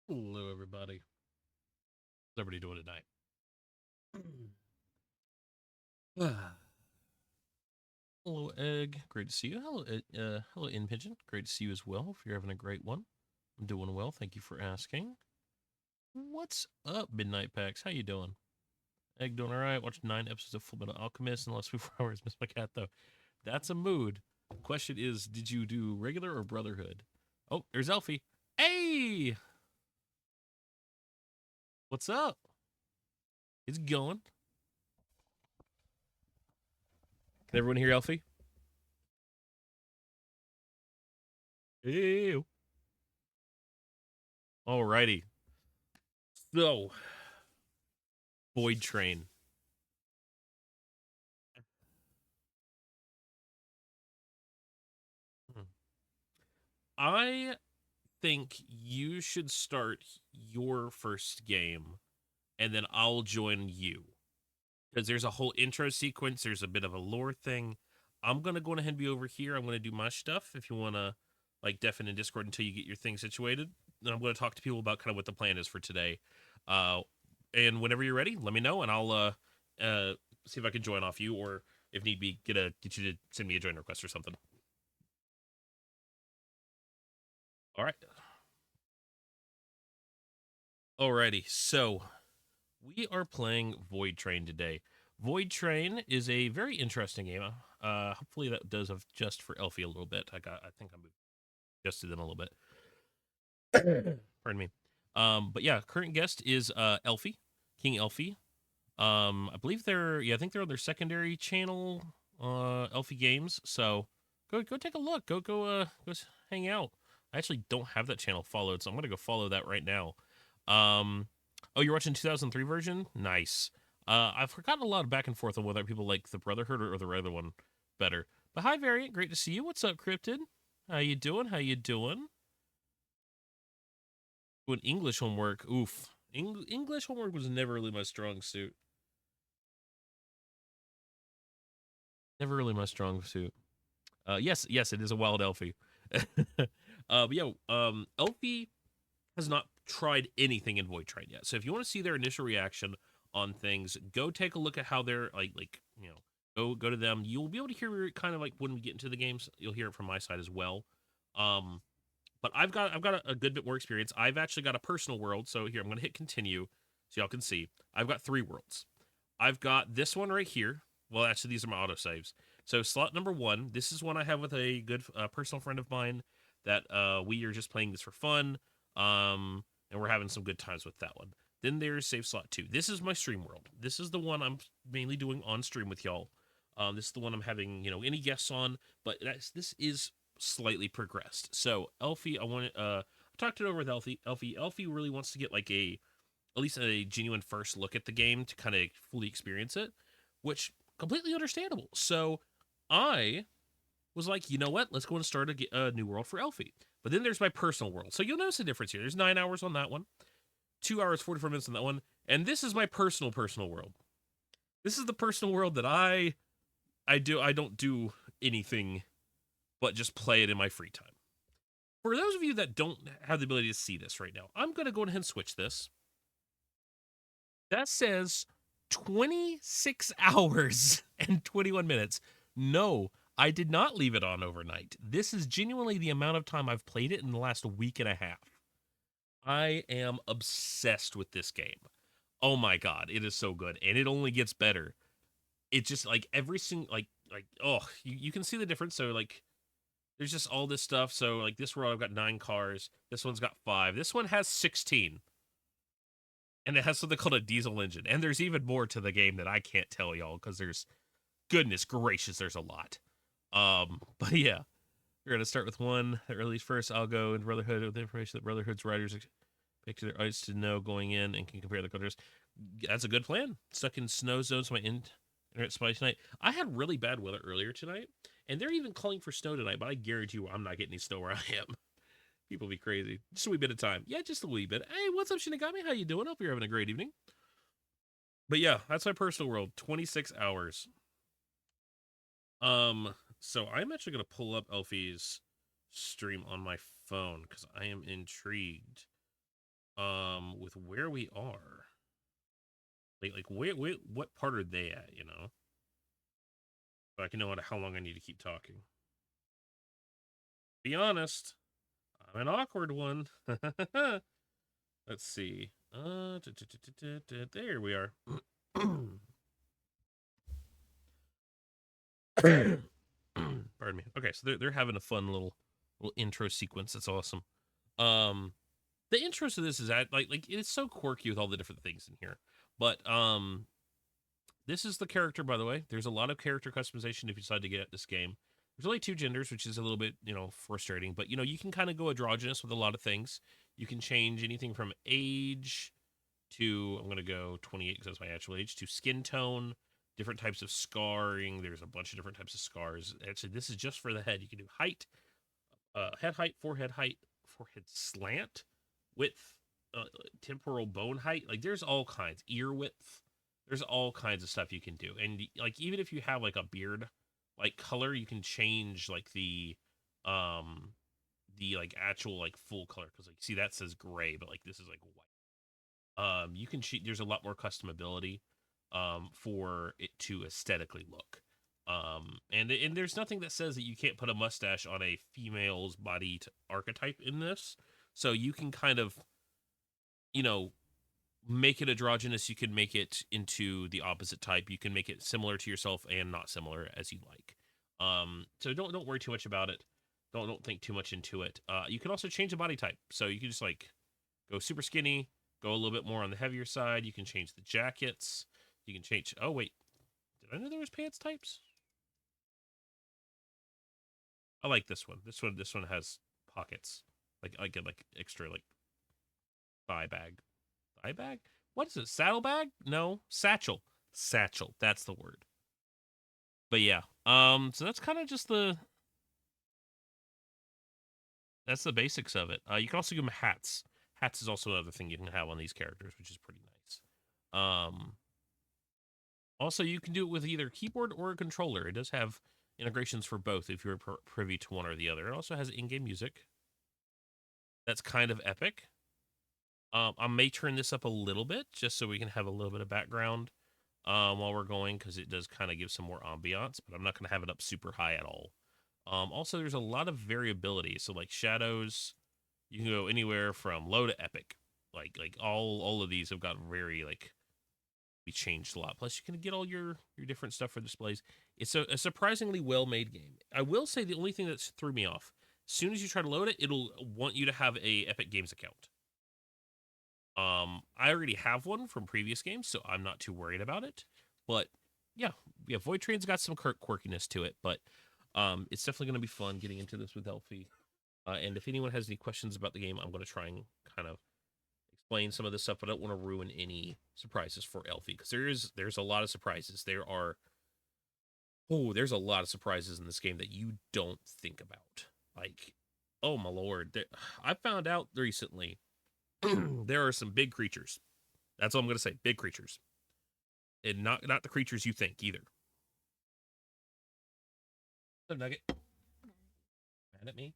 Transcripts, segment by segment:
Hello, everybody. How's everybody doing tonight? Hello, Egg. Great to see you. Hello, In Pigeon. Great to see you as well. If you're having a great one, I'm doing well. Thank you for asking. What's up, Midnight Packs? How you doing? Egg doing all right. Watched 9 episodes of Full Metal Alchemist in the last 4 hours. Miss my cat though. That's a mood. Question is, did you do regular or Brotherhood? Oh, there's Elfie. Hey, what's up? It's going. Can everyone hear Elfie? Ew. Alrighty. So, Voidtrain. I think you should start your first game and then I'll join you. Because there's a whole intro sequence, there's a bit of a lore thing. I'm gonna go ahead and be over here. I'm gonna do my stuff if you wanna like deafen in Discord until you get your thing situated. Then I'm gonna talk to people about kind of what the plan is for today. Uh and whenever you're ready, let me know and I'll see if I can join off you or if need be get you to send me a join request or something. All right. Alrighty, so we are playing Voidtrain today. Voidtrain is a very interesting game. Hopefully that does adjust for Elfie a little bit. I think I'm adjusted in a little bit. Pardon me. But yeah, current guest is Elfie, King Elfie. I believe I think they're on their secondary channel, Elfie Games. So go take a look. Go hang out. I actually don't have that channel followed, so I'm gonna go follow that right now. Oh, you're watching 2003 version? Nice. I've forgotten a lot of back and forth on whether people like the Brotherhood or the other one better. But hi, Variant. Great to see you. What's up, Cryptid? How you doing? How you doing? Doing English homework. Oof. English homework was never really my strong suit. Never really my strong suit. Yes, it is a wild Elfie. But yeah, Elfie has not tried anything in Voidtrain yet. So if you want to see their initial reaction on things, go take a look at how they're go to them. You'll be able to hear it kind of like when we get into the games. You'll hear it from my side as well. But I've got a good bit more experience. I've actually got a personal world. So here I'm gonna hit continue so y'all can see. I've got 3 worlds. I've got this one right here. Well, actually, these are my autosaves. So slot number 1. This is one I have with a good personal friend of mine that we are just playing this for fun. And we're having some good times with that one. Then there's save slot 2. This is my stream world. This is the one I'm mainly doing on stream with y'all. This is the one I'm having, any guests on, but this is slightly progressed. So Elfie, I talked it over with Elfie. Elfie really wants to get like at least a genuine first look at the game to kind of fully experience it, which completely understandable. So I was like, you know what? Let's go and start a new world for Elfie. But then there's my personal world. So you'll notice a difference here. There's 9 hours on that one, 2 hours 44 minutes on that one, and this is my personal world. This is the personal world that I don't do anything but just play it in my free time. For those of you that don't have the ability to see this right now, I'm going to go ahead and switch this. That says 26 hours and 21 minutes. No, I did not leave it on overnight. This is genuinely the amount of time I've played it in the last week and a half. I am obsessed with this game. Oh my god, it is so good, and it only gets better. It just like every single you can see the difference. So like there's just all this stuff. So like this world I've got 9 cars. This one's got 5. This one has 16. And it has something called a diesel engine. And there's even more to the game that I can't tell y'all because there's goodness gracious, there's a lot. But yeah, we're gonna start with one that released first. I'll go into Brotherhood with information that Brotherhood's riders pick their audience to know going in and can compare the colors. That's a good plan. Stuck in snow zones, my internet spotty tonight. I had really bad weather earlier tonight, and they're even calling for snow tonight. But I guarantee you, I'm not getting any snow where I am. People be crazy. Just a wee bit of time. Yeah, just a wee bit. Hey, what's up, Shinigami? How you doing? Hope you're having a great evening. But yeah, that's my personal world. 26 hours. So I'm actually gonna pull up Elfie's stream on my phone because I am intrigued with where we are. Like what part are they at, you know? So I can know how long I need to keep talking. Be honest, I'm an awkward one. Let's see. There we are. Pardon me. Okay, so they're having a fun little intro sequence. That's awesome. The intro to this is like it's so quirky with all the different things in here. But this is the character, by the way. There's a lot of character customization if you decide to get at this game. There's only 2 genders, which is a little bit, frustrating. But, you can kind of go androgynous with a lot of things. You can change anything from age to, I'm going to go 28 because that's my actual age, to skin tone, different types of scarring. There's a bunch of different types of scars. Actually, this is just for the head. You can do head height, forehead slant, width, temporal bone height. Like, there's all kinds. Ear width. There's all kinds of stuff you can do. And like even if you have like a beard like color, you can change like the like actual like full color, because like see that says gray, but like this is like white. You can there's a lot more customability for it to aesthetically look. And there's nothing that says that you can't put a mustache on a female's body archetype in this. So you can kind of, you know, make it androgynous. You can make it into the opposite type. You can make it similar to yourself and not similar, as you like. So don't worry too much about it. Don't think too much into it. You can also change the body type. So you can just like go super skinny, go a little bit more on the heavier side. You can change the jackets. You can change. Oh wait, did I know there was pants types? I like this one. This one has pockets, like extra like thigh bag. Thigh bag? What is it? Saddlebag? No, satchel. Satchel. That's the word. But yeah. So that's kind of just that's the basics of it. You can also give them hats. Hats is also another thing you can have on these characters, which is pretty nice. Also, you can do it with either keyboard or a controller. It does have integrations for both if you're privy to one or the other. It also has in-game music. That's kind of epic. I may turn this up a little bit just so we can have a little bit of background while we're going, because it does kind of give some more ambiance, but I'm not going to have it up super high at all. Also, there's a lot of variability. So like shadows, you can go anywhere from low to epic. Like all of these have got very like we changed a lot. Plus, you can get all your different stuff for displays. It's a surprisingly well made game. I will say the only thing that threw me off: as soon as you try to load it, it'll want you to have a Epic Games account. I already have one from previous games, so I'm not too worried about it. But yeah, Voidtrain's got some quirkiness to it, but it's definitely going to be fun getting into this with Elfie. And if anyone has any questions about the game, I'm going to try and kind of explain some of this stuff. But I don't want to ruin any surprises for Elfie, because there's a lot of surprises. There's a lot of surprises in this game that you don't think about. Like, oh my lord, I found out recently there are some big creatures. That's all I'm going to say. Big creatures, and not the creatures you think either. So Nugget, mad at me?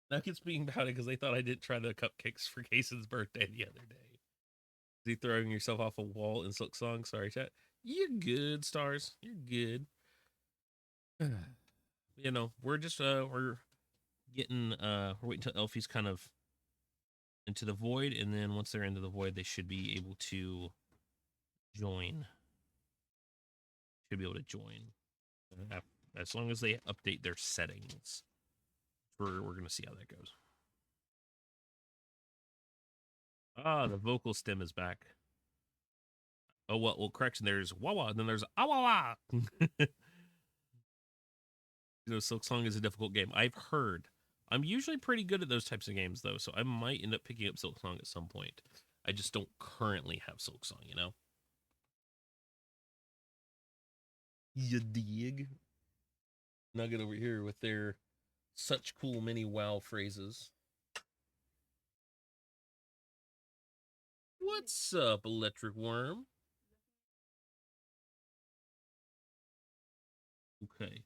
Nugget's being mad because they thought I didn't try the cupcakes for Cason's birthday the other day. Is he throwing yourself off a wall in Silk Song? Sorry, chat. You're good, Stars. You're good. We're just we're getting we're waiting until Elfie's kind of into the void, and then once they're into the void, they should be able to join. Should be able to join. As long as they update their settings. We're gonna see how that goes. Ah, the vocal stem is back. Oh well, correction. There's wah and then there's ah. Silk Song is a difficult game. I've heard. I'm usually pretty good at those types of games though, so I might end up picking up Silk Song at some point. I just don't currently have Silk Song, you know. You dig? Nugget over here with their such cool mini WoW phrases. What's up, Electric Worm? Okay.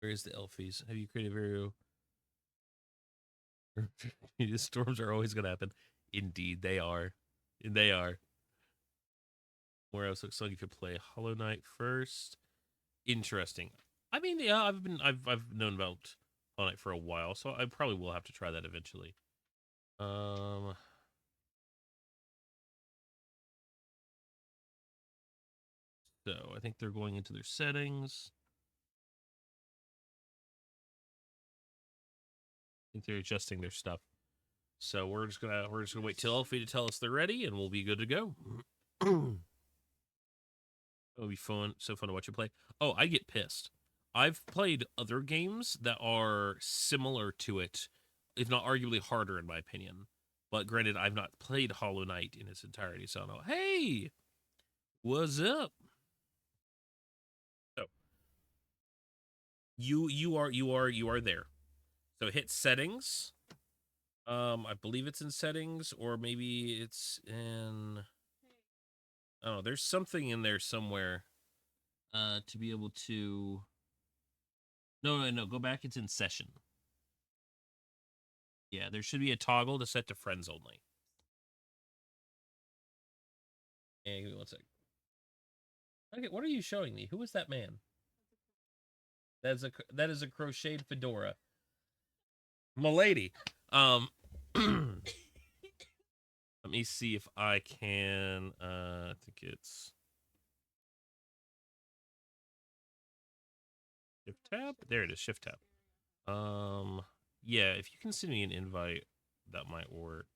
Where is the Elfies? Have you created a video? The storms are always going to happen. Indeed, they are. They are. Where else looks like if you play Hollow Knight first. Interesting. I mean, yeah, I've known about Hollow Knight for a while, so I probably will have to try that eventually. So I think they're going into their settings. I think they're adjusting their stuff. So we're just gonna wait till Elfie to tell us they're ready, and we'll be good to go. It'll be fun, so fun to watch you play. Oh, I get pissed. I've played other games that are similar to it, if not arguably harder in my opinion. But granted, I've not played Hollow Knight in its entirety, so I don't know. Hey, what's up? So you are there. So hit settings. I believe it's in settings, or maybe it's in. I don't know. There's something in there somewhere. To be able to. No. Go back. It's in session. Yeah, there should be a toggle to set to friends only. And give me one sec. Okay, what are you showing me? Who is that man? That is a crocheted fedora. Milady. Let me see if I can I think it's shift tab. There it is, shift tab. Yeah, if you can send me an invite, that might work.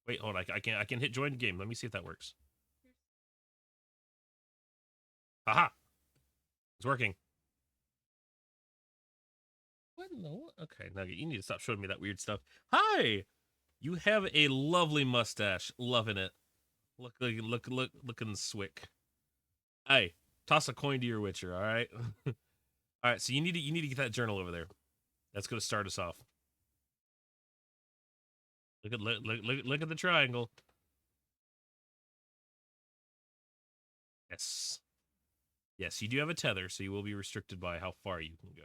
Wait, hold on. I can hit join game. Let me see if that works. Haha. It's working. What in the okay, Nugget, you need to stop showing me that weird stuff. Hi! You have a lovely mustache. Loving it. Looking swick. Hey, toss a coin to your Witcher, all right? All right, so you need to get that journal over there. That's gonna start us off. Look at the triangle. Yes. Yes, you do have a tether, so you will be restricted by how far you can go.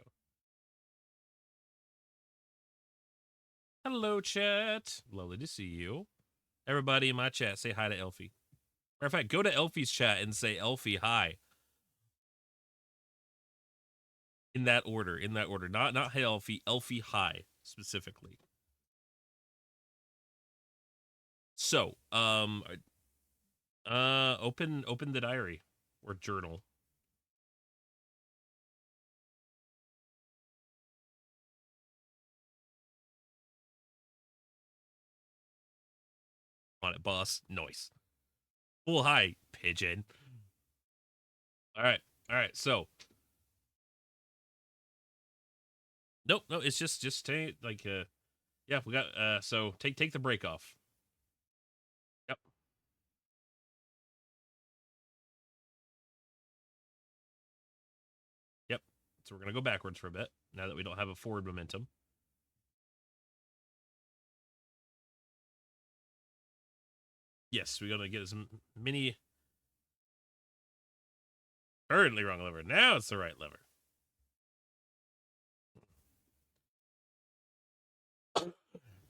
Hello, chat. Lovely to see you. Everybody in my chat, say hi to Elfie. Matter of fact, go to Elfie's chat and say, Elfie, hi. In that order. Not hey, Elfie. Elfie, hi, specifically. So, open the diary or journal. On it, boss. Nice. Full hi, pigeon. All right. So, nope. No, it's just like yeah, we got so take the break off. Yep. Yep. So we're gonna go backwards for a bit now that we don't have a forward momentum. Yes, we're gonna get as many. Currently wrong lever. Now it's the right lever.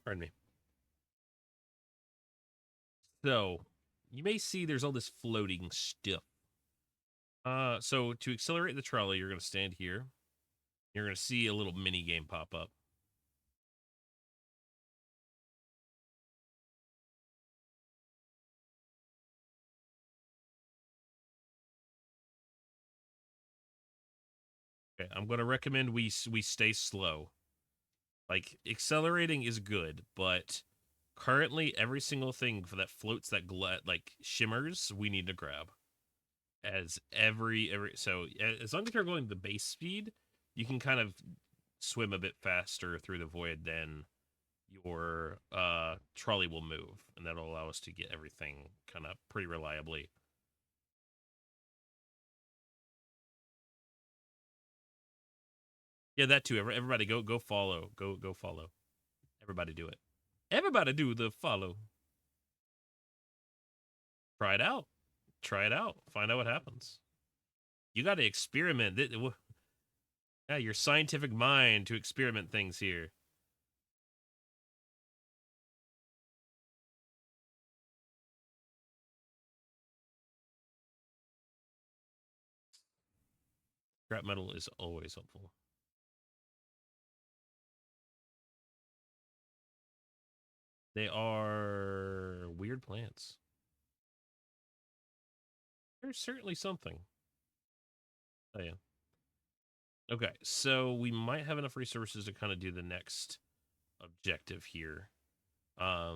Pardon me. So you may see there's all this floating stuff. So to accelerate the trolley, you're gonna stand here. You're gonna see a little mini game pop up. Okay, I'm gonna recommend we stay slow. Like accelerating is good, but currently every single thing for that floats that like shimmers, we need to grab. As every so as long as you're going the base speed, you can kind of swim a bit faster through the void than your trolley will move, and that'll allow us to get everything kind of pretty reliably. Yeah, that too. Everybody go follow. Go follow. Everybody do it. Everybody do the follow. Try it out. Try it out. Find out what happens. You got to experiment. Yeah, your scientific mind to experiment things here. Scrap metal is always helpful. They are weird plants. There's certainly something. Oh, yeah. Okay, so we might have enough resources to kind of do the next objective here. So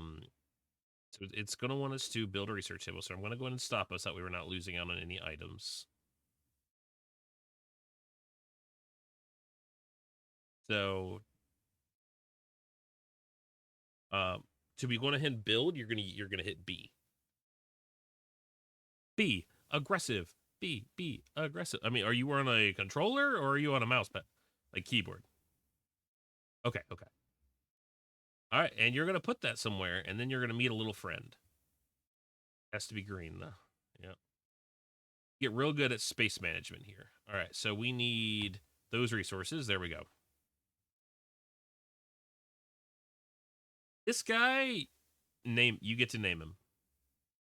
it's going to want us to build a research table. So I'm going to go ahead and stop us that way we're not losing out on any items. So to be going ahead and build, you're gonna hit B. B, aggressive. B, aggressive. I mean, are you on a controller or are you on a mouse pad, like keyboard? Okay. All right, and you're gonna put that somewhere, and then you're gonna meet a little friend. Has to be green though. Yeah. Get real good at space management here. All right, so we need those resources. There we go. This guy, you get to name him.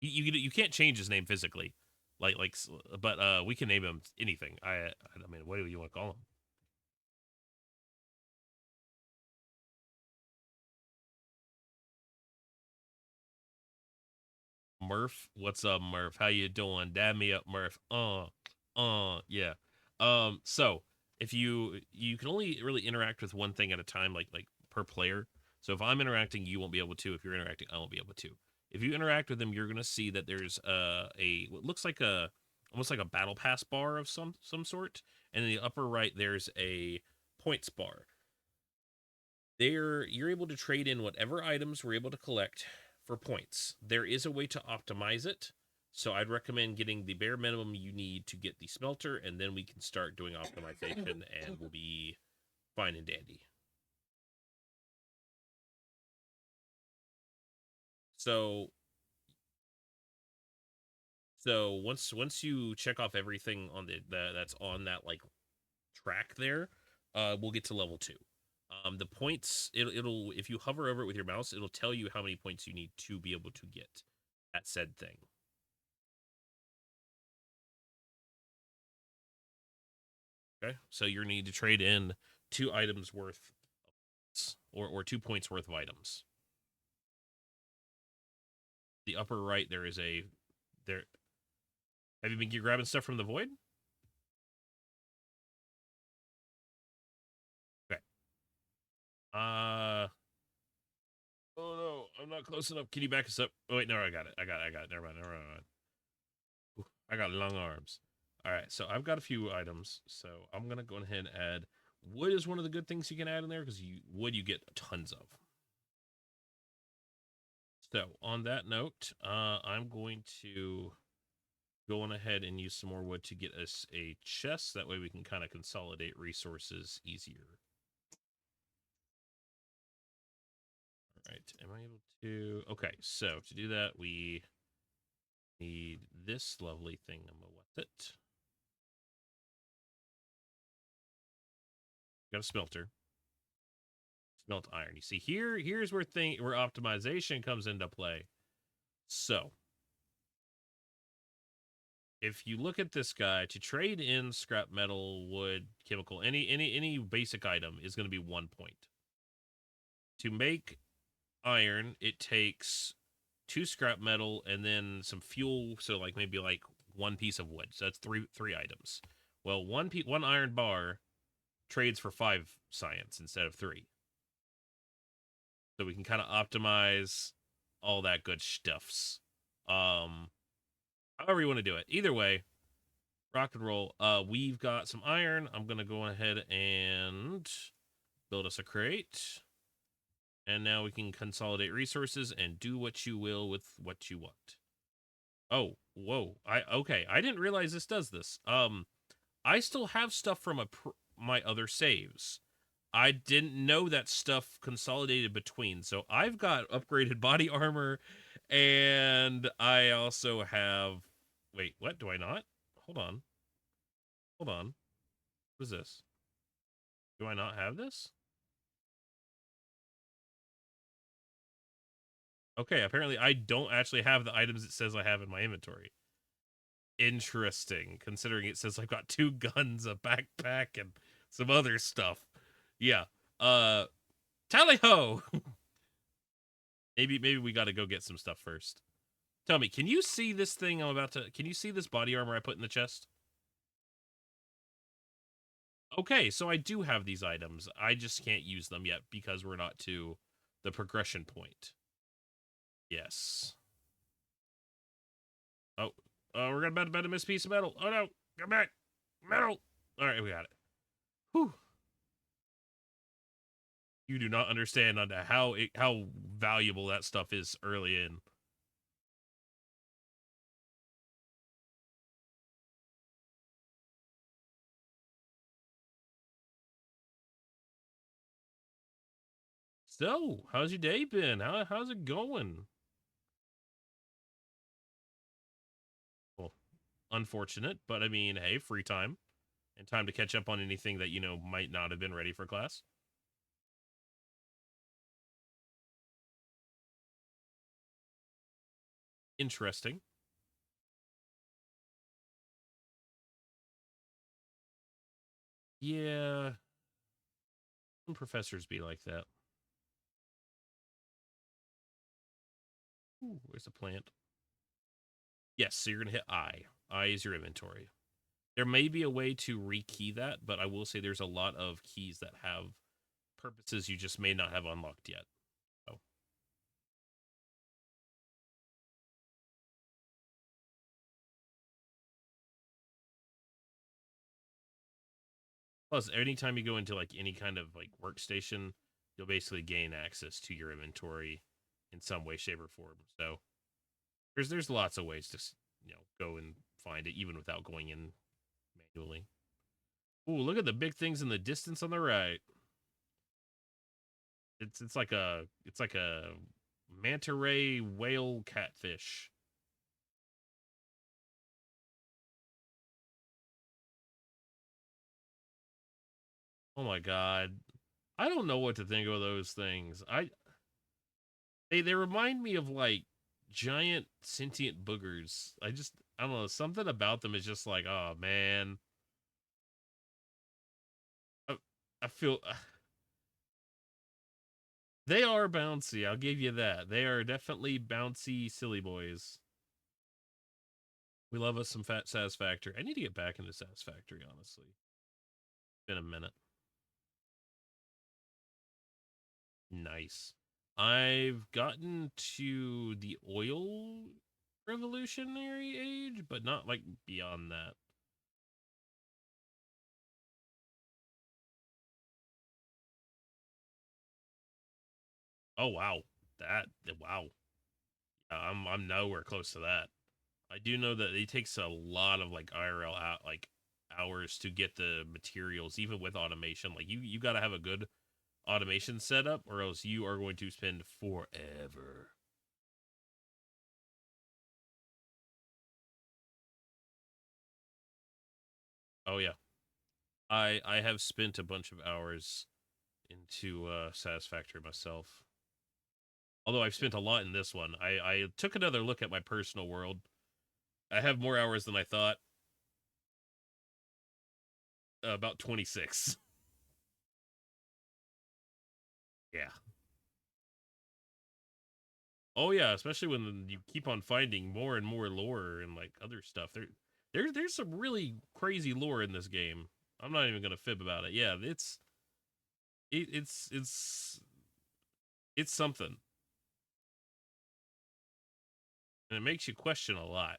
You can't change his name physically, but we can name him anything. I mean, what do you want to call him? Murph, what's up, Murph? How you doing? Dab me up, Murph. Yeah. So if you can only really interact with one thing at a time, like per player. So if I'm interacting, you won't be able to. If you're interacting, I won't be able to. If you interact with them, you're gonna see that there's a what looks like a almost like a battle pass bar of some sort, and in the upper right there's a points bar. There you're able to trade in whatever items we're able to collect for points. There is a way to optimize it, so I'd recommend getting the bare minimum you need to get the smelter, and then we can start doing optimization and we'll be fine and dandy. So once you check off everything on that's on that like track there, we'll get to level 2. The points it'll if you hover over it with your mouse, it'll tell you how many points you need to be able to get that said thing. Okay, so you need to trade in 2 items worth, or 2 points worth of items. The upper right there is a there. Have you been grabbing stuff from the void? Okay. Oh no, I'm not close enough. Can you back us up? Oh wait, no, I got it. Never mind. Ooh, I got long arms. All right, so I've got a few items. So I'm gonna go ahead and add wood is one of the good things you can add in there because wood you get tons of. So on that note, I'm going to go on ahead and use some more wood to get us a chest. That way we can kind of consolidate resources easier. All right, am I able to? Okay, so to do that, we need this lovely thing. I'm gonna what's it? Got a smelter. Smelt iron. You see here's where optimization comes into play. So if you look at this guy, to trade in scrap metal, wood, chemical, any basic item is going to be 1 point. To make iron, it takes 2 scrap metal and then some fuel, so like maybe like 1 piece of wood. So that's three items. Well, one iron bar trades for 5 science instead of 3. So we can kind of optimize all that good stuffs. However you want to do it. Either way, rock and roll. We've got some iron. I'm gonna go ahead and build us a crate. And now we can consolidate resources and do what you will with what you want. Oh, whoa. Okay. I didn't realize this does this. I still have stuff from my other saves. I didn't know that stuff consolidated between. So I've got upgraded body armor, and I also have. Wait, what? Do I not? Hold on. Hold on. What is this? Do I not have this? Okay, apparently I don't actually have the items it says I have in my inventory. Interesting, considering it says I've got 2 guns, a backpack, and some other stuff. Yeah. Uh, Tally ho! maybe we got to go get some stuff first. Tell me, can you see this thing I'm about to? Can you see this body armor I put in the chest? Okay, so I do have these items. I just can't use them yet because we're not to the progression point. Yes. Oh, we're about to miss a piece of metal. Oh no, come back, metal. All right, we got it. Whew. You do not understand on how valuable that stuff is early in. So, how's your day been? How's it going? Well, unfortunate, but I mean, hey, free time and time to catch up on anything that might not have been ready for class. Interesting. Yeah, some professors be like that. Ooh, where's the plant? Yes, so you're gonna hit I. I is your inventory. There may be a way to rekey that, but I will say there's a lot of keys that have purposes you just may not have unlocked yet. So, plus, anytime you go into like any kind of like workstation, you'll basically gain access to your inventory in some way, shape, or form. So there's lots of ways to go and find it even without going in manually. Ooh, look at the big things in the distance on the right. It's like a manta ray whale catfish. Oh my god. I don't know what to think of those things. They remind me of like giant sentient boogers. I don't know, something about them is just like, oh man. I, I feel they are bouncy. I'll give you that. They are definitely bouncy silly boys. We love us some fat Satisfactory. I need to get back into Satisfactory, honestly. It's been a minute. Nice. I've gotten to the oil revolutionary age, but not like beyond that. Oh wow. That wow. I'm nowhere close to that. I do know that it takes a lot of like IRL out like hours to get the materials, even with automation. Like you got to have a good automation setup, or else you are going to spend forever. Oh yeah, I have spent a bunch of hours into Satisfactory myself. Although I've spent a lot in this one, I took another look at my personal world. I have more hours than I thought. About 26. Yeah. Oh yeah, especially when you keep on finding more and more lore and like other stuff. There's some really crazy lore in this game. I'm not even gonna fib about it. Yeah, it's something, and it makes you question a lot.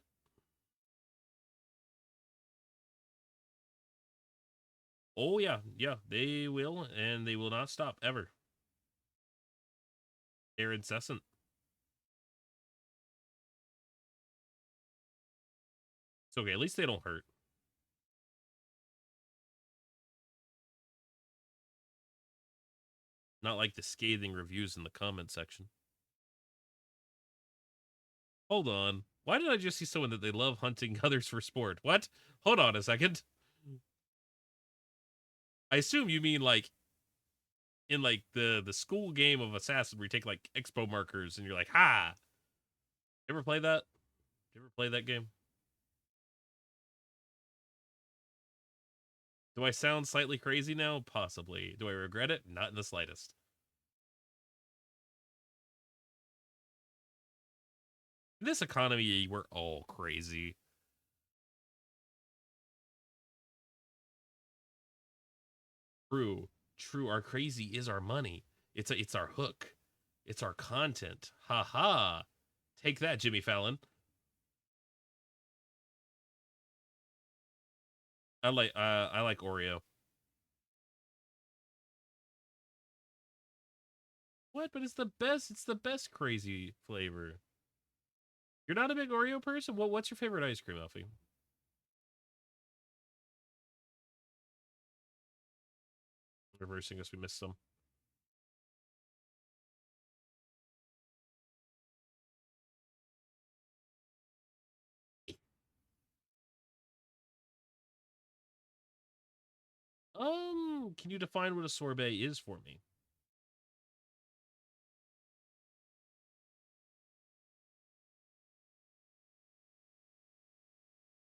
Oh yeah, yeah, they will, and they will not stop ever. They're incessant. It's okay. At least they don't hurt. Not like the scathing reviews in the comment section. Hold on. Why did I just see someone that they love hunting others for sport? What? Hold on a second. I assume you mean like in like the school game of Assassin where you take like expo markers and you're like, ha! You ever play that? You ever play that game? Do I sound slightly crazy now? Possibly. Do I regret it? Not in the slightest. In this economy, we're all crazy. True. True. Our crazy is our money. It's our hook. It's our content. Ha ha. Take that, Jimmy Fallon. I like Oreo. What? But it's the best. It's the best crazy flavor. You're not a big Oreo person? What's your favorite ice cream, Alfie? Reversing us, we missed some. Can you define what a sorbet is for me?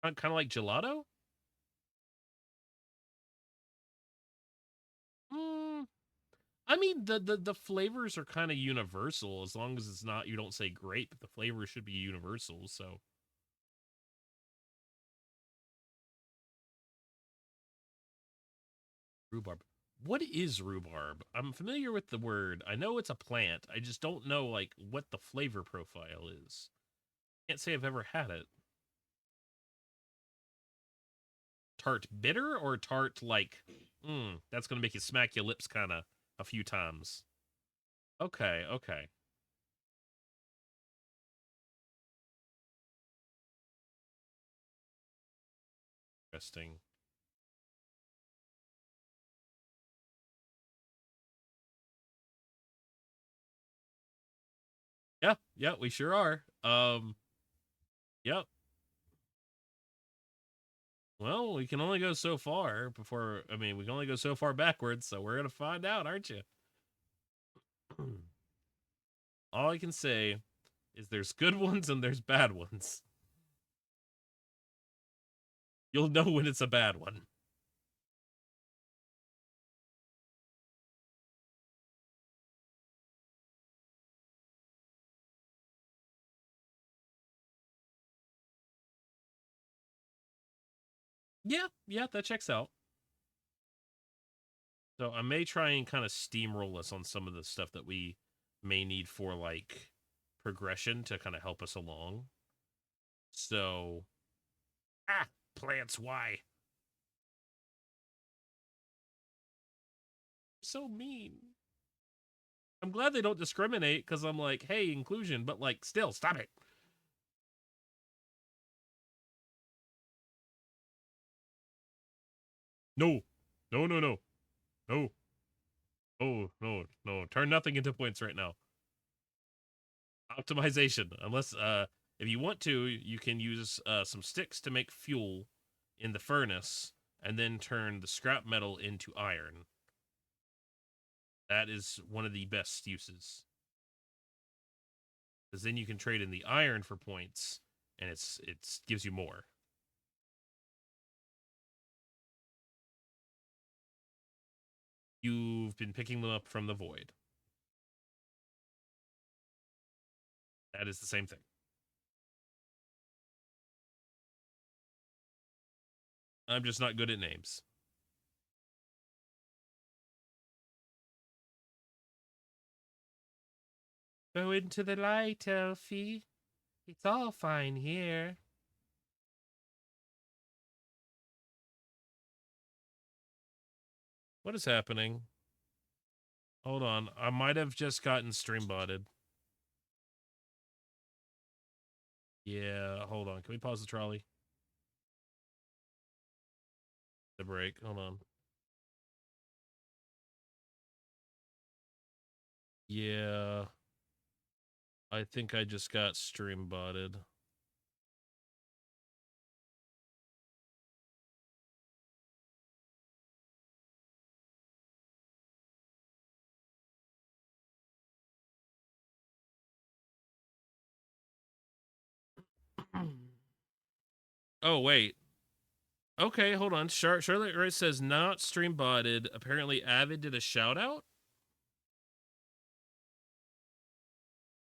Kind of like gelato? Mm, I mean, the flavors are kind of universal as long as it's not, you don't say grape. The flavor should be universal. So rhubarb. What is rhubarb? I'm familiar with the word. I know it's a plant. I just don't know like what the flavor profile is. Can't say I've ever had it. Tart bitter or tart like, that's gonna make you smack your lips kind of a few times. Okay, okay. Interesting. Yeah, yeah, we sure are. Yep. Well, we can only go so far before, I mean, we can only go so far backwards, so we're gonna find out, aren't you? All I can say is there's good ones and there's bad ones. You'll know when it's a bad one. Yeah, yeah, that checks out. So I may try and kind of steamroll us on some of the stuff that we may need for like progression to kind of help us along. So, plants, why? So mean. I'm glad they don't discriminate because I'm like, hey, inclusion, but like, still, stop it. No, no, no, no, no, oh, no, no. Turn nothing into points right now. Optimization. Unless, if you want to, you can use some sticks to make fuel in the furnace and then turn the scrap metal into iron. That is one of the best uses. Because then you can trade in the iron for points and it's gives you more. You've been picking them up from the void. That is the same thing. I'm just not good at names. Go into the light, Elfie. It's all fine here. What is happening? Hold on. I might have just gotten stream botted. Yeah, hold on. Can we pause the trolley? The break. Hold on. Yeah. I think I just got stream botted. Oh, wait. Okay, hold on. Charlotte Rice says not stream botted. Apparently, Avid did a shout out.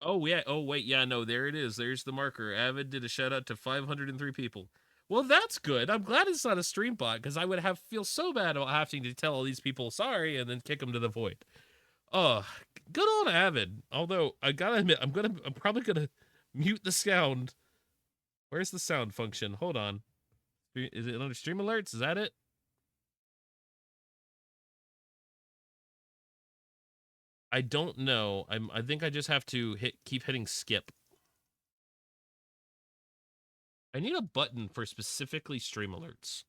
Oh, yeah. Oh, wait. Yeah, no, there it is. There's the marker. Avid did a shout out to 503 people. Well, that's good. I'm glad it's not a stream bot because I would feel so bad about having to tell all these people sorry and then kick them to the void. Oh, good on Avid. Although I gotta admit, I'm probably gonna mute the sound. Where's the sound function? Hold on. Is it under stream alerts? Is that it? I don't know. I think I just have to keep hitting skip. I need a button for specifically stream alerts.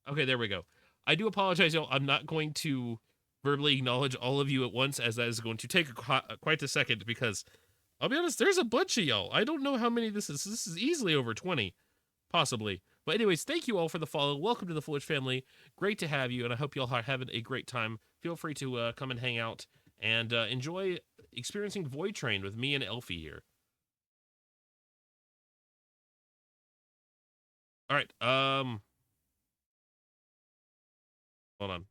Okay, there we go. I do apologize, y'all. I'm not going to verbally acknowledge all of you at once, as that is going to take quite a second, because I'll be honest, there's a bunch of y'all. I don't know how many this is. This is easily over 20, possibly. But anyways, thank you all for the follow. Welcome to the Foolish family. Great to have you, and I hope you all are having a great time. Feel free to come and hang out and enjoy experiencing Voidtrain with me and Elfie here. All right. Hold on.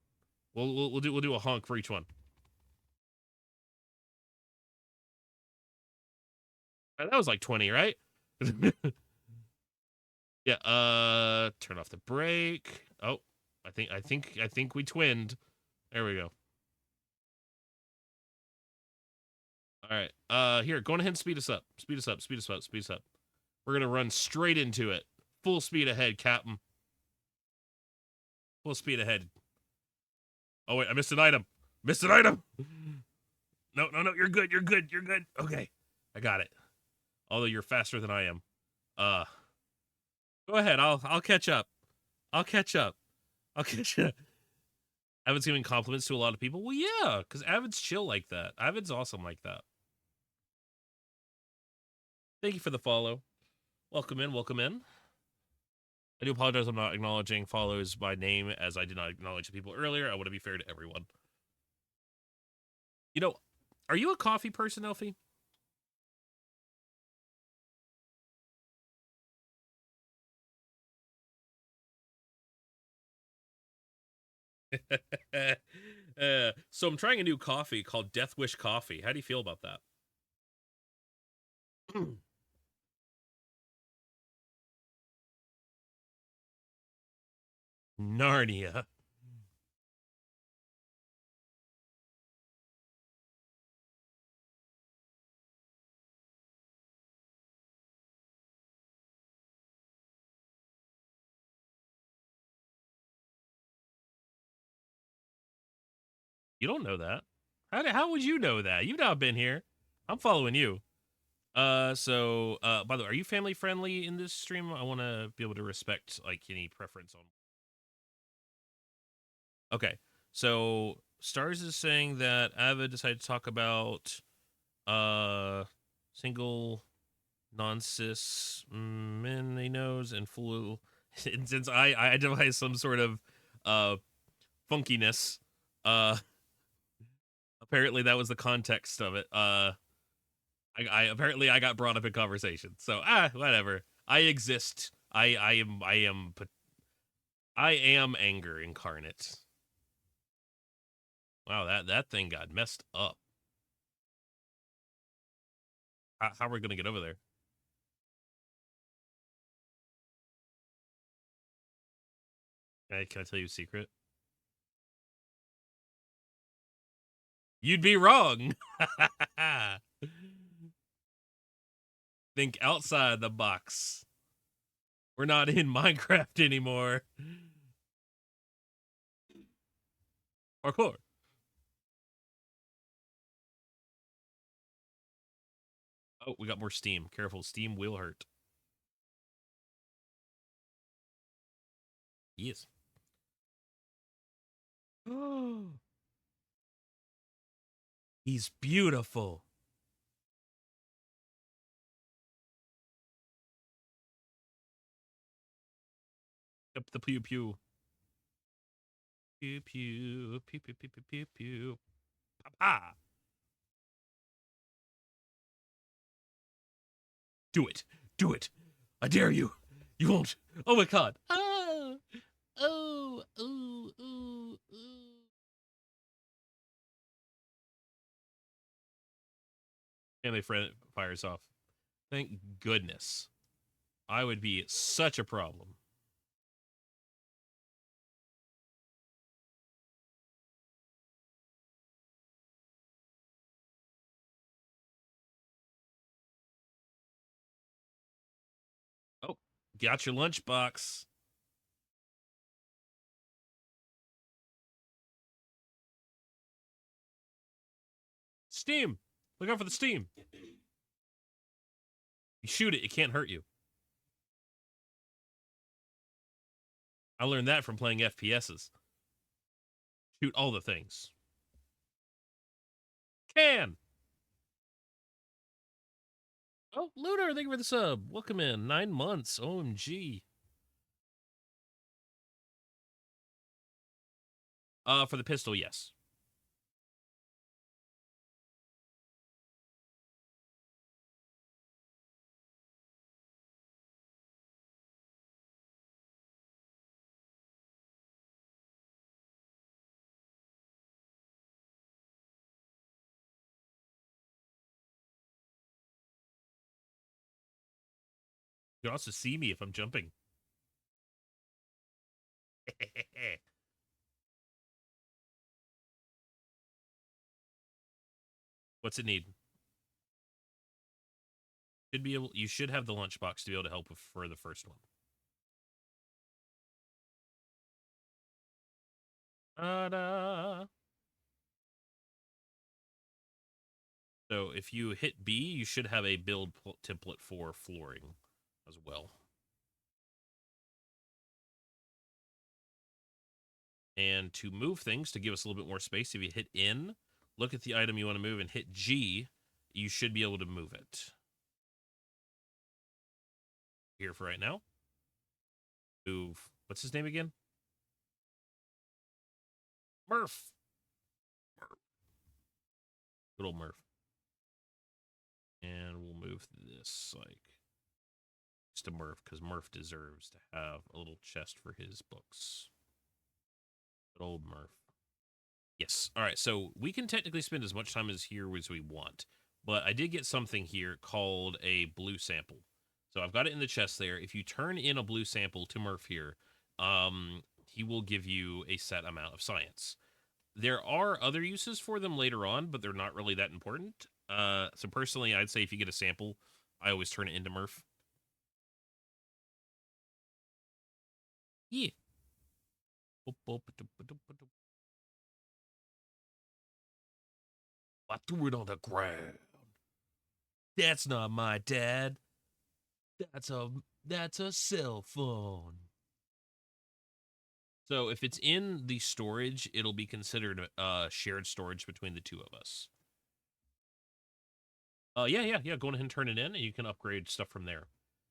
We'll do a honk for each one. That was like 20, right? Yeah, turn off the brake. Oh, I think we twinned. There we go. All right. Here, go ahead and speed us up. Speed us up. Speed us up. Speed us up. We're gonna run straight into it. Full speed ahead, Captain. Full speed ahead. Oh wait, I missed an item. Missed an item. No, no, no. You're good. You're good. You're good. Okay, I got it. Although you're faster than I am. Go ahead. I'll catch up. I'll catch up. I'll catch up. Avid's giving compliments to a lot of people. Well, yeah, because Avid's chill like that. Avid's awesome like that. Thank you for the follow. Welcome in. Welcome in. I do apologize. I'm not acknowledging follows by name as I did not acknowledge the people earlier. I want to be fair to everyone. You know, are you a coffee person, Elfie? So I'm trying a new coffee called Death Wish Coffee. How do you feel about that? Narnia. You don't know that. How would you know that? You've not been here. I'm following you. By the way, are you family friendly in this stream? I want to be able to respect like any preference on. Okay. So Stars is saying that Avid decided to talk about single non-cis men they knows and flu. And since I identify as some sort of funkiness, uh apparently that was the context of it. I apparently I got brought up in conversation. So whatever. I exist. I am anger incarnate. Wow, that thing got messed up. How are we gonna get over there? Can I tell you a secret? You'd be wrong. Think outside the box. We're not in Minecraft anymore. Parkour. Oh, we got more steam. Careful, steam will hurt. Yes. He's beautiful. Up the pew pew. Pew pew pew pew pew pew pew pew. Pa. Do it. Do it. I dare you. You won't. Oh my god. Oh. Oh. Ooh. Ooh. Ooh. And they fires off. Thank goodness. I would be such a problem. Oh, got your lunchbox. Steam. Look out for the steam. You shoot it, it can't hurt you. I learned that from playing FPSs. Shoot all the things. Can. Oh, Lunar, thank you for the sub. Welcome in. 9 months. OMG. For the pistol, yes. You can also see me if I'm jumping. What's it need? Should be able. You should have the lunchbox to be able to help with for the first one. Ta-da! So if you hit B, you should have a build template for flooring as well. And to move things, to give us a little bit more space, if you hit N, look at the item you want to move and hit G, you should be able to move it. Here for right now. Move. What's his name again? Murph. Good old Murph. And we'll move this like just to Murph because Murph deserves to have a little chest for his books. Good old Murph. Yes. All right. So we can technically spend as much time as here as we want, but I did get something here called a blue sample. So I've got it in the chest there. If you turn in a blue sample to Murph here, he will give you a set amount of science. There are other uses for them later on, but they're not really that important. So personally, I'd say if you get a sample, I always turn it into Murph. Yeah. I threw it on the ground. That's not my dad. That's a cell phone. So if it's in the storage, it'll be considered shared storage between the two of us. Yeah. Go ahead and turn it in, and you can upgrade stuff from there.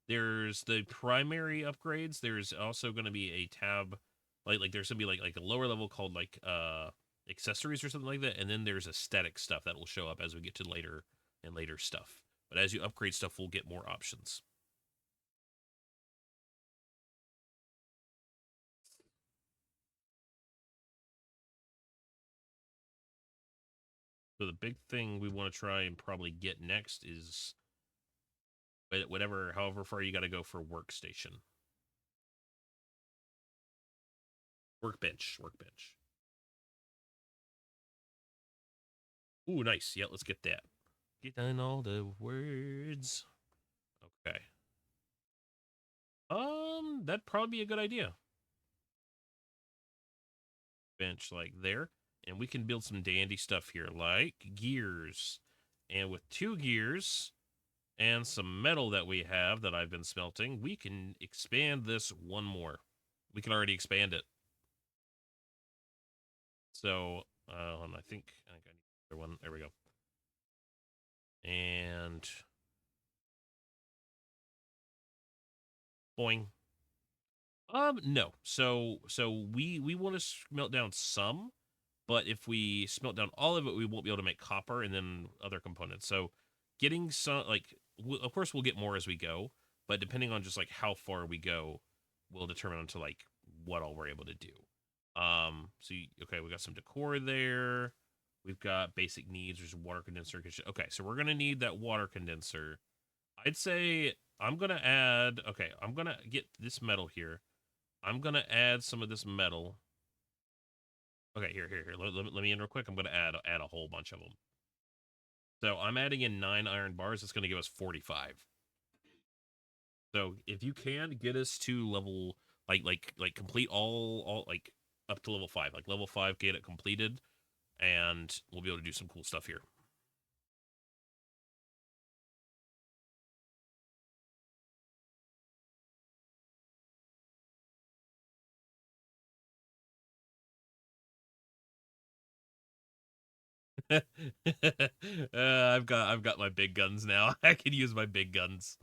There's the primary upgrades. There's also going to be a tab, like there's gonna be like a lower level called like accessories or something like that, and then there's aesthetic stuff that will show up as we get to later and later stuff. But as you upgrade stuff, we'll get more options. So the big thing we want to try and probably get next is however far you got to go for workstation. Workbench. Ooh, nice. Yeah, let's get that. Get down all the words. Okay. That'd probably be a good idea. Bench like there. And we can build some dandy stuff here, like gears. And with 2 gears and some metal that we have that I've been smelting, we can expand this one more. We can already expand it. So, I think I need another one. There we go. and boing. No. So we want to smelt down some, but if we smelt down all of it, we won't be able to make copper and then other components. So getting some, like, of course we'll get more as we go, but depending on just like how far we go, will determine onto like what all we're able to do. Okay, we got some decor there. We've got basic needs. There's water condenser. Okay, so we're gonna need that water condenser. I'd say I'm gonna add. Okay, I'm gonna get this metal here. I'm gonna add some of this metal. Okay, here. Let me in real quick. I'm gonna add a whole bunch of them. So I'm adding in 9 iron bars. It's gonna give us 45. So if you can get us to level like complete all like up to level 5, like level 5, get it completed, and we'll be able to do some cool stuff here. I've got my big guns now. I can use my big guns.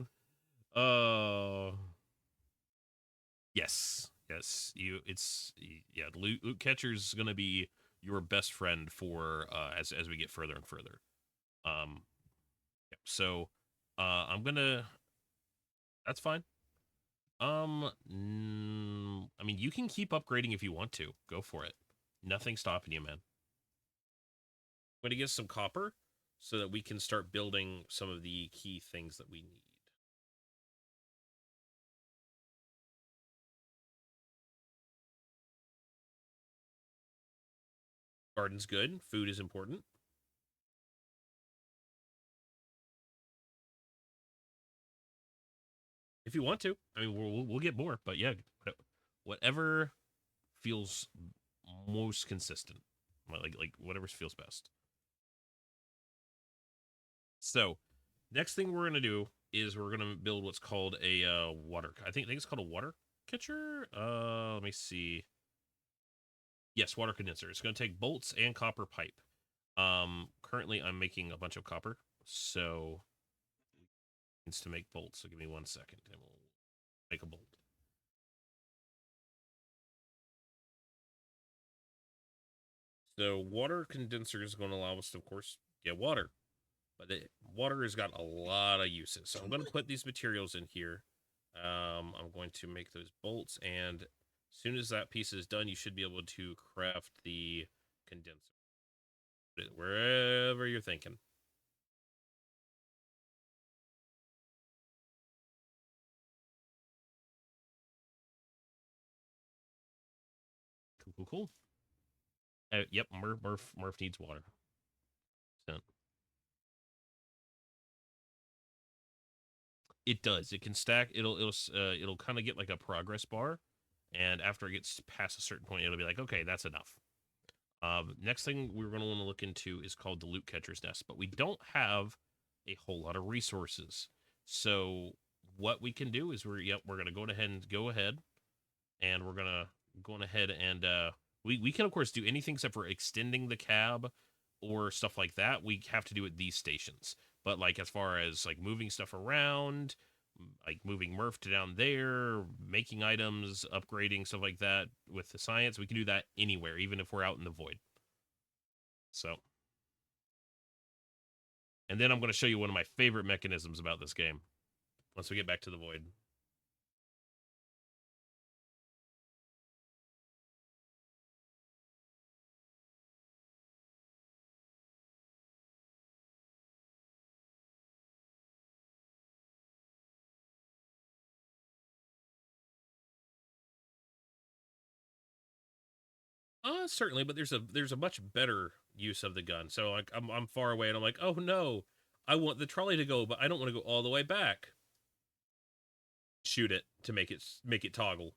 Oh, yes. Yeah. Loot catcher's gonna be your best friend for as we get further and further. Um, yeah, so I'm gonna. That's fine. I mean, you can keep upgrading if you want to. Go for it. Nothing's stopping you, man. I'm gonna get some copper so that we can start building some of the key things that we need. Garden's good. Food is important. If you want to, I mean, we'll get more, but yeah, whatever feels most consistent, like whatever feels best. So, next thing we're gonna do is we're gonna build what's called a water. I think it's called a water catcher. Let me see. Yes, water condenser. It's gonna take bolts and copper pipe. Currently I'm making a bunch of copper, so needs to make bolts. So give me 1 second, and we'll make a bolt. So water condenser is going to allow us to, of course, get water. But water has got a lot of uses. So I'm going to put these materials in here. I'm going to make those bolts, and as soon as that piece is done, you should be able to craft the condenser. Put it wherever you're thinking. Cool. Yep, Murph needs water. So, it does. It can stack. It'll kind of get like a progress bar, and after it gets past a certain point, it'll be like, okay, that's enough. Next thing we're going to want to look into is called the loot catcher's nest, but we don't have a whole lot of resources. So what we can do is we're going to go ahead and we're going to go ahead and we can of course do anything except for extending the cab or stuff like that. We have to do at these stations. But like as far as like moving stuff around, like moving Murph to down there, making items, upgrading stuff like that with the science, we can do that anywhere, even if we're out in the void. So, and then I'm going to show you one of my favorite mechanisms about this game once we get back to the void. Certainly, but there's a much better use of the gun. So like I'm far away and I'm like, oh no, I want the trolley to go, but I don't want to go all the way back. Shoot it to make it toggle.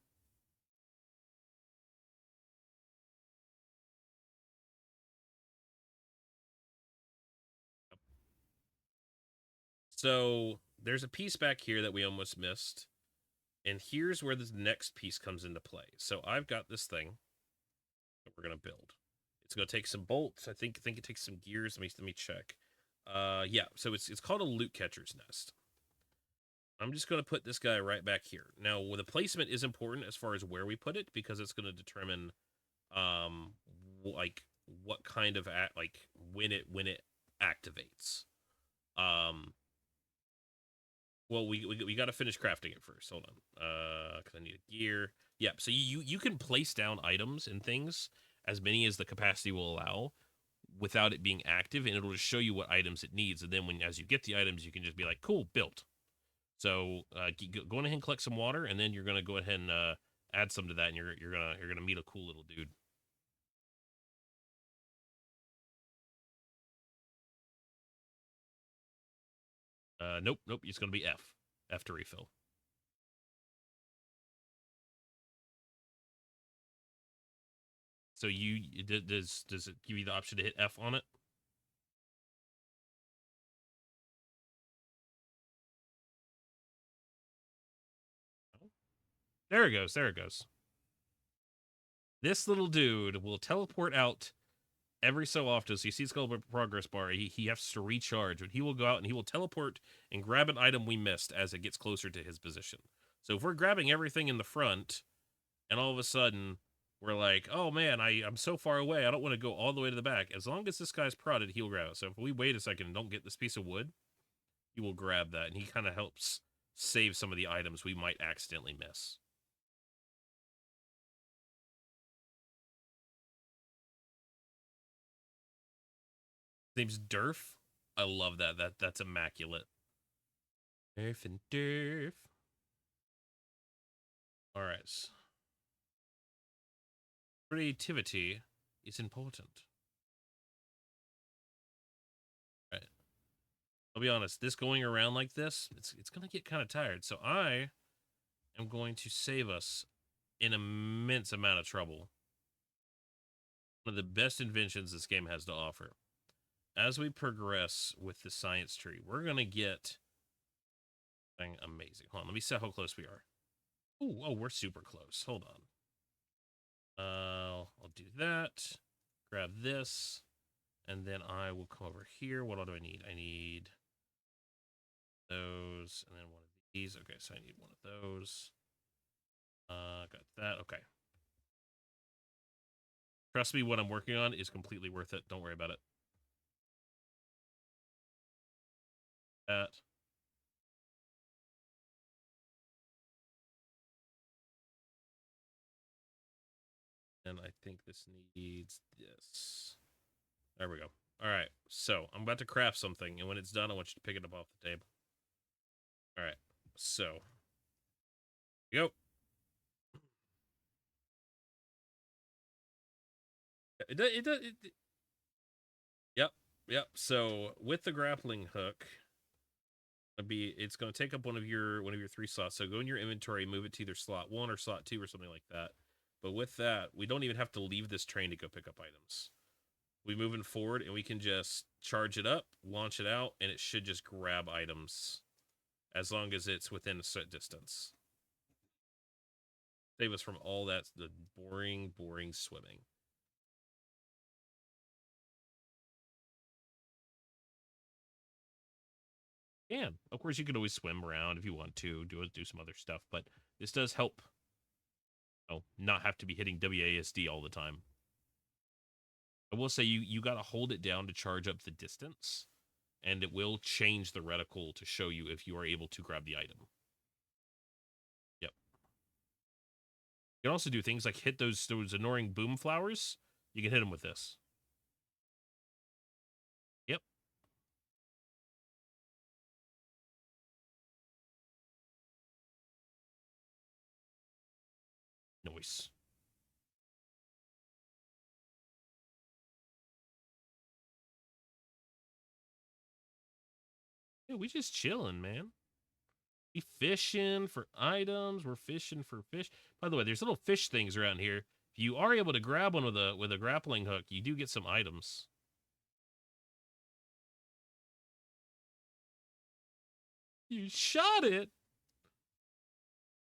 So there's a piece back here that we almost missed, and here's where this next piece comes into play. So I've got this thing that we're gonna build. It's gonna take some bolts. I think it takes some gears. Let me check. Yeah, so it's called a loot catcher's nest. I'm just going to put this guy right back here. Now, the placement is important as far as where we put it because it's going to determine, um, like what kind of like when it activates. Um, well, we got to finish crafting it first. Hold on, because I need a gear. Yeah, so you can place down items and things as many as the capacity will allow without it being active, and it'll just show you what items it needs. And then as you get the items, you can just be like, cool, built. So go ahead and collect some water, and then you're gonna go ahead and add some to that, and you're gonna meet a cool little dude. Nope, nope. It's gonna be F to refill. So does it give you the option to hit F on it? There it goes. There it goes. This little dude will teleport out every so often. So you see his progress bar. He has to recharge, but he will go out and he will teleport and grab an item we missed as it gets closer to his position. So if we're grabbing everything in the front, and all of a sudden we're like, oh man, I'm so far away, I don't want to go all the way to the back. As long as this guy's prodded, he'll grab it. So if we wait a second and don't get this piece of wood, he will grab that, and he kind of helps save some of the items we might accidentally miss. His name's Durf. I love that. That's immaculate. Durf and Durf. All right. Creativity is important. All right. I'll be honest, this going around like this, it's gonna get kind of tired. So I am going to save us an immense amount of trouble. One of the best inventions this game has to offer. As we progress with the science tree, we're gonna get something amazing. Hold on, let me see how close we are. Ooh, oh, we're super close. Hold on. I'll do that. Grab this, and then I will come over here. What all do I need? I need those, and then one of these. Okay, so I need one of those. Got that. Okay. Trust me, what I'm working on is completely worth it. Don't worry about it. That. And I think this needs this. There we go. All right. So I'm about to craft something, and when it's done, I want you to pick it up off the table. All right. So, go. Yep. Yep. So with the grappling hook, it's going to take up one of your 3 slots. So go in your inventory, move it to either slot 1 or slot 2 or something like that. But with that, we don't even have to leave this train to go pick up items. We moving forward, and we can just charge it up, launch it out, and it should just grab items as long as it's within a set distance. Save us from all that the boring swimming. And of course, you can always swim around if you want to do some other stuff, but this does help. Not have to be hitting WASD all the time. I will say you got to hold it down to charge up the distance, and it will change the reticle to show you if you are able to grab the item. Yep. You can also do things like hit those annoying boom flowers. You can hit them with this. Yep. Noise. Yeah, we just chilling, man. We fishing for items. We're fishing for fish. By the way, there's little fish things around here. If you are able to grab one with a grappling hook, you do get some items. You shot it.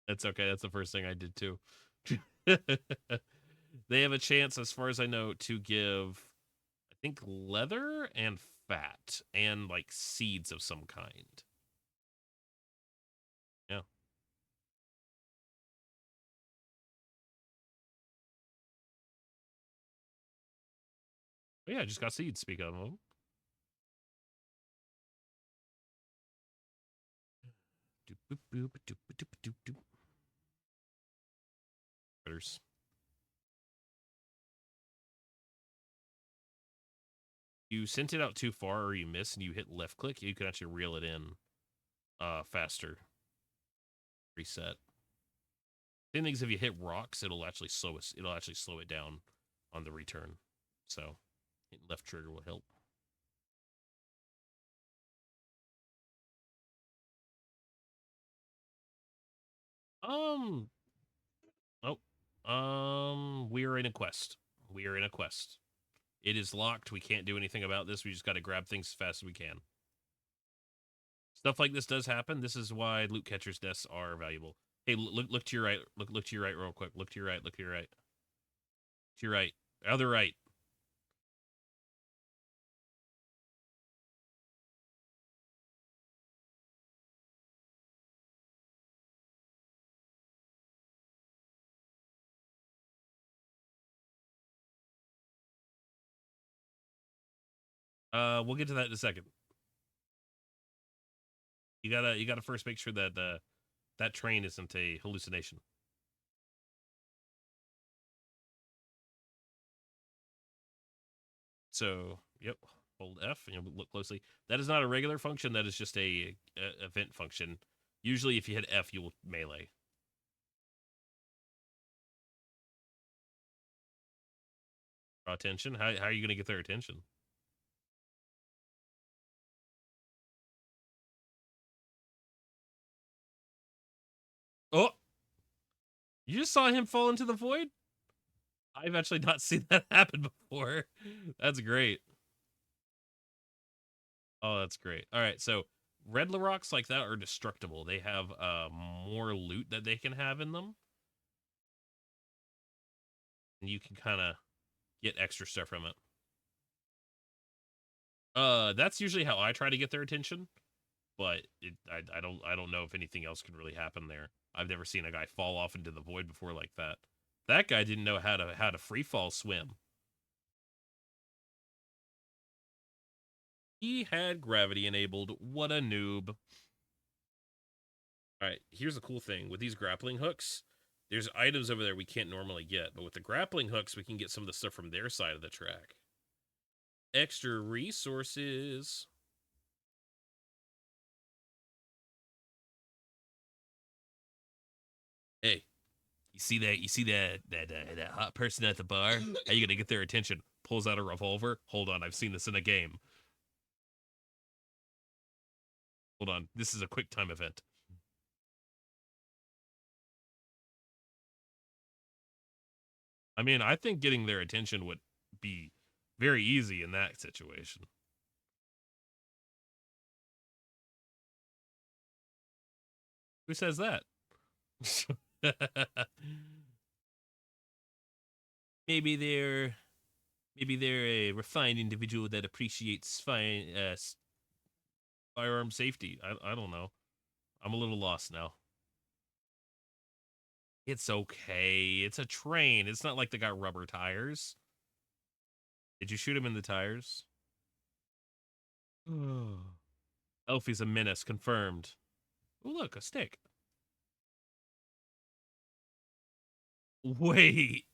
That's okay. That's the first thing I did too. They have a chance, as far as I know, to give, I think, leather and fat and like seeds of some kind. Yeah. But yeah, I just got seeds. Speak of them. Critters. You sent it out too far or you miss and you hit left click, you can actually reel it in faster. Reset. Same things if you hit rocks, it'll actually slow it down on the return. So hitting left trigger will help. We are in a quest. We are in a quest. It is locked. We can't do anything about this. We just got to grab things as fast as we can. Stuff like this does happen. This is why loot catchers' deaths are valuable. Hey, look to your right. Look to your right real quick. Look to your right. Look to your right. To your right. Other right. We'll get to that in a second. You gotta first make sure that that train isn't a hallucination. So, yep, hold F and you'll look closely. That is not a regular function. That is just a event function. Usually, if you hit F, you will melee. Draw attention. How are you gonna get their attention? Oh, you just saw him fall into the void? I've actually not seen that happen before. That's great. Oh, that's great. All right, so red rocks like that are destructible. They have more loot that they can have in them. And you can kind of get extra stuff from it. That's usually how I try to get their attention, but I don't know if anything else can really happen there. I've never seen a guy fall off into the void before like that. That guy didn't know how to free fall swim. He had gravity enabled. What a noob. All right, here's the cool thing. With these grappling hooks, there's items over there we can't normally get, but with the grappling hooks, we can get some of the stuff from their side of the track. Extra resources. Hey, you see that? You see that hot person at the bar? How you gonna get their attention? Pulls out a revolver. Hold on, I've seen this in a game. Hold on, this is a quick time event. I mean, I think getting their attention would be very easy in that situation. Who says that? maybe they're a refined individual that appreciates firearm safety. I don't know. I'm a little lost now. It's okay. It's a train. It's not like they got rubber tires. Did you shoot him in the tires? Elfie's a menace, confirmed. Oh, look, a stick. Wait.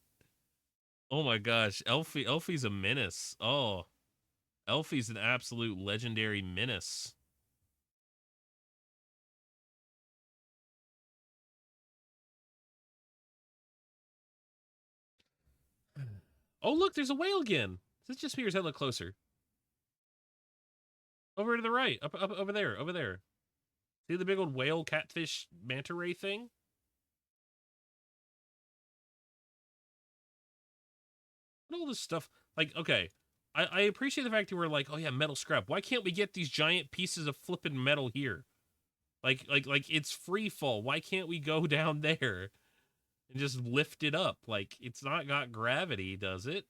Oh my gosh, Elfie's a menace. Oh, Elfie's an absolute legendary menace. Oh, look, there's a whale again. Is this just me or does that look closer? Over to the right, up over there, over there. See the big old whale, catfish, manta ray thing? All this stuff. Like, okay, I appreciate the fact that we're like, oh yeah, metal scrap. Why can't we get these giant pieces of flipping metal here? Like it's free fall. Why can't we go down there and just lift it up? Like it's not got gravity, does it?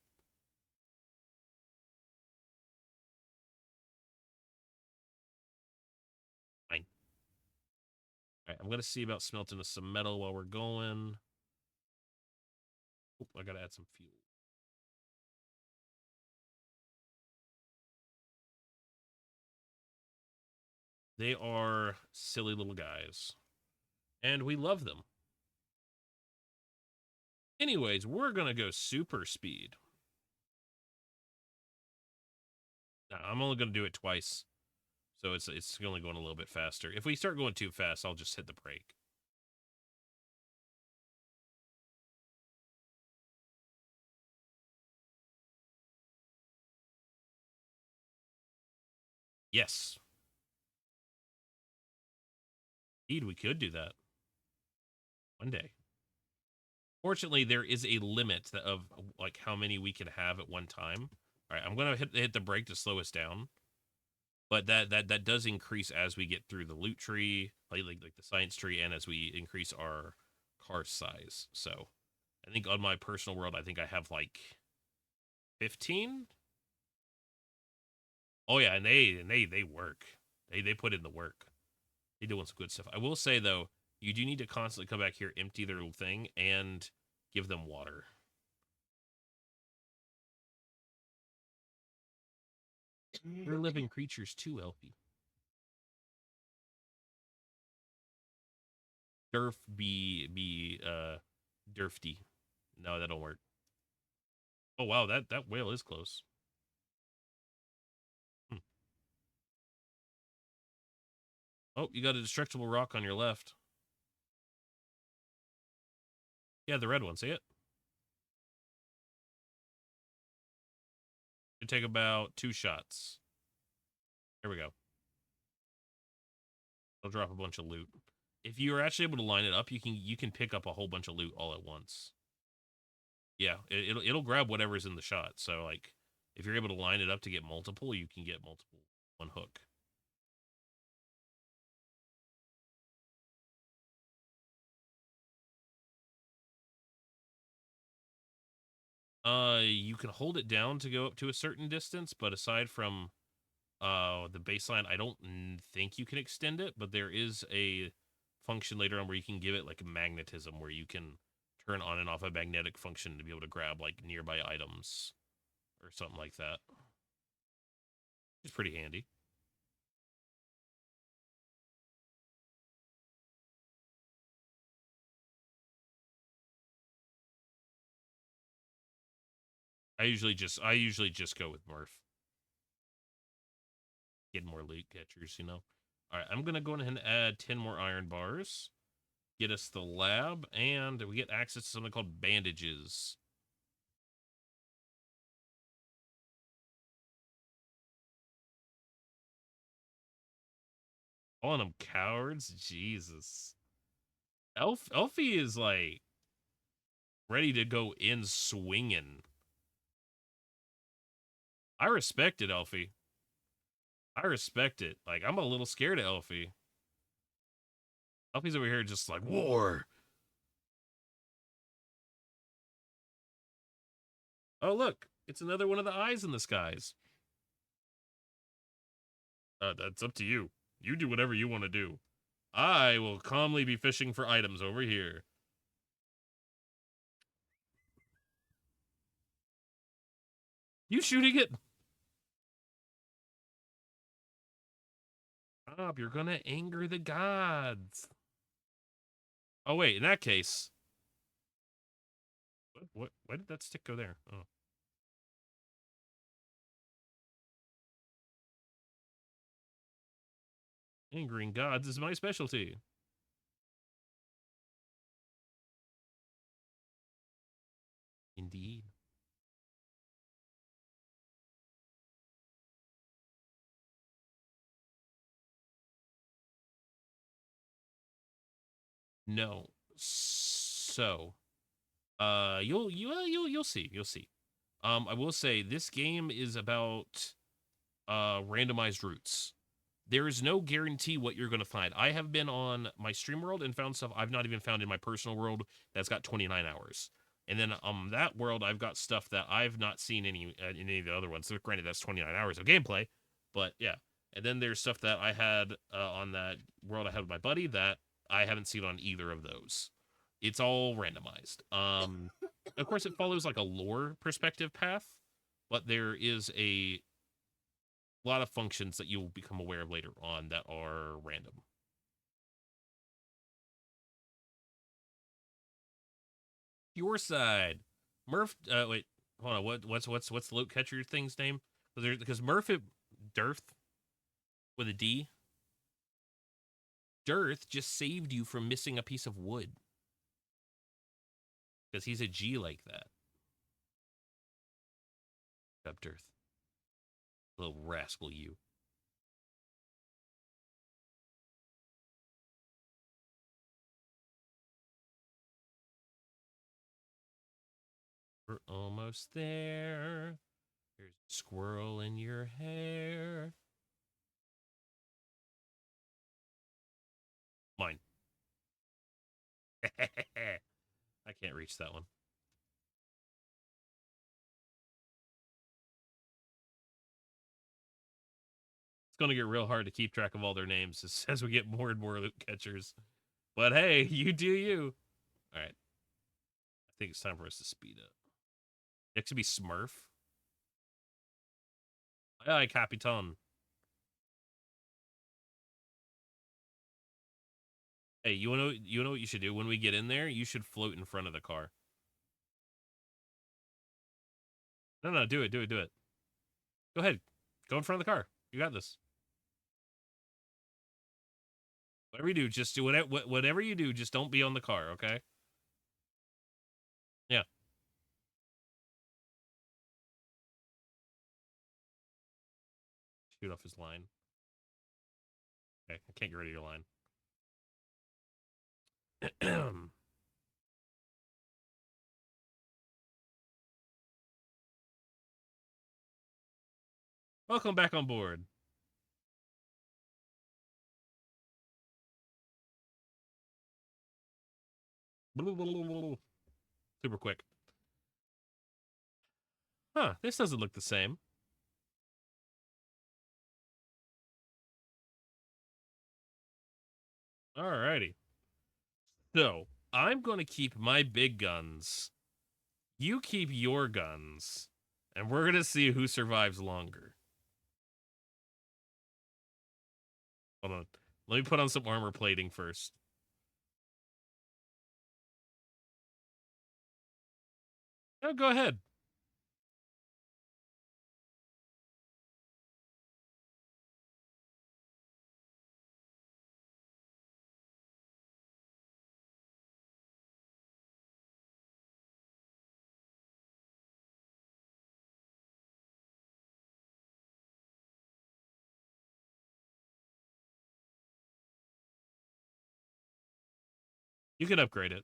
I'm gonna see about smelting some metal while we're going. Oh, I gotta add some fuel. They are silly little guys, and we love them. Anyways, we're gonna go super speed. Now, I'm only gonna do it twice, so it's only going a little bit faster. If we start going too fast, I'll just hit the brake. Yes. Indeed, we could do that one day. Fortunately, there is a limit of like how many we can have at one time. All right, I'm gonna hit the brake to slow us down, but that does increase as we get through the loot tree, like the science tree, and as we increase our car size. So, I think on my personal world, I think I have like 15. Oh yeah, and they work. They put in the work. They doing some good stuff. I will say though, you do need to constantly come back here, empty their little thing, and give them water. They're living creatures too, Elfie. Durf be Durfty. No, that don't work. Oh wow, that whale is close. Hmm. Oh, you got a destructible rock on your left. Yeah, the red one. See it? Should take about 2 shots. There we go. It'll drop a bunch of loot. If you're actually able to line it up, you can pick up a whole bunch of loot all at once. Yeah, it'll grab whatever's in the shot. So like, if you're able to line it up to get multiple, you can get multiple one hook. You can hold it down to go up to a certain distance, but aside from the baseline, I don't think you can extend it, but there is a function later on where you can give it like magnetism, where you can turn on and off a magnetic function to be able to grab like nearby items or something like that. It's pretty handy. I usually just go with Murph. Get more loot catchers, you know. All right, I'm gonna go ahead and add 10 more iron bars. Get us the lab, and we get access to something called bandages. Calling them cowards? Jesus. Elfie is like ready to go in swinging. I respect it, Elfie. I respect it. Like, I'm a little scared of Elfie. Elfie's over here just like, war. Oh, look. It's another one of the eyes in the skies. That's up to you. You do whatever you want to do. I will calmly be fishing for items over here. You shooting it? Stop, you're gonna anger the gods. Oh, wait, in that case. What? Why did that stick go there? Oh. Angering gods is my specialty. Indeed. No. So, you'll see. You'll see. I will say this game is about randomized routes. There is no guarantee what you're going to find. I have been on my stream world and found stuff I've not even found in my personal world that's got 29 hours. And then that world, I've got stuff that I've not seen in any of the other ones. So granted, that's 29 hours of gameplay, but yeah. And then there's stuff that I had on that world I had with my buddy that I haven't seen on either of those. It's all randomized. Of course, it follows like a lore perspective path, but there is a lot of functions that you'll become aware of later on that are random. Your side, Murph. Wait, hold on. What's the loot catcher thing's name? Because Murph Dearth with a D. Dearth just saved you from missing a piece of wood because he's a G like that. Up, Dearth, little rascal, you. We're almost there. There's a squirrel in your hair. Mine. I can't reach that one. It's going to get real hard to keep track of all their names as we get more and more loot catchers. But hey, you do you. All right. I think it's time for us to speed up. It could be Smurf. Aye, Capitan. Hey, you know what you should do? When we get in there, you should float in front of the car. No, do it. Go ahead. Go in front of the car. You got this. Whatever you do, just do whatever you do, just don't be on the car, okay? Yeah. Shoot off his line. Okay, I can't get rid of your line. Welcome back on board. Super quick. Huh, this doesn't look the same. Alrighty. So, I'm going to keep my big guns. You keep your guns. And we're going to see who survives longer. Hold on. Let me put on some armor plating first. Oh, go ahead. You can upgrade it.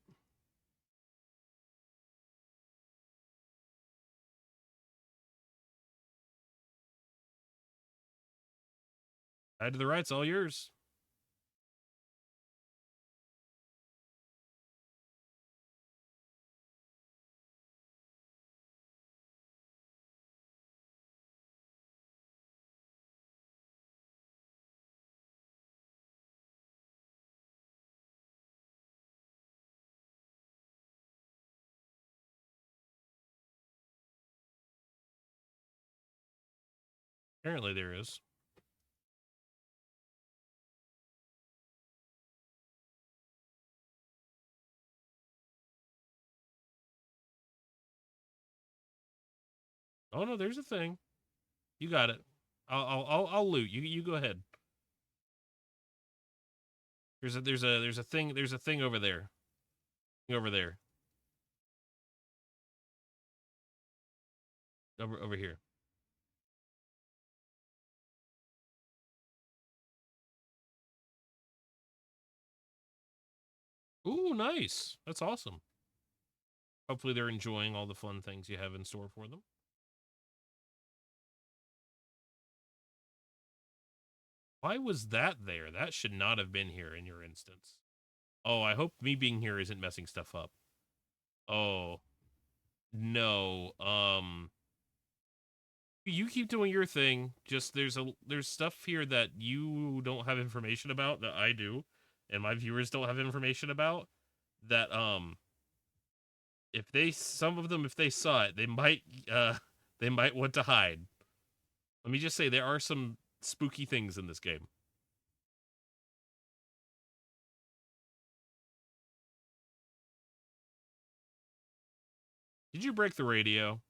Side to the right's all yours. Apparently there is. Oh no, there's a thing. You got it. I'll loot. You go ahead. There's a thing over there. Over there. Over here. Ooh, nice. That's awesome. Hopefully they're enjoying all the fun things you have in store for them. Why was that there? That should not have been here in your instance. Oh, I hope me being here isn't messing stuff up. Oh. No. You keep doing your thing. Just there's stuff here that you don't have information about that I do. and my viewers don't have information about, that if they some of them if they saw it, they might want to hide. Let me just say there are some spooky things in this game. Did you break the radio?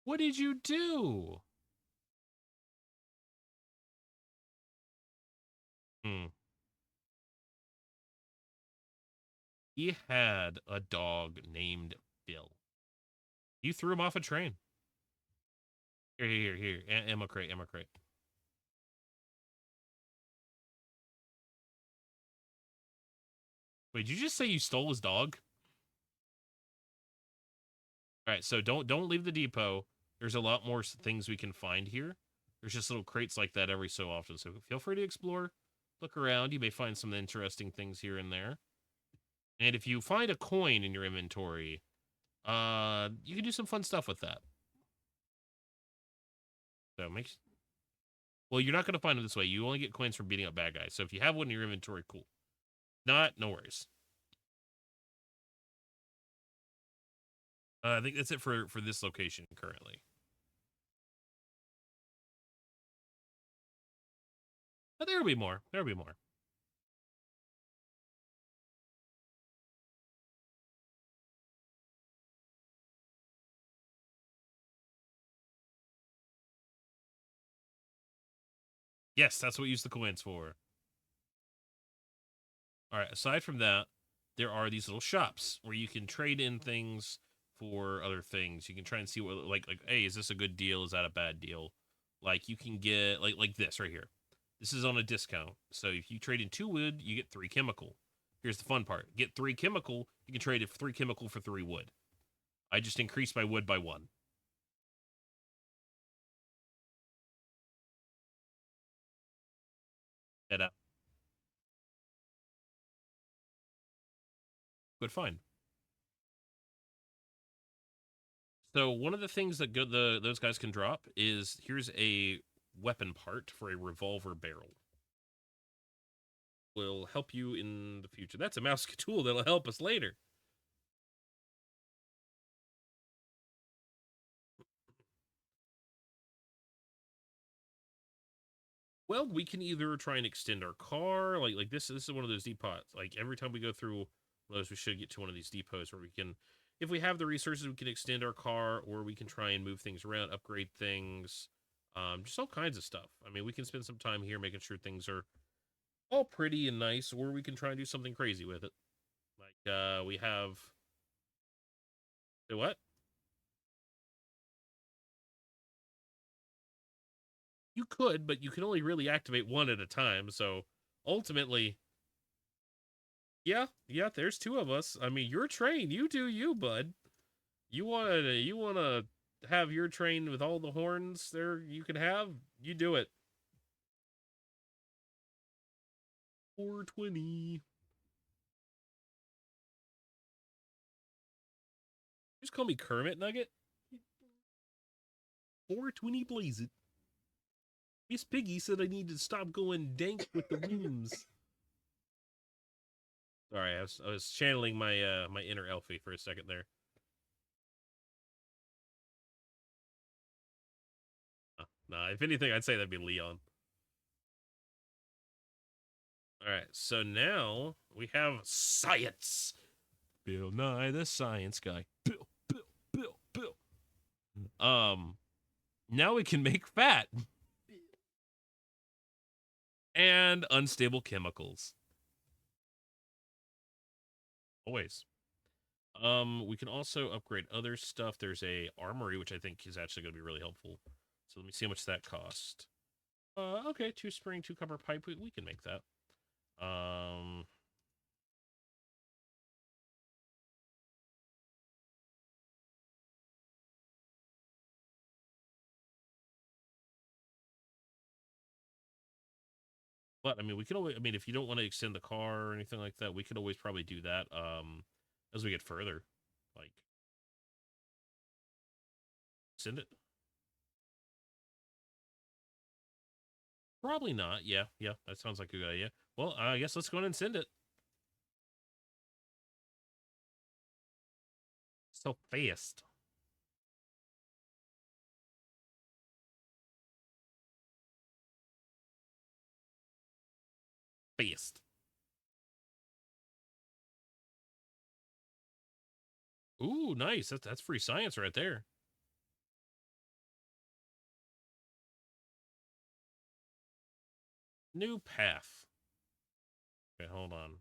What did you do? Hmm. He had a dog named Bill. You threw him off a train. Here. Ammo crate, ammo crate. Wait, did you just say you stole his dog? All right, so don't leave the depot. There's a lot more things we can find here. There's just little crates like that every so often. So feel free to explore, look around. You may find some interesting things here and there. And if you find a coin in your inventory, you can do some fun stuff with that. So well, you're not going to find them this way. You only get coins from beating up bad guys. So if you have one in your inventory, cool. Not, no worries. I think that's it for this location currently. But there'll be more. There'll be more. Yes, that's what we use the coins for. All right, aside from that, there are these little shops where you can trade in things for other things. You can try and see what like hey, is this a good deal? Is that a bad deal? Like you can get like this right here. This is on a discount. So if you trade in 2 wood, you get 3 chemical. Here's the fun part. Get 3 chemical, you can trade it for 3 chemical for 3 wood. I just increased my wood by 1. That good find. So one of the things that those guys can drop is here's a weapon part for a revolver barrel. Will help you in the future. That's a mouse tool that'll help us later. Well, we can either try and extend our car, like this. This is one of those depots. Like every time we go through one of those, we should get to one of these depots where we can, if we have the resources, we can extend our car, or we can try and move things around, upgrade things, just all kinds of stuff. I mean, we can spend some time here making sure things are all pretty and nice, or we can try and do something crazy with it. Like we have. Say what? You could, but you can only really activate one at a time. So ultimately, yeah, there's 2 of us. I mean, your train, you do you, bud. You wanna have your train with all the horns there you can have, you do it. 420. Just call me Kermit Nugget. 420 blaze it. Miss Piggy said I need to stop going dank with the rooms. Sorry, I was channeling my my inner Elfie for a second there. Nah, if anything, I'd say that'd be Leon. All right, so now we have science. Bill Nye the Science Guy. Bill. Now we can make fat and unstable chemicals. Always. We can also upgrade other stuff. There's a armory, which I think is actually going to be really helpful. So let me see how much that cost. Okay, 2 spring, 2 copper pipe. We can make that. But I mean, we could always. I mean, if you don't want to extend the car or anything like that, we could always probably do that. As we get further, like send it. Probably not. Yeah, yeah, that sounds like a good idea. Well, I guess let's go ahead and send it. So fast. Fast. Ooh, nice. That's free science right there. New path. Okay, hold on.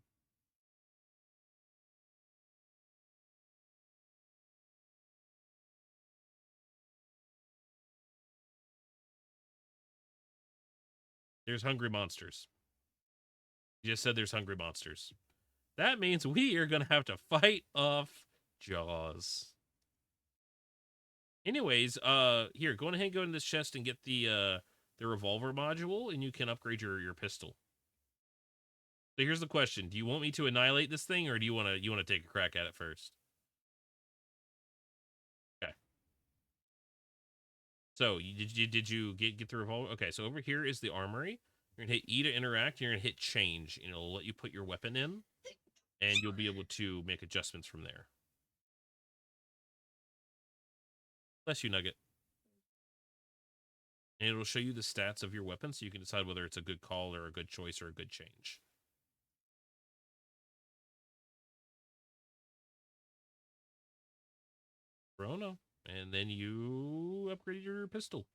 There's hungry monsters. You just said there's hungry monsters. That means we are gonna have to fight off Jaws. Anyways, here, go ahead and go in this chest and get the revolver module, and you can upgrade your pistol. So here's the question: do you want me to annihilate this thing, or do you wanna take a crack at it first? Okay. So did you get the revolver? Okay. So over here is the armory. You're gonna hit E to interact. You're gonna hit change, and it'll let you put your weapon in, and you'll be able to make adjustments from there. Bless you, Nugget. And it'll show you the stats of your weapon, so you can decide whether it's a good call or a good choice or a good change. Chrono. And then you upgrade your pistol.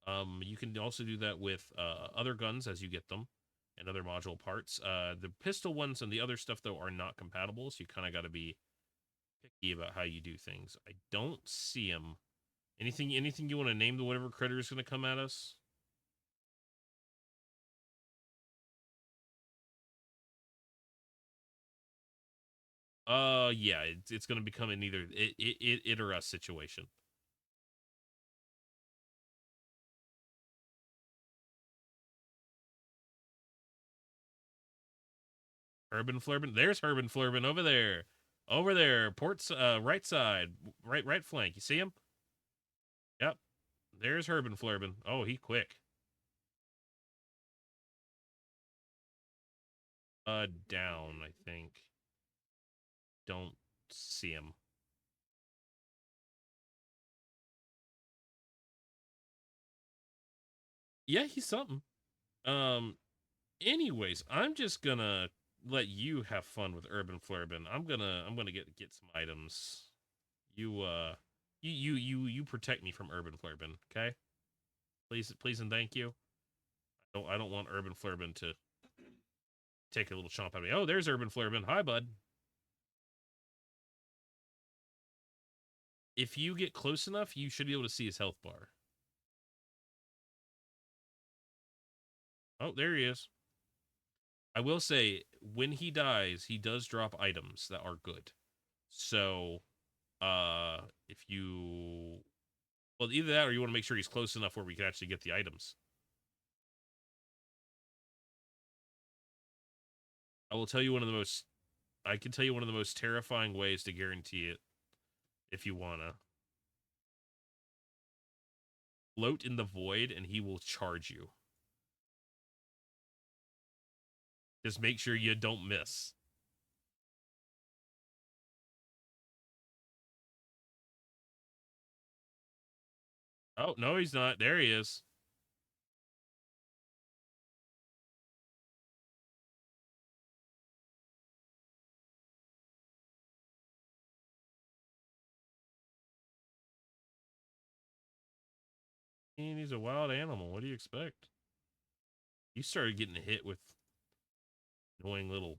You can also do that with other guns as you get them and other module parts. The pistol ones and the other stuff, though, are not compatible, so you kind of got to be picky about how you do things. I don't see them. Anything you want to name the whatever critter is going to come at us? Yeah, it's going to become an either it or us situation. Urban Flurbin. There's Urban Flurbin over there. Over there. Port's right side. Right flank. You see him? Yep. There's Urban Flurbin. Oh, he quick. Down, I think. Don't see him. Yeah, he's something. Anyways, I'm just gonna let you have fun with Urban Flurbin. I'm gonna get some items. You you protect me from Urban Flurbin, okay? Please and thank you. I don't want Urban Flurbin to take a little chomp at me. Oh, there's Urban Flurbin. Hi, bud. If you get close enough, you should be able to see his health bar. Oh, there he is. I will say, when he dies, he does drop items that are good. So, if you, well, either that or you want to make sure he's close enough where we can actually get the items. I will tell you one of the most, I can tell you one of the most terrifying ways to guarantee it if you wanna. Float in the void and he will charge you. Just make sure you don't miss. Oh, no, he's not. There he is. And he's a wild animal. What do you expect? You started getting hit with annoying little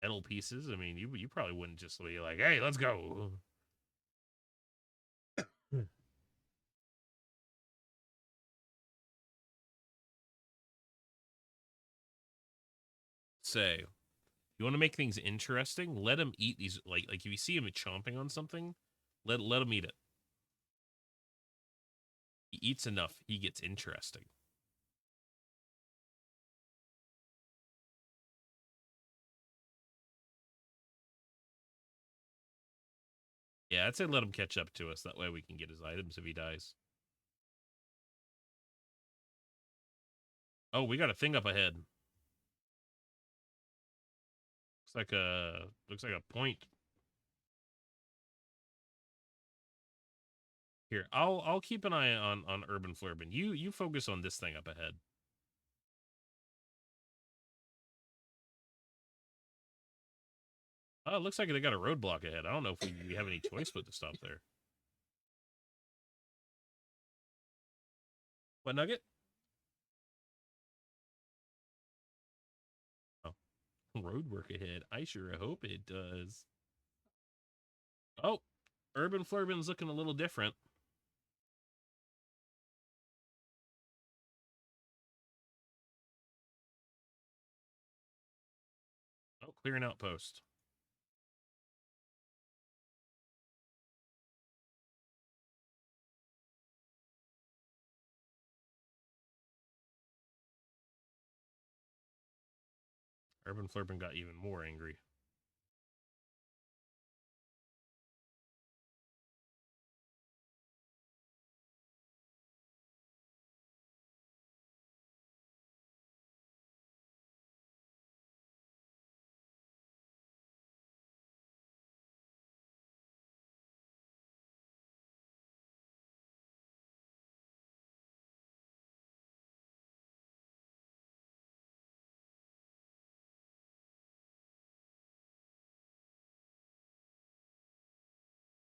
metal pieces. I mean, you probably wouldn't just be like, "Hey, let's go." Say, you want to make things interesting? Let him eat these. Like if you see him chomping on something, let him eat it. He eats enough, he gets interesting. Yeah, I'd say let him catch up to us. That way we can get his items if he dies. Oh, we got a thing up ahead. Looks like a point. Here, I'll keep an eye on Urban Flurbin. You focus on this thing up ahead. Oh, it looks like they got a roadblock ahead. I don't know if we have any choice but to stop there. What nugget? Oh, road work ahead. I sure hope it does. Oh, Urban Flurbin's looking a little different. Oh, clear an outpost. Urban Flurbin got even more angry.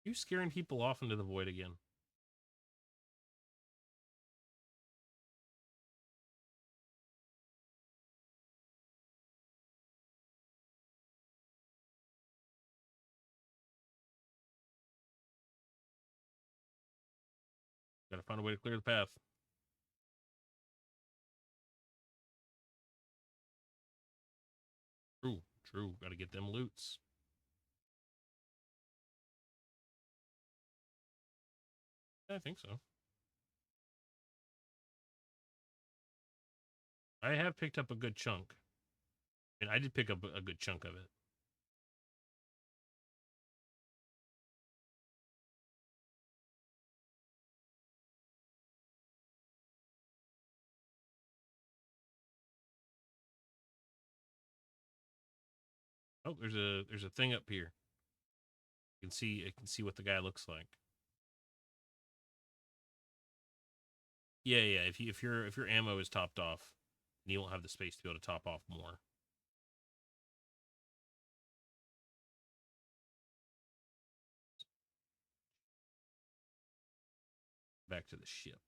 You scaring people off into the void again. Gotta find a way to clear the path. True, true. Gotta get them loots. I think so. I have picked up a good chunk. I mean, I did pick up a good chunk of it. Oh, there's a thing up here. I can see what the guy looks like. Yeah, yeah. If your ammo is topped off, then you won't have the space to be able to top off more. Back to the ship.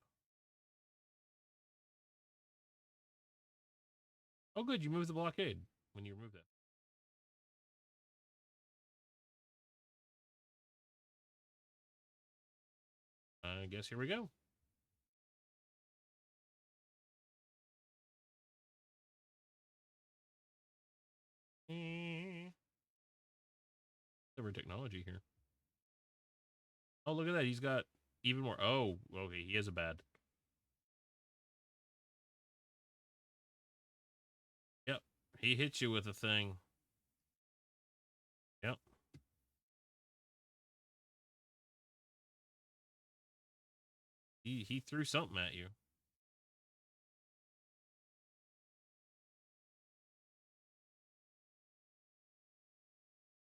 Oh, good. You moved the blockade when you removed it. I guess here we go. Clever technology here. Oh, look at that. He's got even more. Oh, okay. He is a bad. Yep. He hits you with a thing. Yep. He threw something at you.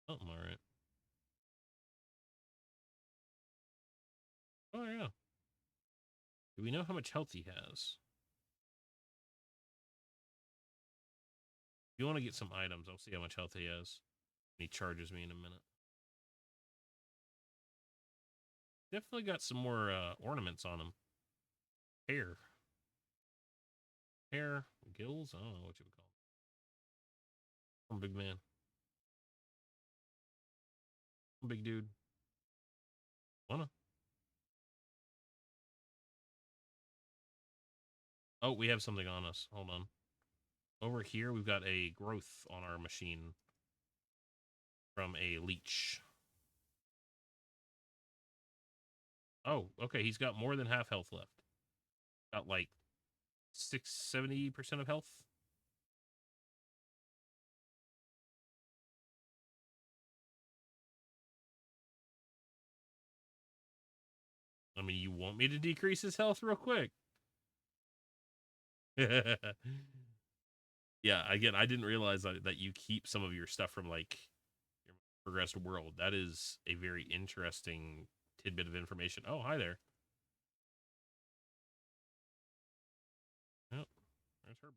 Something, all right. Oh, yeah. Do we know how much health he has? If you want to get some items, I'll see how much health he has. He charges me in a minute. Definitely got some more ornaments on him. Hair. Hair. Gills? I don't know what you would call them. I'm a big man. I'm a big dude. Wanna? Oh, we have something on us. Hold on. Over here, we've got a growth on our machine from a leech. Oh, okay. He's got more than half health left. Got like 70% of health. I mean, you want me to decrease his health real quick? Yeah, again, I didn't realize that you keep some of your stuff from like your progressed world. That is a very interesting tidbit of information. Oh, hi there. Oh, there's her.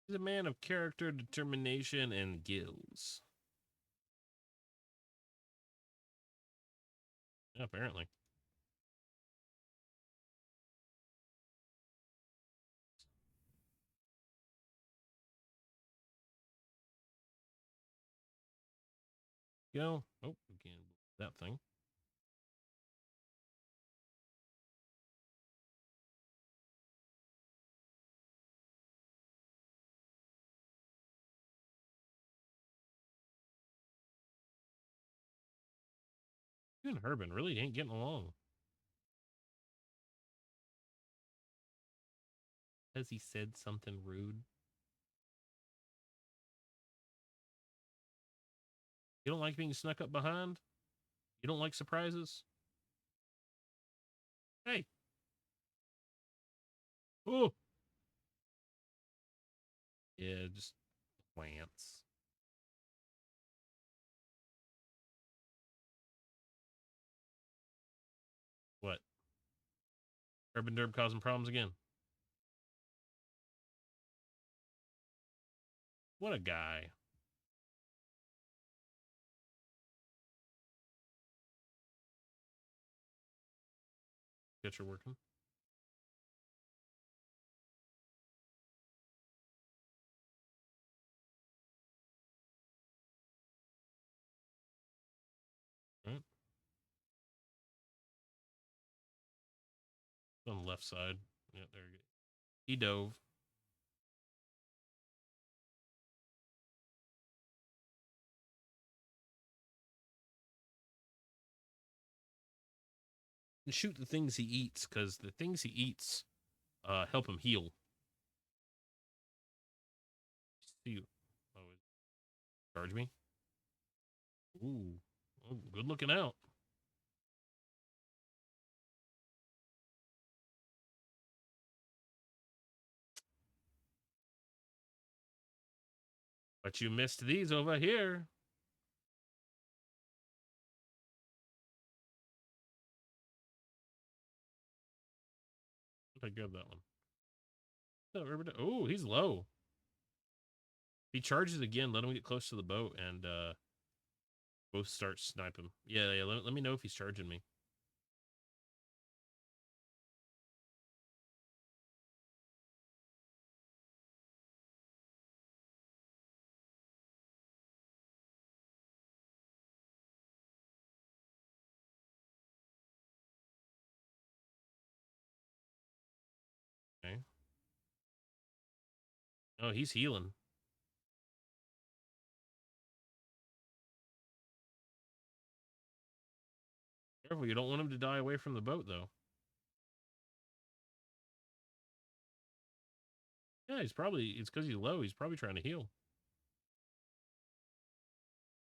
He's a man of character, determination, and gills. Yeah, apparently. Go. Oh, again, that thing. You and Herbin really ain't getting along. Has he said something rude? You don't like being snuck up behind? You don't like surprises? Hey. Oh. Yeah, just plants. What? Urban Derb causing problems again. What a guy. Get your working. All right. On the left side. Yeah, there you go. He dove. And shoot the things he eats, because the things he eats help him heal. See, oh, charge me. Ooh, oh, good looking out. But you missed these over here. I grab that one. Oh, he's low. If he charges again, let him get close to the boat and both start sniping. Yeah, yeah. Let me know if he's charging me. Okay. Oh, he's healing. Careful, you don't want him to die away from the boat, though. Yeah, it's because he's low. He's probably trying to heal.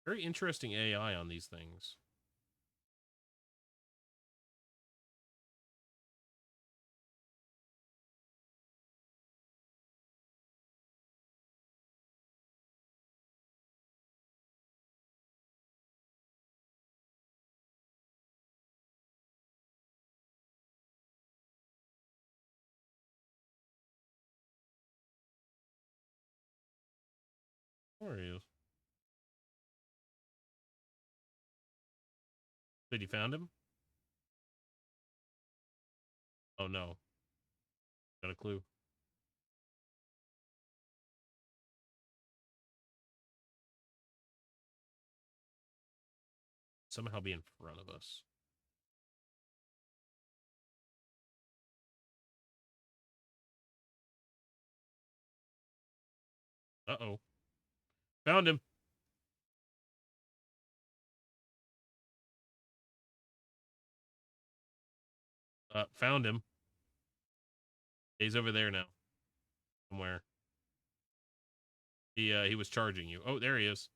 Very interesting AI on these things. There he is. Did you found him? Oh, no. Got a clue. Somehow be in front of us. Uh-oh. Found him. Found him. He's over there now. Somewhere. He was charging you. Oh, there he is.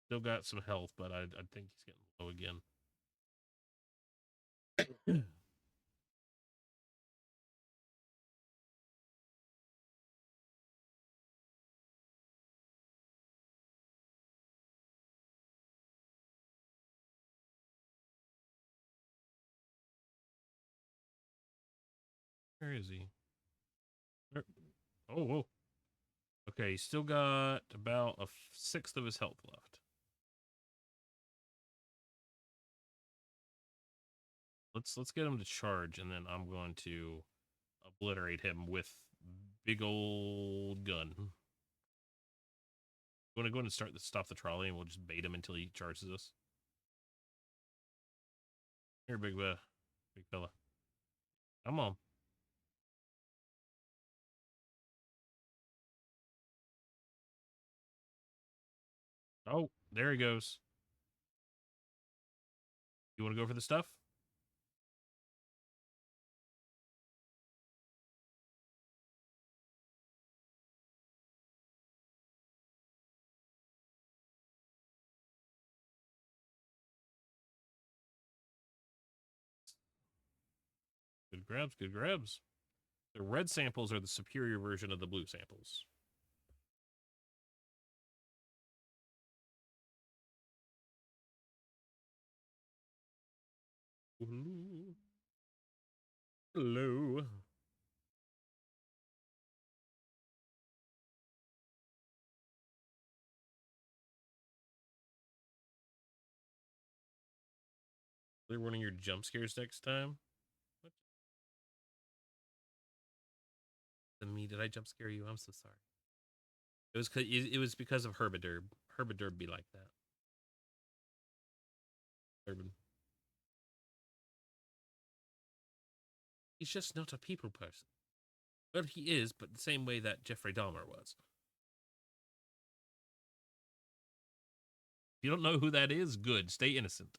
Still got some health, but I think he's getting low again. Where is he? Where? Oh, whoa. Okay, he's still got about a sixth of his health left. Let's get him to charge, and then I'm going to obliterate him with big old gun. You want to go ahead and stop the trolley, and we'll just bait him until he charges us. Here, big fella. Come on. Oh, there he goes. You want to go for the stuff? Good grabs, good grabs. The red samples are the superior version of the blue samples. Ooh. Hello. They're one of your jump scares next time. What? Me? Did I jump scare you? I'm so sorry. It was because of Herbiderb. Herbiderb be like that. Urban. He's just not a people person. Well, he is, but the same way that Jeffrey Dahmer was. If you don't know who that is, good. Stay innocent.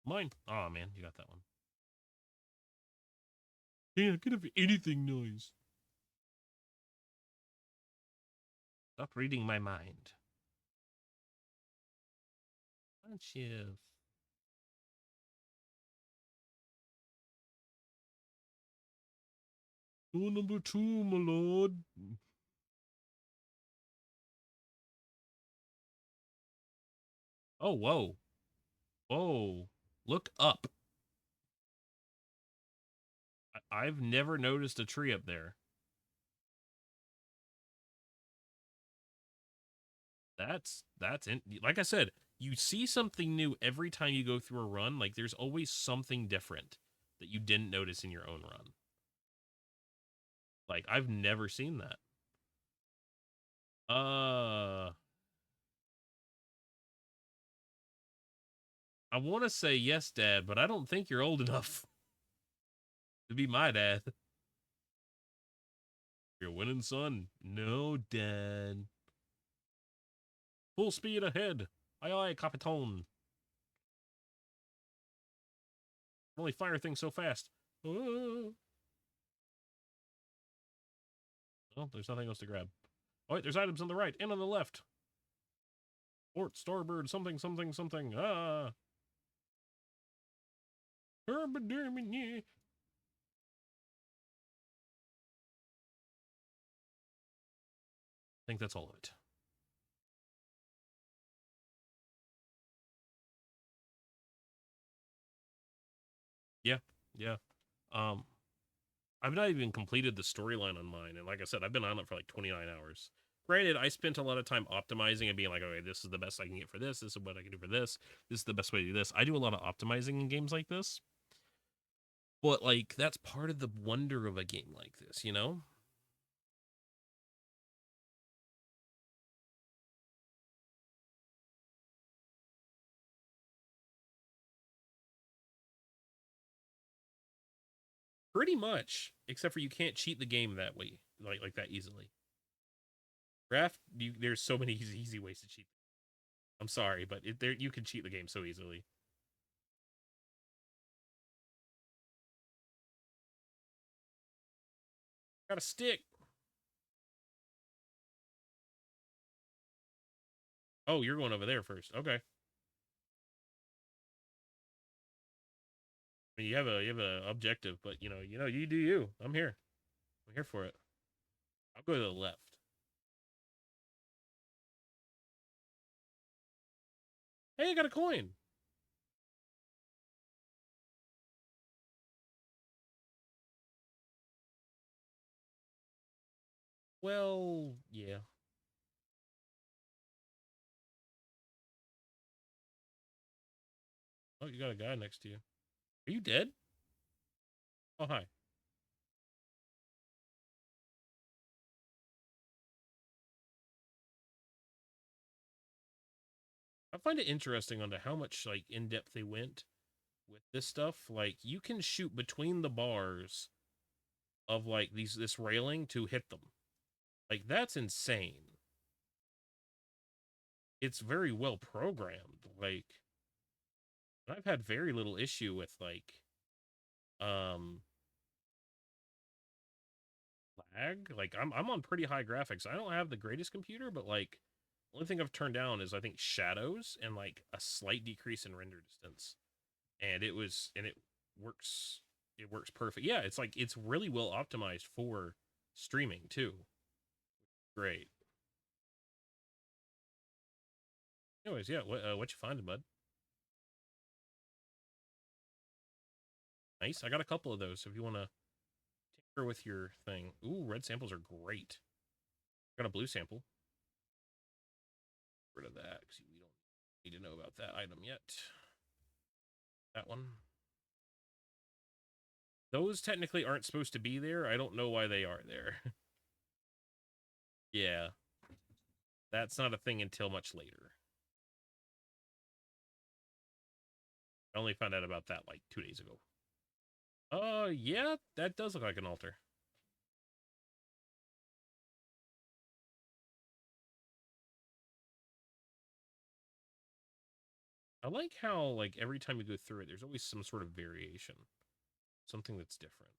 Mine. Oh man, you got that one. Yeah, could have anything nice. Stop reading my mind. Don't you? Door number 2, my lord. Oh, whoa. Whoa. Look up. I've never noticed a tree up there. Like I said, you see something new every time you go through a run. Like there's always something different that you didn't notice in your own run. Like I've never seen that. I want to say yes, Dad, but I don't think you're old enough to be my dad. You're winning, son. No, Dad. Full speed ahead. Aye, aye, Capitan. Only fire things so fast. Oh, there's nothing else to grab. Oh, wait, there's items on the right and on the left. Port, starboard, something, something, something. Ah. I think that's all of it. Yeah, yeah. Um, I've not even completed the storyline on mine, and like I said, I've been on it for like 29 hours. Granted, I spent a lot of time optimizing and being like, okay, this is the best I can get for this. This is what I can do for this. This is the best way to do this. I do a lot of optimizing in games like this. But like that's part of the wonder of a game like this, you know? Pretty much, except for you can't cheat the game that way, like that easily. Raft, there's so many easy ways to cheat. I'm sorry, but there you can cheat the game so easily. Got a stick. Oh, you're going over there first. Okay. I mean, you have a objective, but you do you. I'm here. I'm here for it. I'll go to the left. Hey, I got a coin. Well, yeah. Oh, you got a guy next to you. Are you dead? Oh, hi. I find it interesting on how much like in depth they went with this stuff. Like you can shoot between the bars of like this railing to hit them. Like that's insane. It's very well programmed. Like I've had very little issue with like um lag. Like I'm on pretty high graphics. I don't have the greatest computer, but like only thing I've turned down is I think shadows and like a slight decrease in render distance. And it works perfect. Yeah, it's like it's really well optimized for streaming too. Great. Anyways, yeah, what you finding, bud? Nice. I got a couple of those. If you want to tinker with your thing. Ooh, red samples are great. Got a blue sample. Get rid of that because we don't need to know about that item yet. That one. Those technically aren't supposed to be there. I don't know why they are there. Yeah. That's not a thing until much later. I only found out about that like 2 days ago. Yeah, that does look like an altar. I like how, like, every time you go through it, there's always some sort of variation. Something that's different.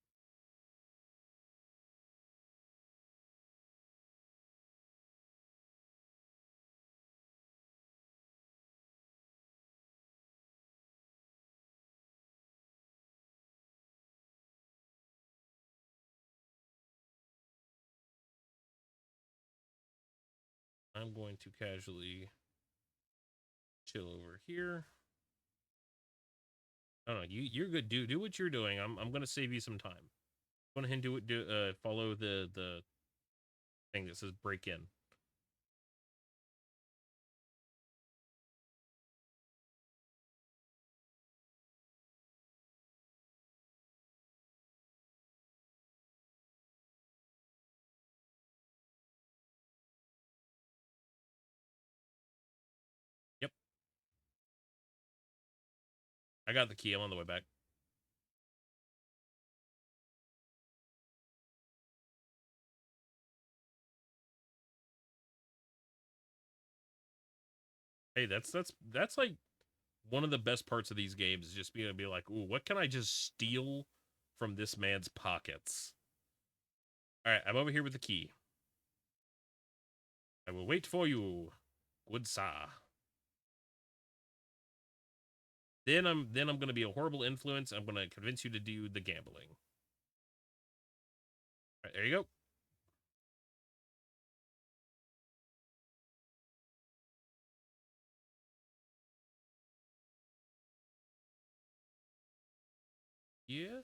I'm going to casually chill over here. I don't know. You're good. Do what you're doing. I'm gonna save you some time. Go ahead and follow the thing that says break in. Yep. I got the key. I'm on the way back. Hey, that's like one of the best parts of these games is just being able to be like, ooh, what can I just steal from this man's pockets? All right, I'm over here with the key. I will wait for you, good sir. Then I'm gonna be a horrible influence. I'm gonna convince you to do the gambling. All right, there you go. Yeah,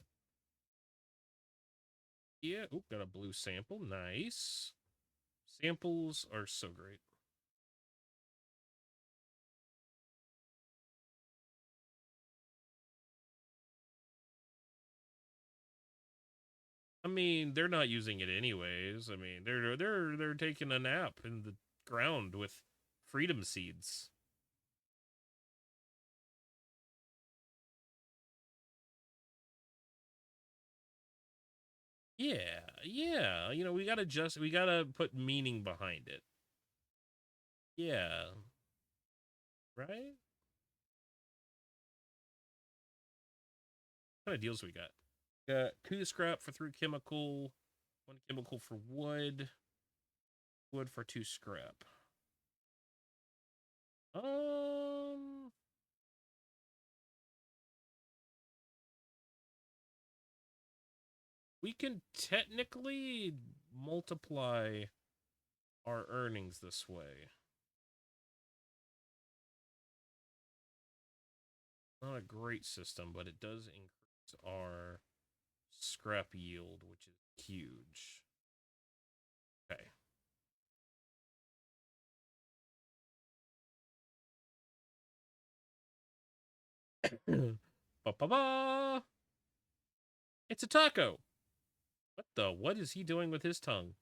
yeah. Oop, got a blue sample. Nice. Samples are so great. I mean, they're not using it anyways. I mean, they're taking a nap in the ground with freedom seeds. Yeah, yeah. We gotta put meaning behind it. Yeah, right? What kind of deals we got? Got 2 scrap for 3 chemical, 1 chemical for wood. Wood for 2 scrap. We can technically multiply our earnings this way. Not a great system, but it does increase our scrap yield, which is huge. Okay. Ba-ba-ba! It's a taco! What is he doing with his tongue?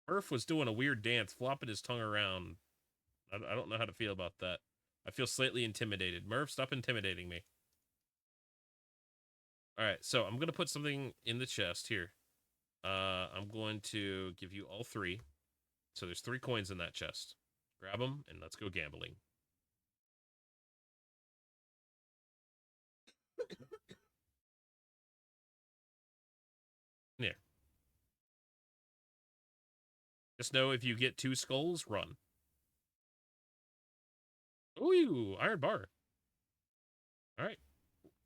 Murph was doing a weird dance, flopping his tongue around. I don't know how to feel about that. I feel slightly intimidated. Murph, stop intimidating me. Alright, so I'm going to put something in the chest here. I'm going to give you all 3. So there's 3 coins in that chest. Grab them, and let's go gambling. Here. Just know if you get 2 skulls, run. Ooh, iron bar. Alright.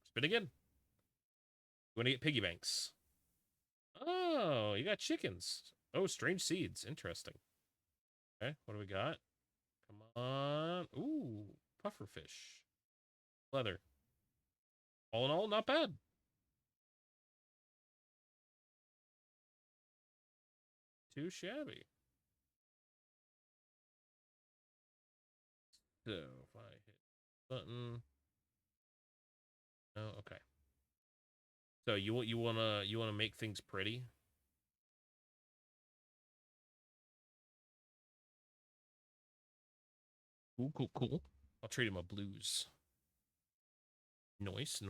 Spin again. You want to get piggy banks. Oh, you got chickens. Oh, strange seeds. Interesting. Okay, what do we got? Come on. Ooh, pufferfish. Leather. All in all, not bad. Too shabby. So, if I hit button. Oh, okay. So you wanna make things pretty? Cool. I'll trade him a blues. Nice.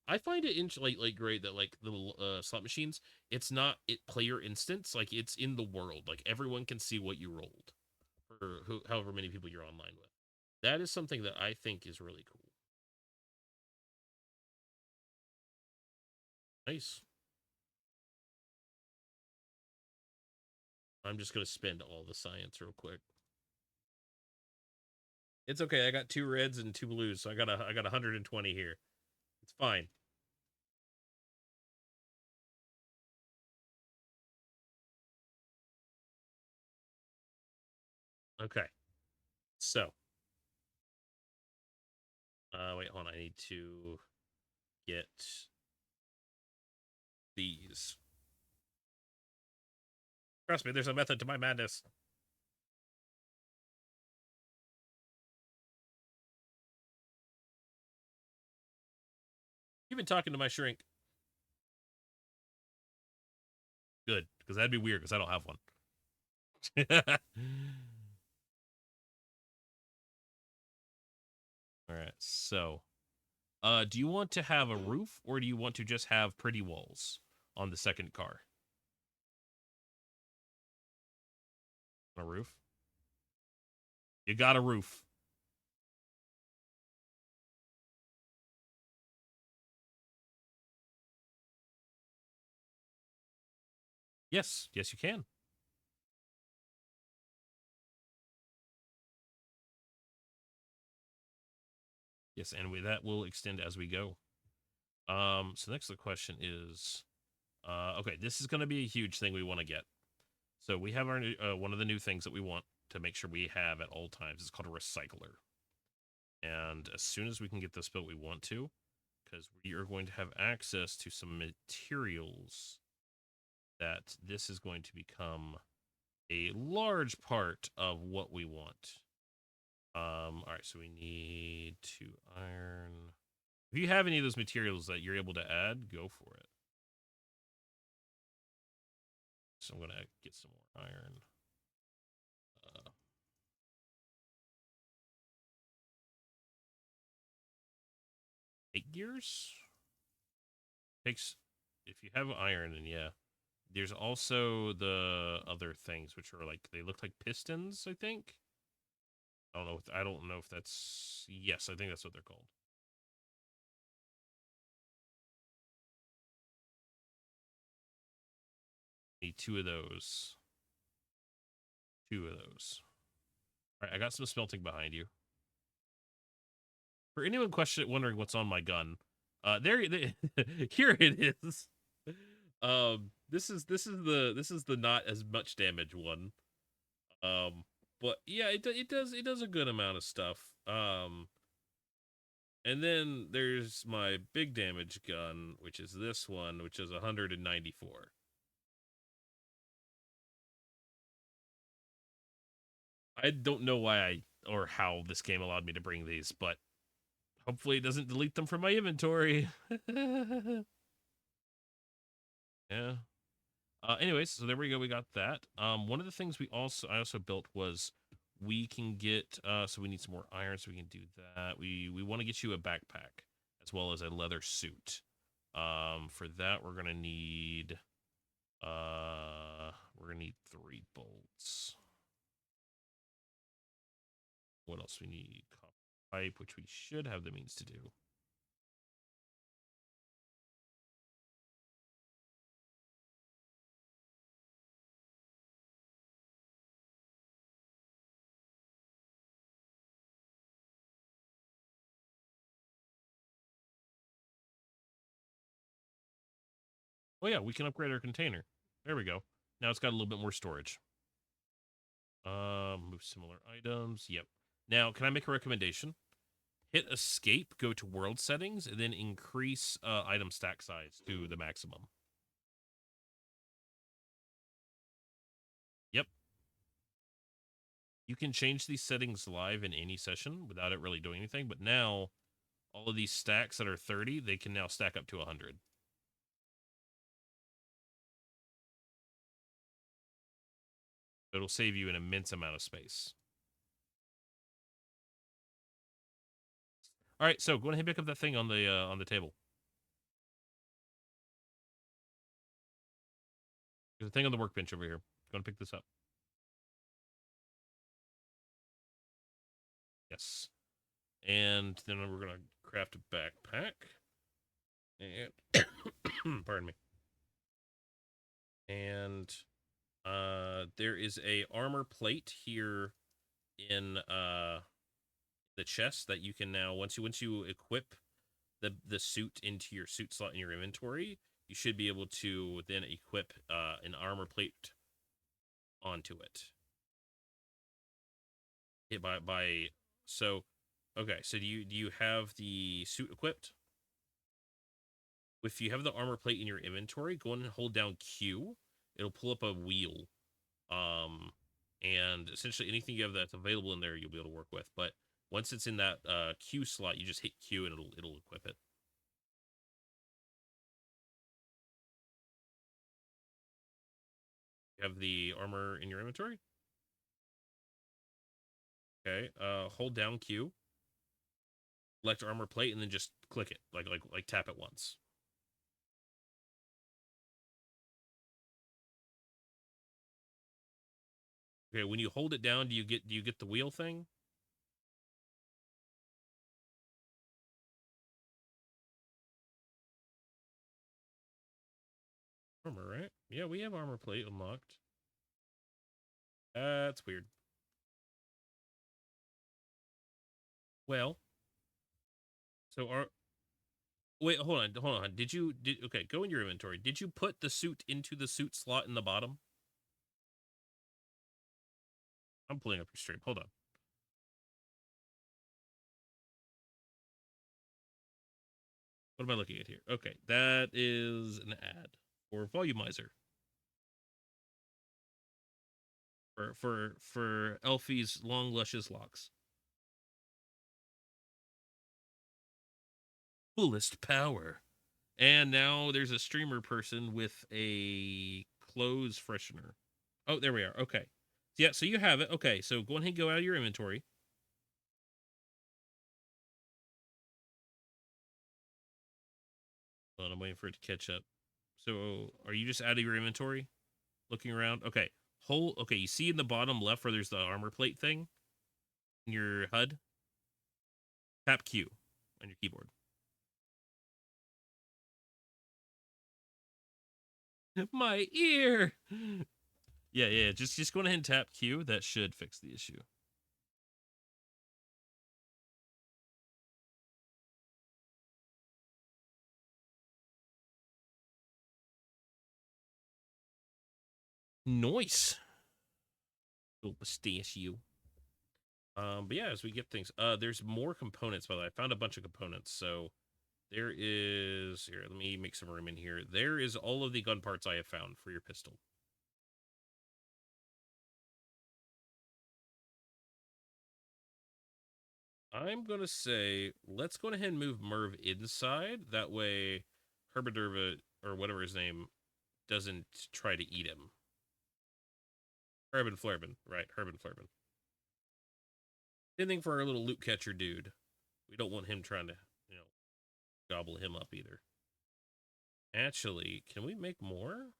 I find it like great that like the slot machines, it's not player instance, like it's in the world, like everyone can see what you rolled, or however many people you're online with. That is something that I think is really cool. Nice. I'm just gonna spend all the science real quick. It's okay. I got 2 reds and 2 blues, so I got 120 here. It's fine. Okay. So, wait, hold on. I need to get these. Trust me, there's a method to my madness. You've been talking to my shrink. Good, because that'd be weird, because I don't have one. All right, so, do you want to have a roof, or do you want to just have pretty walls on the second car? A roof? You got a roof. Yes, you can. Yes, and that will extend as we go. So next the question is, okay, this is going to be a huge thing we want to get. So we have our one of the new things that we want to make sure we have at all times. It's called a recycler. And as soon as we can get this built, we want to, because we are going to have access to some materials that this is going to become a large part of what we want. All right, so we need 2 iron. If you have any of those materials that you're able to add, go for it. So I'm gonna get some more iron. Eight gears takes. If you have iron, then yeah. There's also the other things, which are like they look like pistons. I think. I don't know if that's. Yes, I think that's what they're called. Need 2 of those. 2 of those. All right, I got some smelting behind you. For anyone wondering what's on my gun, here it is. This is the not as much damage one. But yeah, it does a good amount of stuff. And then there's my big damage gun, which is this one, which is 194. I don't know why or how this game allowed me to bring these, but hopefully it doesn't delete them from my inventory. Yeah. Anyways, so there we go. We got that. One of the things I also built was we can get so we need some more iron, so we can do that. We want to get you a backpack as well as a leather suit. For that we're gonna need 3 bolts. What else we need? Copper pipe, which we should have the means to do. Oh yeah, we can upgrade our container. There we go. Now it's got a little bit more storage. Move similar items. Yep. Now, can I make a recommendation? Hit escape, go to world settings, and then increase item stack size to the maximum. Yep. You can change these settings live in any session without it really doing anything, but now all of these stacks that are 30, they can now stack up to 100. It'll save you an immense amount of space. All right, so go ahead and pick up that thing on the table. There's a thing on the workbench over here. Go and pick this up. Yes. And then we're gonna craft a backpack. And pardon me. And there is a armor plate here in the chest that you can now once you equip the suit into your suit slot in your inventory, you should be able to then equip an armor plate onto it. So okay, so do you have the suit equipped? If you have the armor plate in your inventory, go and hold down Q. It'll pull up a wheel. And essentially anything you have that's available in there, you'll be able to work with. But once it's in that Q slot, you just hit Q and it'll equip it. You have the armor in your inventory? Okay. Hold down Q. Select armor plate and then just click it. Like tap it once. Okay, when you hold it down, do you get the wheel thing? Armor, right? Yeah, we have armor plate unlocked. That's weird. Well, so wait, hold on. Okay, go in your inventory. Did you put the suit into the suit slot in the bottom? I'm pulling up your stream. Hold on. What am I looking at here? Okay, that is an ad for Volumizer. For Elfie's long luscious locks. Coolest power. And now there's a streamer person with a clothes freshener. Oh, there we are. Okay. Yeah, so you have it. Okay, so go ahead and go out of your inventory. Hold on, I'm waiting for it to catch up. So are you just out of your inventory? Looking around? Okay. Okay, you see in the bottom left where there's the armor plate thing? In your HUD? Tap Q on your keyboard. My ear. Yeah. Just go ahead and tap Q. That should fix the issue. Nice. Little pistachio. But yeah, as we get things, there's more components. By the way, I found a bunch of components. So there is here. Let me make some room in here. There is all of the gun parts I have found for your pistol. I'm gonna say let's go ahead and move Merv inside. That way, Herbiderva or whatever his name doesn't try to eat him. Herbin Flerbin, right? Herbin Flerbin. Same thing for our little loot catcher dude. We don't want him trying to, gobble him up either. Actually, can we make more?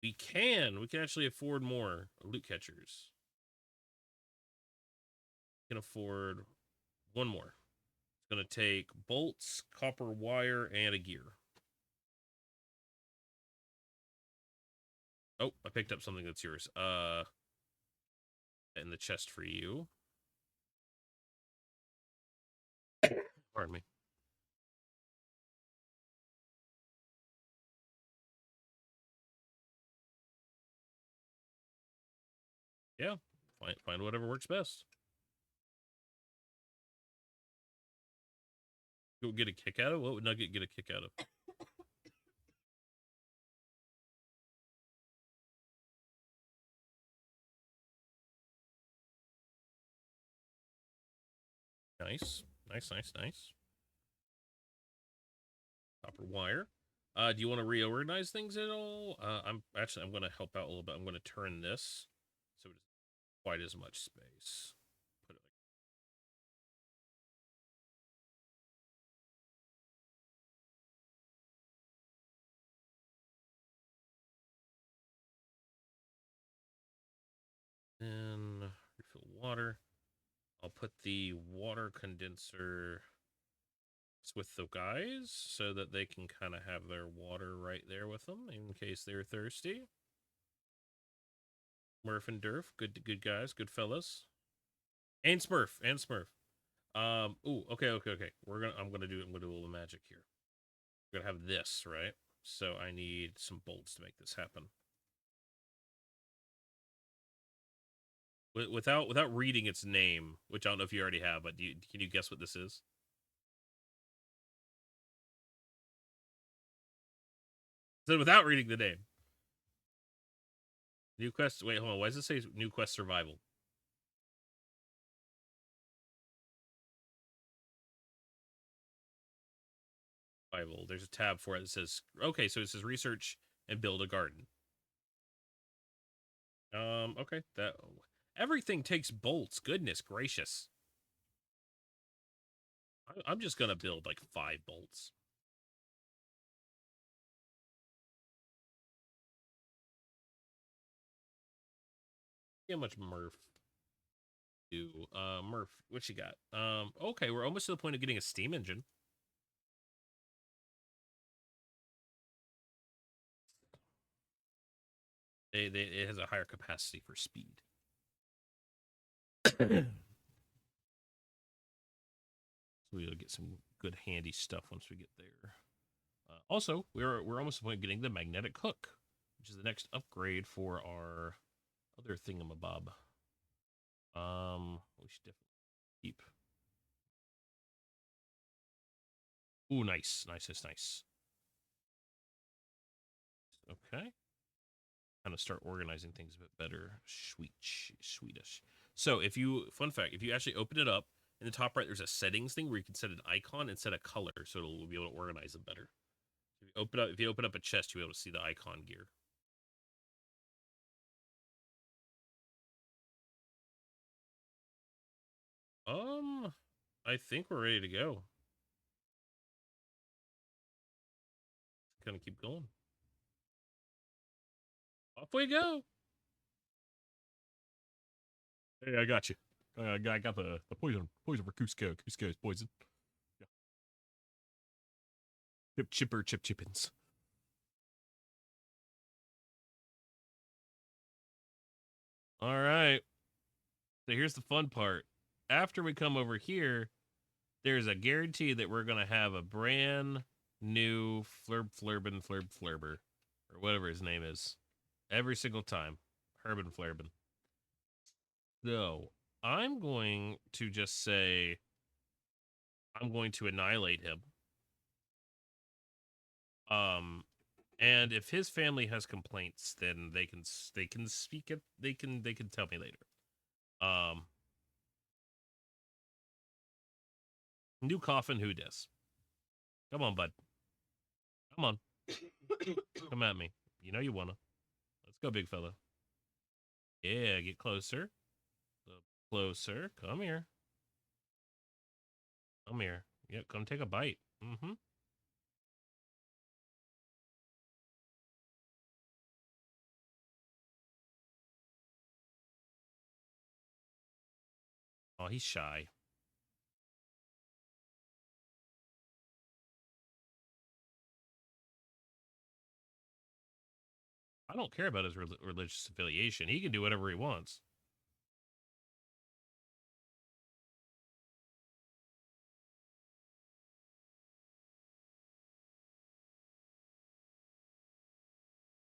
We can. We can actually afford more loot catchers. We can afford one more. It's going to take bolts, copper wire, and a gear. Oh, I picked up something that's yours. In the chest for you. Pardon me. Yeah, find whatever works best. You'll get a kick out of? What would Nugget get a kick out of? Nice. Nice. Copper wire. Do you want to reorganize things at all? I'm going to help out a little bit. I'm going to turn this so it's quite as much space. Put it like, then refill water. I'll put the water condenser with the guys so that they can kind of have their water right there with them in case they're thirsty. Murph and Durf, good guys, good fellas. And Smurf. Ooh, okay. I'm gonna do a little magic here. We're gonna have this, right? So I need some bolts to make this happen. Without reading its name, which I don't know if you already have, but can you guess what this is? So without reading the name, new quest. Wait, hold on. Why does it say new quest survival? Survival. There's a tab for it that says okay. So it says research and build a garden. Okay. That everything takes bolts. Goodness gracious. I'm just gonna build like 5 bolts. See how much Murph do. Murph, what you got? Okay, we're almost to the point of getting a steam engine. It has a higher capacity for speed. So we'll get some good handy stuff once we get there. Also, we're almost to the point of getting the magnetic hook, which is the next upgrade for our other thingamabob. We should definitely keep. Ooh, nice. Okay. Kind of start organizing things a bit better. Swedish. So fun fact, if you actually open it up, in the top right, there's a settings thing where you can set an icon and set a color, so it'll be able to organize them better. If you open up a chest, you'll be able to see the icon gear. I think we're ready to go. Kind of keep going. Off we go. Hey, I got you. I got the poison for Cusco. Cusco's poison. Yeah. Chip chippins. All right. So here's the fun part. After we come over here, there's a guarantee that we're gonna have a brand new flurber, or whatever his name is, every single time. Herbin Flurbin. So I'm going to just say I'm going to annihilate him. And if his family has complaints, then they can speak it. They can tell me later. New coffin, who dis? Come on, bud. Come on. Come at me. You know you wanna. Let's go, big fella. Yeah, get closer. Closer. Come here. Come here. Yeah, come take a bite. Mm-hmm. Oh, he's shy. I don't care about his religious affiliation. He can do whatever he wants.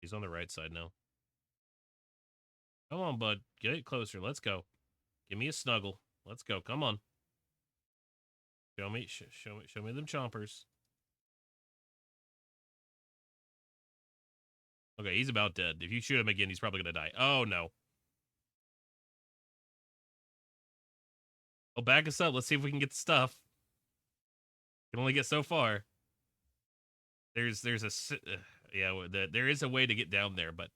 He's on the right side now. Come on, bud. Get it closer. Let's go. Give me a snuggle. Let's go. Come on. Show me them chompers. Okay, he's about dead. If you shoot him again, he's probably gonna die. Oh no. Oh, back us up. Let's see if we can get the stuff. Can only get so far. There's a yeah, there is a way to get down there, but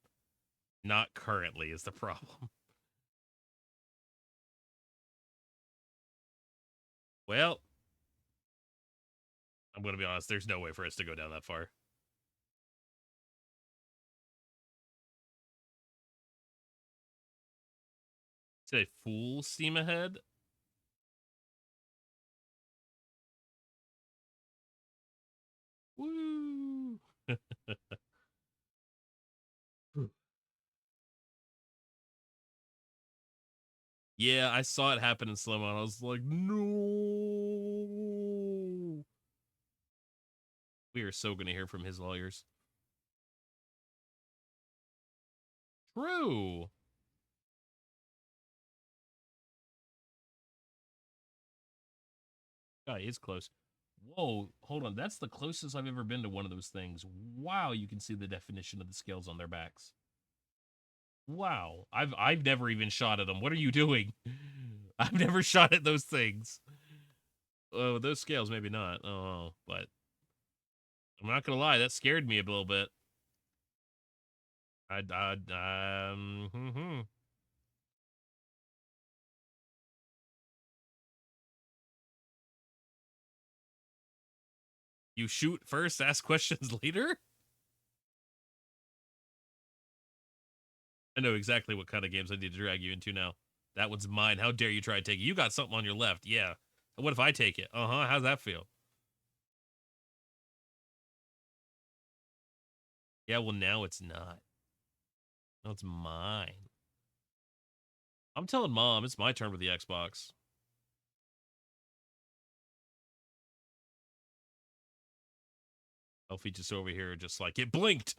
not currently is the problem. Well, I'm gonna be honest. There's no way for us to go down that far. Say full steam ahead. Woo! Yeah, I saw it happen in slow mo. I was like, no. We are so gonna hear from his lawyers. True. God, he is close. Whoa, hold on. That's the closest I've ever been to one of those things. Wow, you can see the definition of the scales on their backs. Wow. I've never even shot at them. What are you doing? I've never shot at those things. Oh, those scales maybe not. Oh, but I'm not gonna lie, that scared me a little bit. I. You shoot first, ask questions later? I know exactly what kind of games I need to drag you into now. That one's mine. How dare you try to take it? You got something on your left. Yeah. What if I take it? Uh-huh. How's that feel? Yeah, well, now it's not. No, it's mine. I'm telling Mom it's my turn with the Xbox. Elfie just over here, just like, it blinked.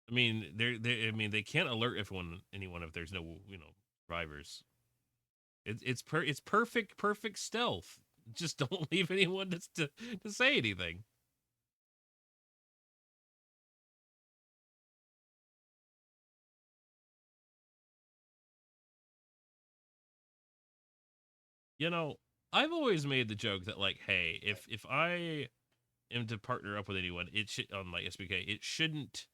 I mean, they can't alert anyone if there's no, drivers. It's perfect stealth. Just don't leave anyone to say anything. You know, I've always made the joke that, like, hey, if I am to partner up with anyone, it should on my SBK, it shouldn't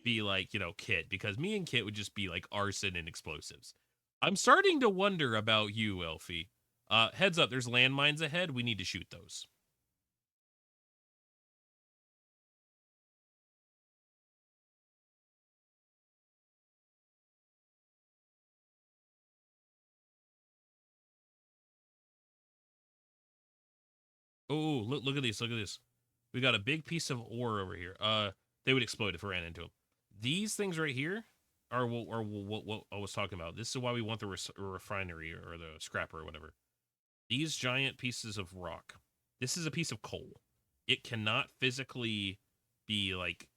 be like, Kit, because me and Kit would just be like arson and explosives. I'm starting to wonder about you, Elfie. Heads up, there's landmines ahead. We need to shoot those. Oh, look at this. Look at this. We got a big piece of ore over here. They would explode if we ran into them. These things right here are what I was talking about. This is why we want the refinery or the scrapper or whatever. These giant pieces of rock. This is a piece of coal. It cannot physically be like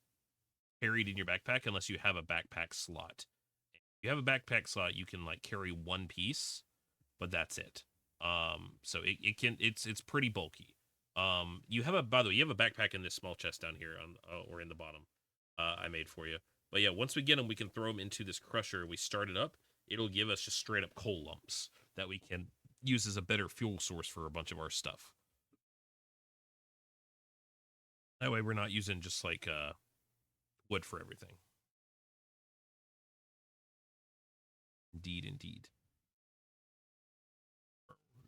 carried in your backpack unless you have a backpack slot. If you have a backpack slot, you can like carry one piece, but that's it. So it's pretty bulky. You have by the way, you have a backpack in this small chest down here on or in the bottom. I made for you. But yeah, once we get them, we can throw them into this crusher. We start it up. It'll give us just straight up coal lumps that we can use as a better fuel source for a bunch of our stuff. That way, we're not using just like wood for everything. Indeed, indeed.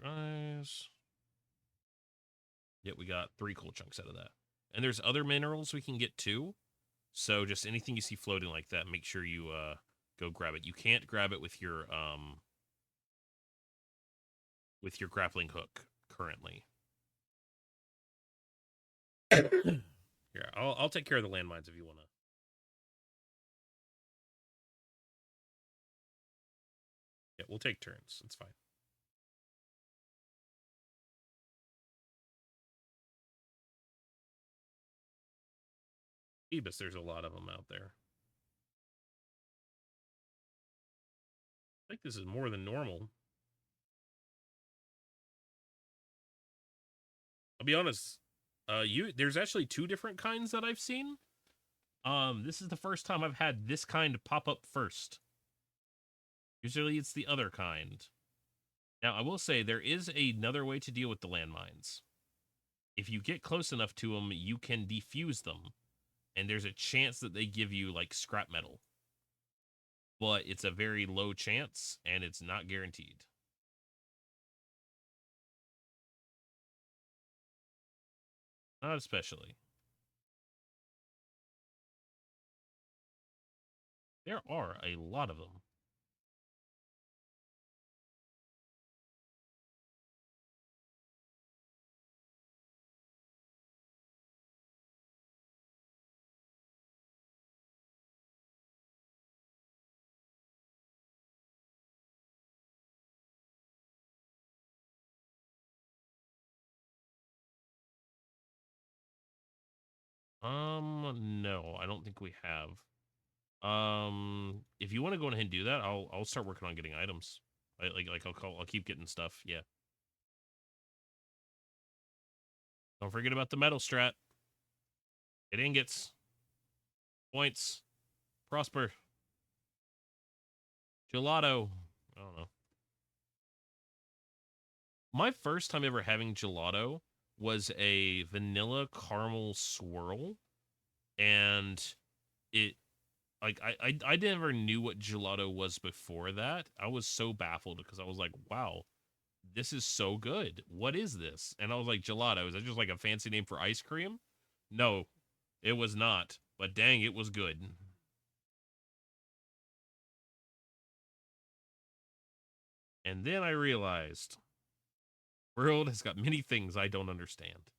Guys. Yep, we got 3 coal chunks out of that. And there's other minerals we can get too. So just anything you see floating like that, make sure you go grab it. You can't grab it with your grappling hook currently. Here, I'll take care of the landmines if you wanna. Yeah, we'll take turns. It's fine. Phoebus, there's a lot of them out there. I think this is more than normal. I'll be honest. There's actually 2 different kinds that I've seen. This is the first time I've had this kind pop up first. Usually it's the other kind. Now, I will say there is another way to deal with the landmines. If you get close enough to them, you can defuse them. And there's a chance that they give you, like, scrap metal. But it's a very low chance, and it's not guaranteed. Not especially. There are a lot of them. No, I don't think we have. If you want to go ahead and do that, I'll start working on getting items. I'll keep getting stuff. Yeah. Don't forget about the metal strat. Get ingots. Points. Prosper. Gelato. I don't know. My first time ever having gelato was a vanilla caramel swirl, and it like I never knew what gelato was before that. I was so baffled because I was like, wow, this is so good. What is this? And I was like, gelato, is that just like a fancy name for ice cream? No, it was not. But dang, it was good. And then I realized, world has got many things I don't understand.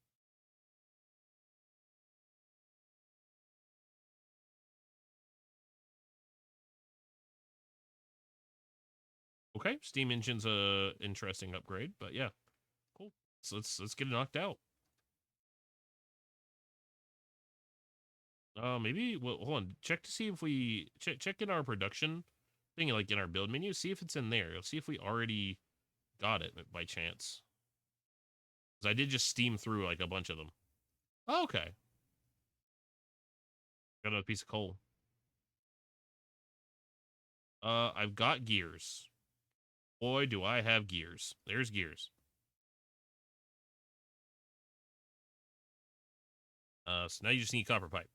Okay, steam engine's a interesting upgrade, but yeah, cool. So let's get it knocked out. Maybe well, hold on. Check to see if we check in our production thing, like in our build menu. See if it's in there. Let's see if we already got it by chance. Because I did just steam through like a bunch of them. Oh, okay. Got another piece of coal. I've got gears. Boy, do I have gears. There's gears. So now you just need copper pipe.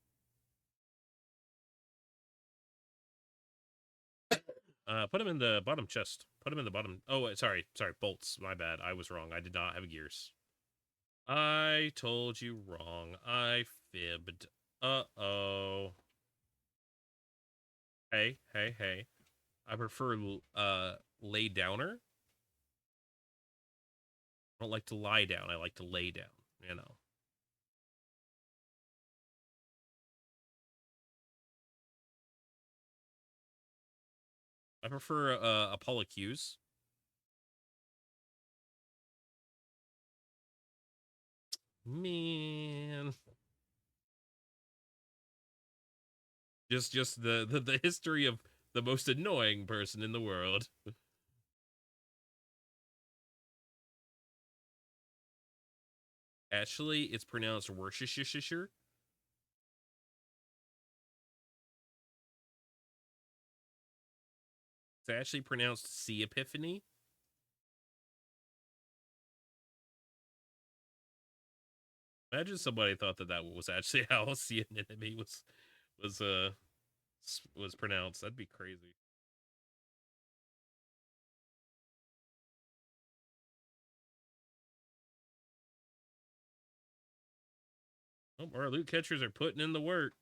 Put them in the bottom chest. Put them in the bottom. Oh, sorry, bolts. My bad. I was wrong. I did not have gears. I told you wrong. I fibbed. Uh-oh. Hey. I prefer lay downer. I don't like to lie down. I like to lay down. you know. I prefer Apollo Q's. Man. Just the history of the most annoying person in the world. Actually, it's pronounced Worcestershire. It's actually pronounced Sea Epiphany. Imagine somebody thought that that was actually how Sea Anemone was was pronounced. That'd be crazy. Oh, our loot catchers are putting in the work.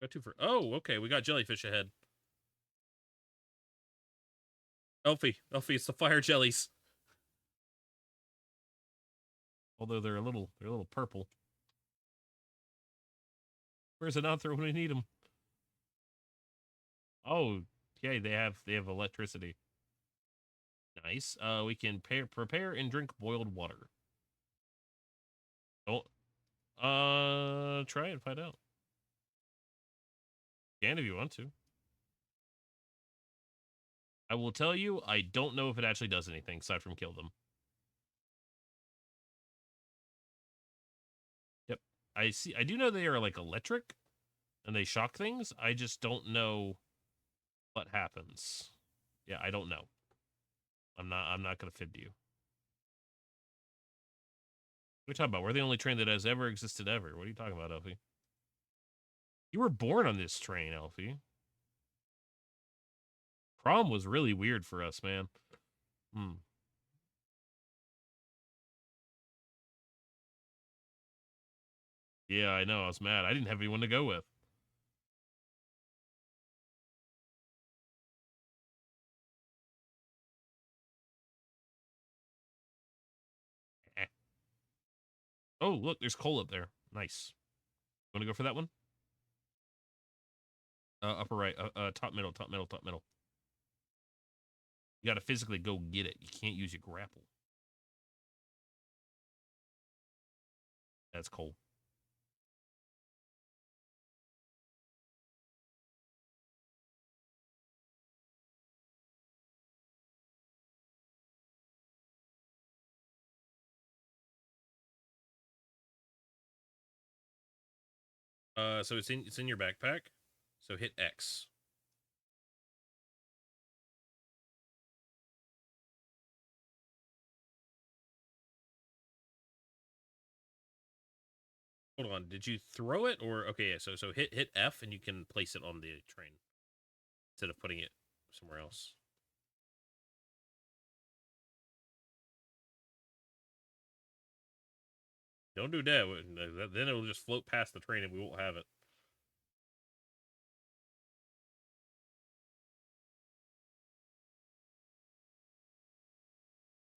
Got two for. Oh, okay. We got jellyfish ahead. Elfie, it's the fire jellies. Although they're a little purple. Where's it out there when we need them? Oh, yeah, they have electricity. Nice. We can prepare and drink boiled water. Oh, try and find out. You can if you want to. I will tell you, I don't know if it actually does anything aside from kill them. Yep. I do know they are like electric and they shock things. I just don't know what happens. Yeah, I don't know. I'm not gonna fib to you. What are you talking about? We're the only train that has ever existed ever. What are you talking about, Elfie? You were born on this train, Elfie. Prom was really weird for us, man. Hmm. Yeah, I know. I was mad. I didn't have anyone to go with. Eh. Oh, look, there's coal up there. Nice. Want to go for that one? Upper right. Top middle. Top middle. Top middle. You got to physically go get it. You can't use your grapple. That's coal. So it's in your backpack. So hit X. Hold on. Did you throw it or okay? Yeah. So hit F and you can place it on the train instead of putting it somewhere else. Don't do that. Then it'll just float past the train and we won't have it.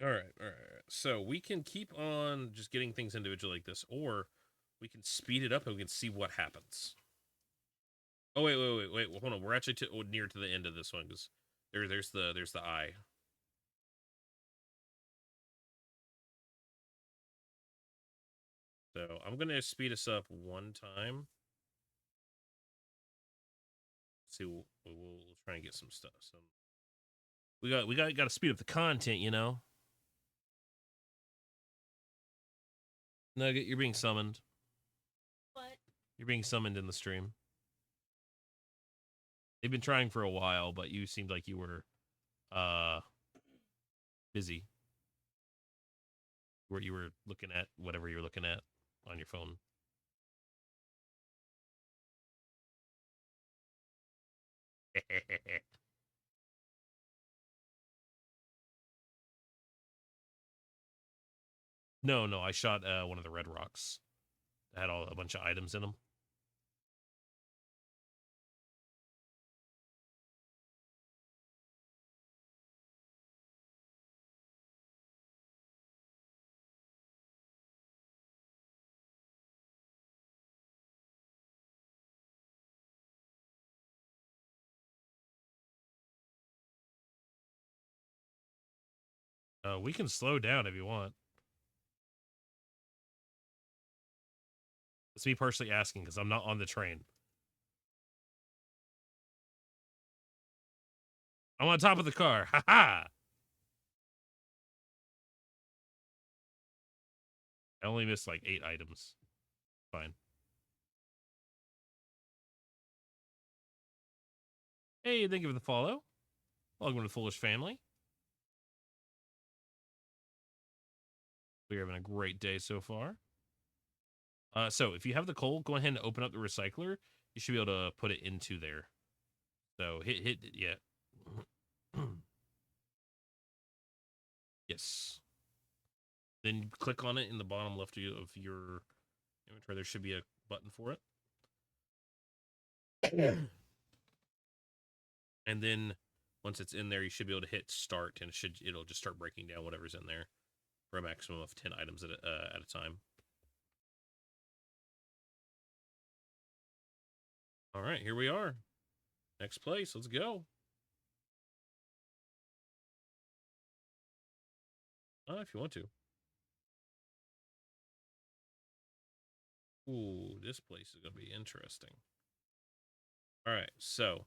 All right. So we can keep on just getting things individually like this, or we can speed it up and we can see what happens. Oh wait. Well, hold on. We're actually near to the end of this one because there's the eye. So I'm gonna speed us up one time. See, we'll try and get some stuff. So we got to speed up the content, you know. Nugget, you're being summoned. What? You're being summoned in the stream. They've been trying for a while, but you seemed like you were uh busy. Where you were looking at whatever you're looking at on your phone. No, I shot one of the red rocks. That had a bunch of items in them. We can slow down if you want. It's me personally asking because I'm not on the train. I'm on top of the car. Ha ha! I only missed like 8 items. Fine. Hey, thank you for the follow. Welcome to the Foolish Family. We're having a great day so far. So if you have the coal, go ahead and open up the recycler. You should be able to put it into there. So hit, yeah. Yes. Then click on it in the bottom left of your inventory. There should be a button for it. And then once it's in there, you should be able to hit start, and it'll just start breaking down whatever's in there for a maximum of 10 items at a time. All right, here we are. Next place. Let's go. If you want to. Ooh, this place is going to be interesting. All right, so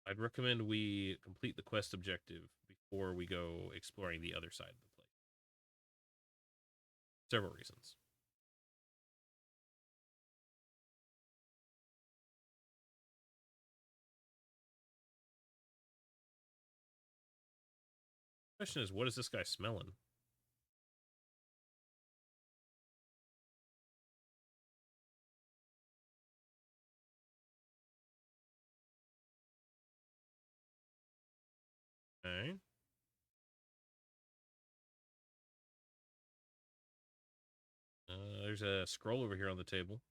I'd recommend we complete the quest objective before we go exploring the other side of the place. Several reasons. Question is, what is this guy smelling? Okay. There's a scroll over here on the table.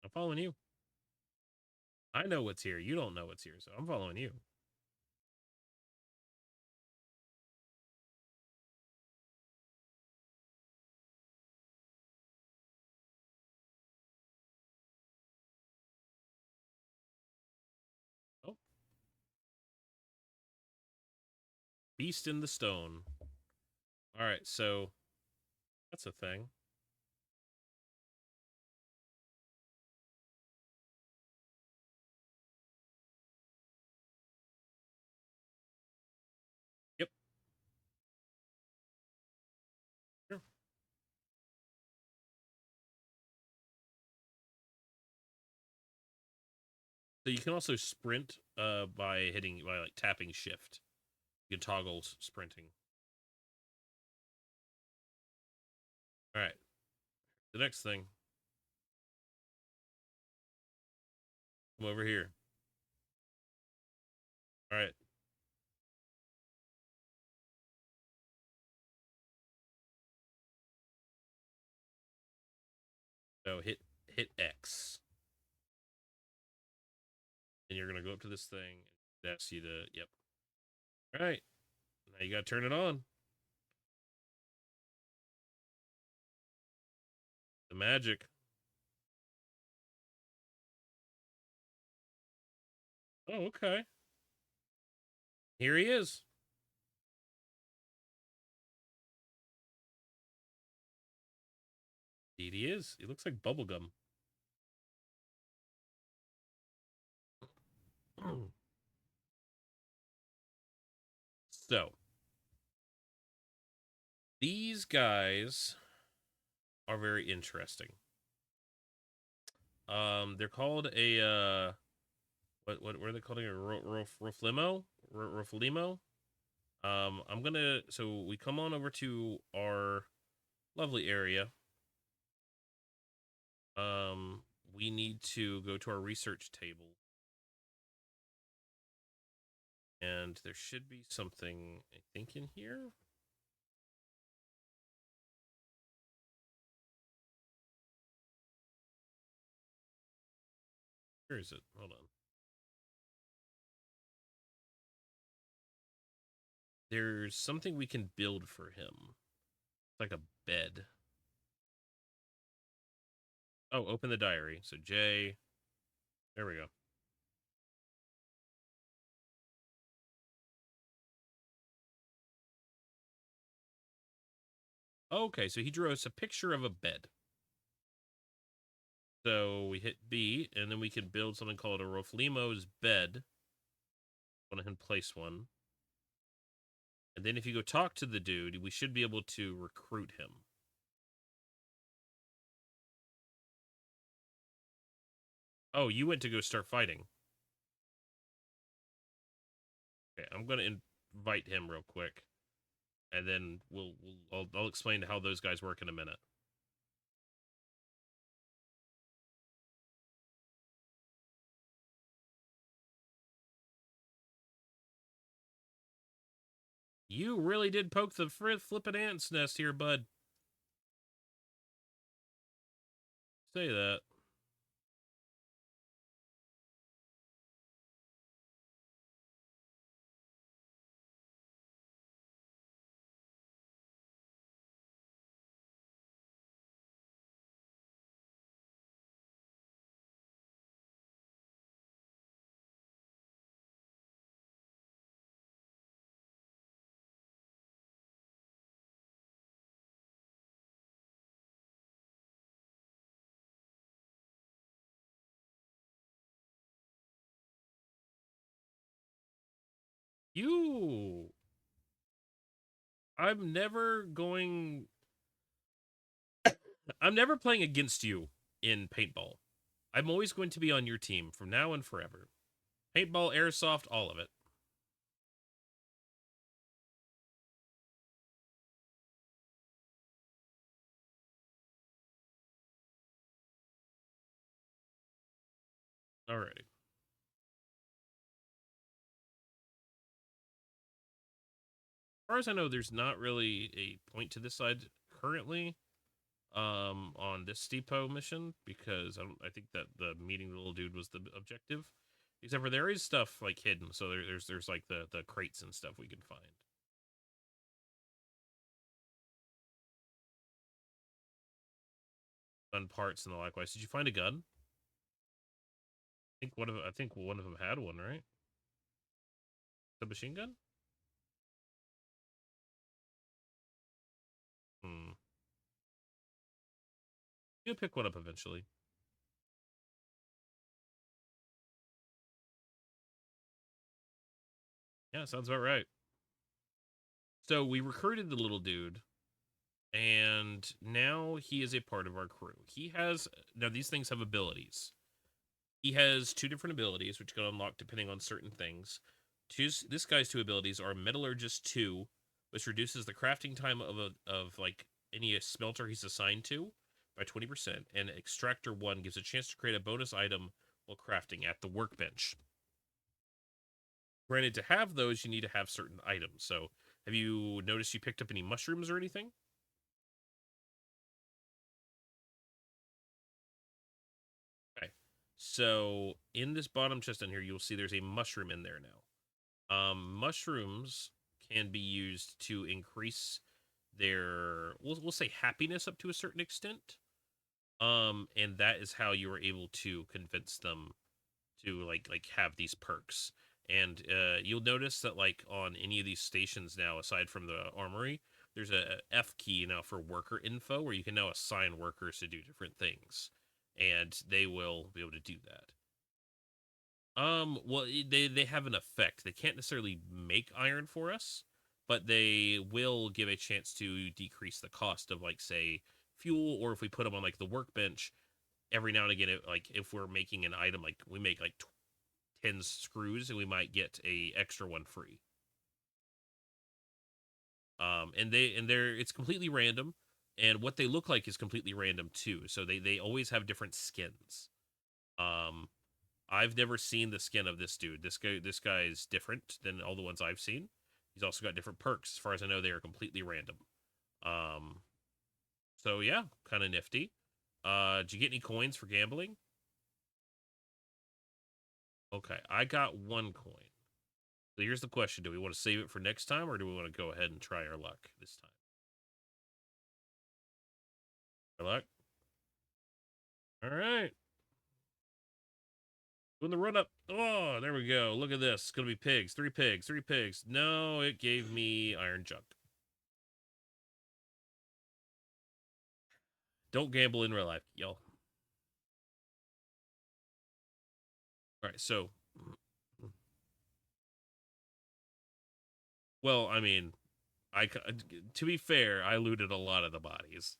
I'm following you. I know what's here. You don't know what's here, so I'm following you. Oh. Beast in the stone. All right, so that's a thing. Yep. Sure. So you can also sprint by like tapping shift. You can toggle sprinting. All right. The next thing. Come over here. All right. So hit X. And you're gonna go up to this thing. That's you to yep. All right. Now you gotta turn it on. The magic. Oh, okay. Here he is. Indeed he is. He looks like bubblegum. So these guys are very interesting. They're called a what are they calling it? Roflimo? Roflimo? I'm gonna so we come on over to our lovely area. We need to go to our research table. And there should be something, I think, in here. Where is it? Hold on. There's something we can build for him. It's like a bed. Oh, open the diary. So J. There we go. Okay, so he drew us a picture of a bed. So we hit B, and then we can build something called a Roflimo's bed. Go ahead and place one. And then if you go talk to the dude, we should be able to recruit him. Oh, you went to go start fighting. Okay, I'm gonna invite him real quick, and then I'll explain how those guys work in a minute. You really did poke the flippin' ant's nest here, bud. Say that. You. I'm never going. I'm never playing against you in paintball. I'm always going to be on your team from now and forever. Paintball, airsoft, all of it. Alrighty. As far as I know, there's not really a point to this side currently on this depot mission because I think that the meeting the little dude was the objective. Except for there is stuff like hidden, so there's like the crates and stuff we can find. Gun parts and the likewise. Did you find a gun? I think one of them had one, right? The machine gun? Hmm. You'll pick one up eventually. Yeah, sounds about right. So we recruited the little dude, and now he is a part of our crew. He has now these things have abilities. He has two different abilities, which can unlock depending on certain things. This guy's two abilities are Metallurgist 2, which reduces the crafting time of like any smelter he's assigned to by 20%, and Extractor 1 gives a chance to create a bonus item while crafting at the workbench. Granted, to have those, you need to have certain items. So, have you noticed you picked up any mushrooms or anything? Okay. So, in this bottom chest in here, you'll see there's a mushroom in there now. Mushrooms can be used to increase their, we'll say, happiness up to a certain extent. And that is how you were able to convince them to like have these perks. And you'll notice that like on any of these stations now, aside from the armory, there's a F key now for worker info where you can now assign workers to do different things, and they will be able to do that. Well, they have an effect. They can't necessarily make iron for us, but they will give a chance to decrease the cost of like say fuel, or if we put them on like the workbench every now and again, like if we're making an item, like we make like 10 screws and we might get a extra one free. And it's completely random, and what they look like is completely random too. So they always have different skins. Um, I've never seen the skin of this dude. This guy is different than all the ones I've seen. He's also got different perks. As far as I know, they are completely random. Um, so yeah, kind of nifty. Did you get any coins for gambling? Okay, I got one coin. So here's the question. Do we want to save it for next time, or do we want to go ahead and try our luck this time? Our luck? All right. Doing the run up. Oh, there we go. Look at this. It's going to be pigs. 3 pigs. 3 pigs. No, it gave me iron junk. Don't gamble in real life, y'all. All right, so. Well, I mean, to be fair, I looted a lot of the bodies.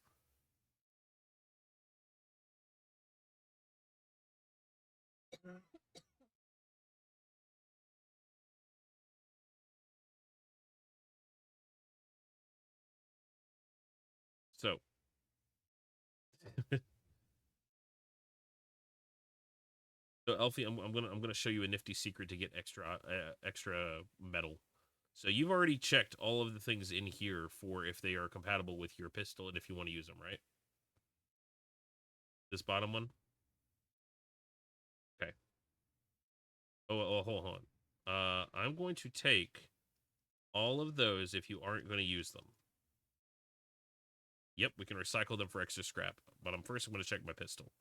So, so Elfie, I'm gonna show you a nifty secret to get extra metal. So you've already checked all of the things in here for if they are compatible with your pistol and if you want to use them, right? This bottom one. Okay. Oh, hold on. I'm going to take all of those if you aren't going to use them. Yep, we can recycle them for extra scrap. But I'm going to check my pistol.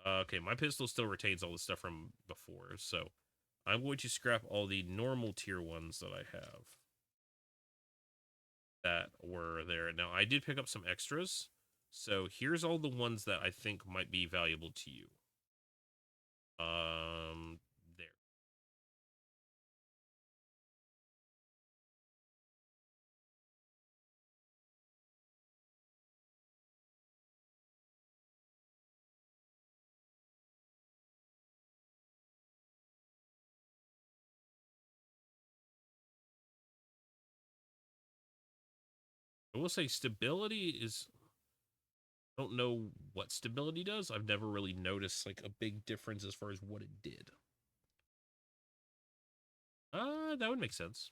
Okay, my pistol still retains all the stuff from before, so I'm going to scrap all the normal tier ones that I have that were there. Now, I did pick up some extras, so here's all the ones that I think might be valuable to you. There. I will say stability is... I don't know what stability does. I've never really noticed like a big difference as far as what it did. That would make sense.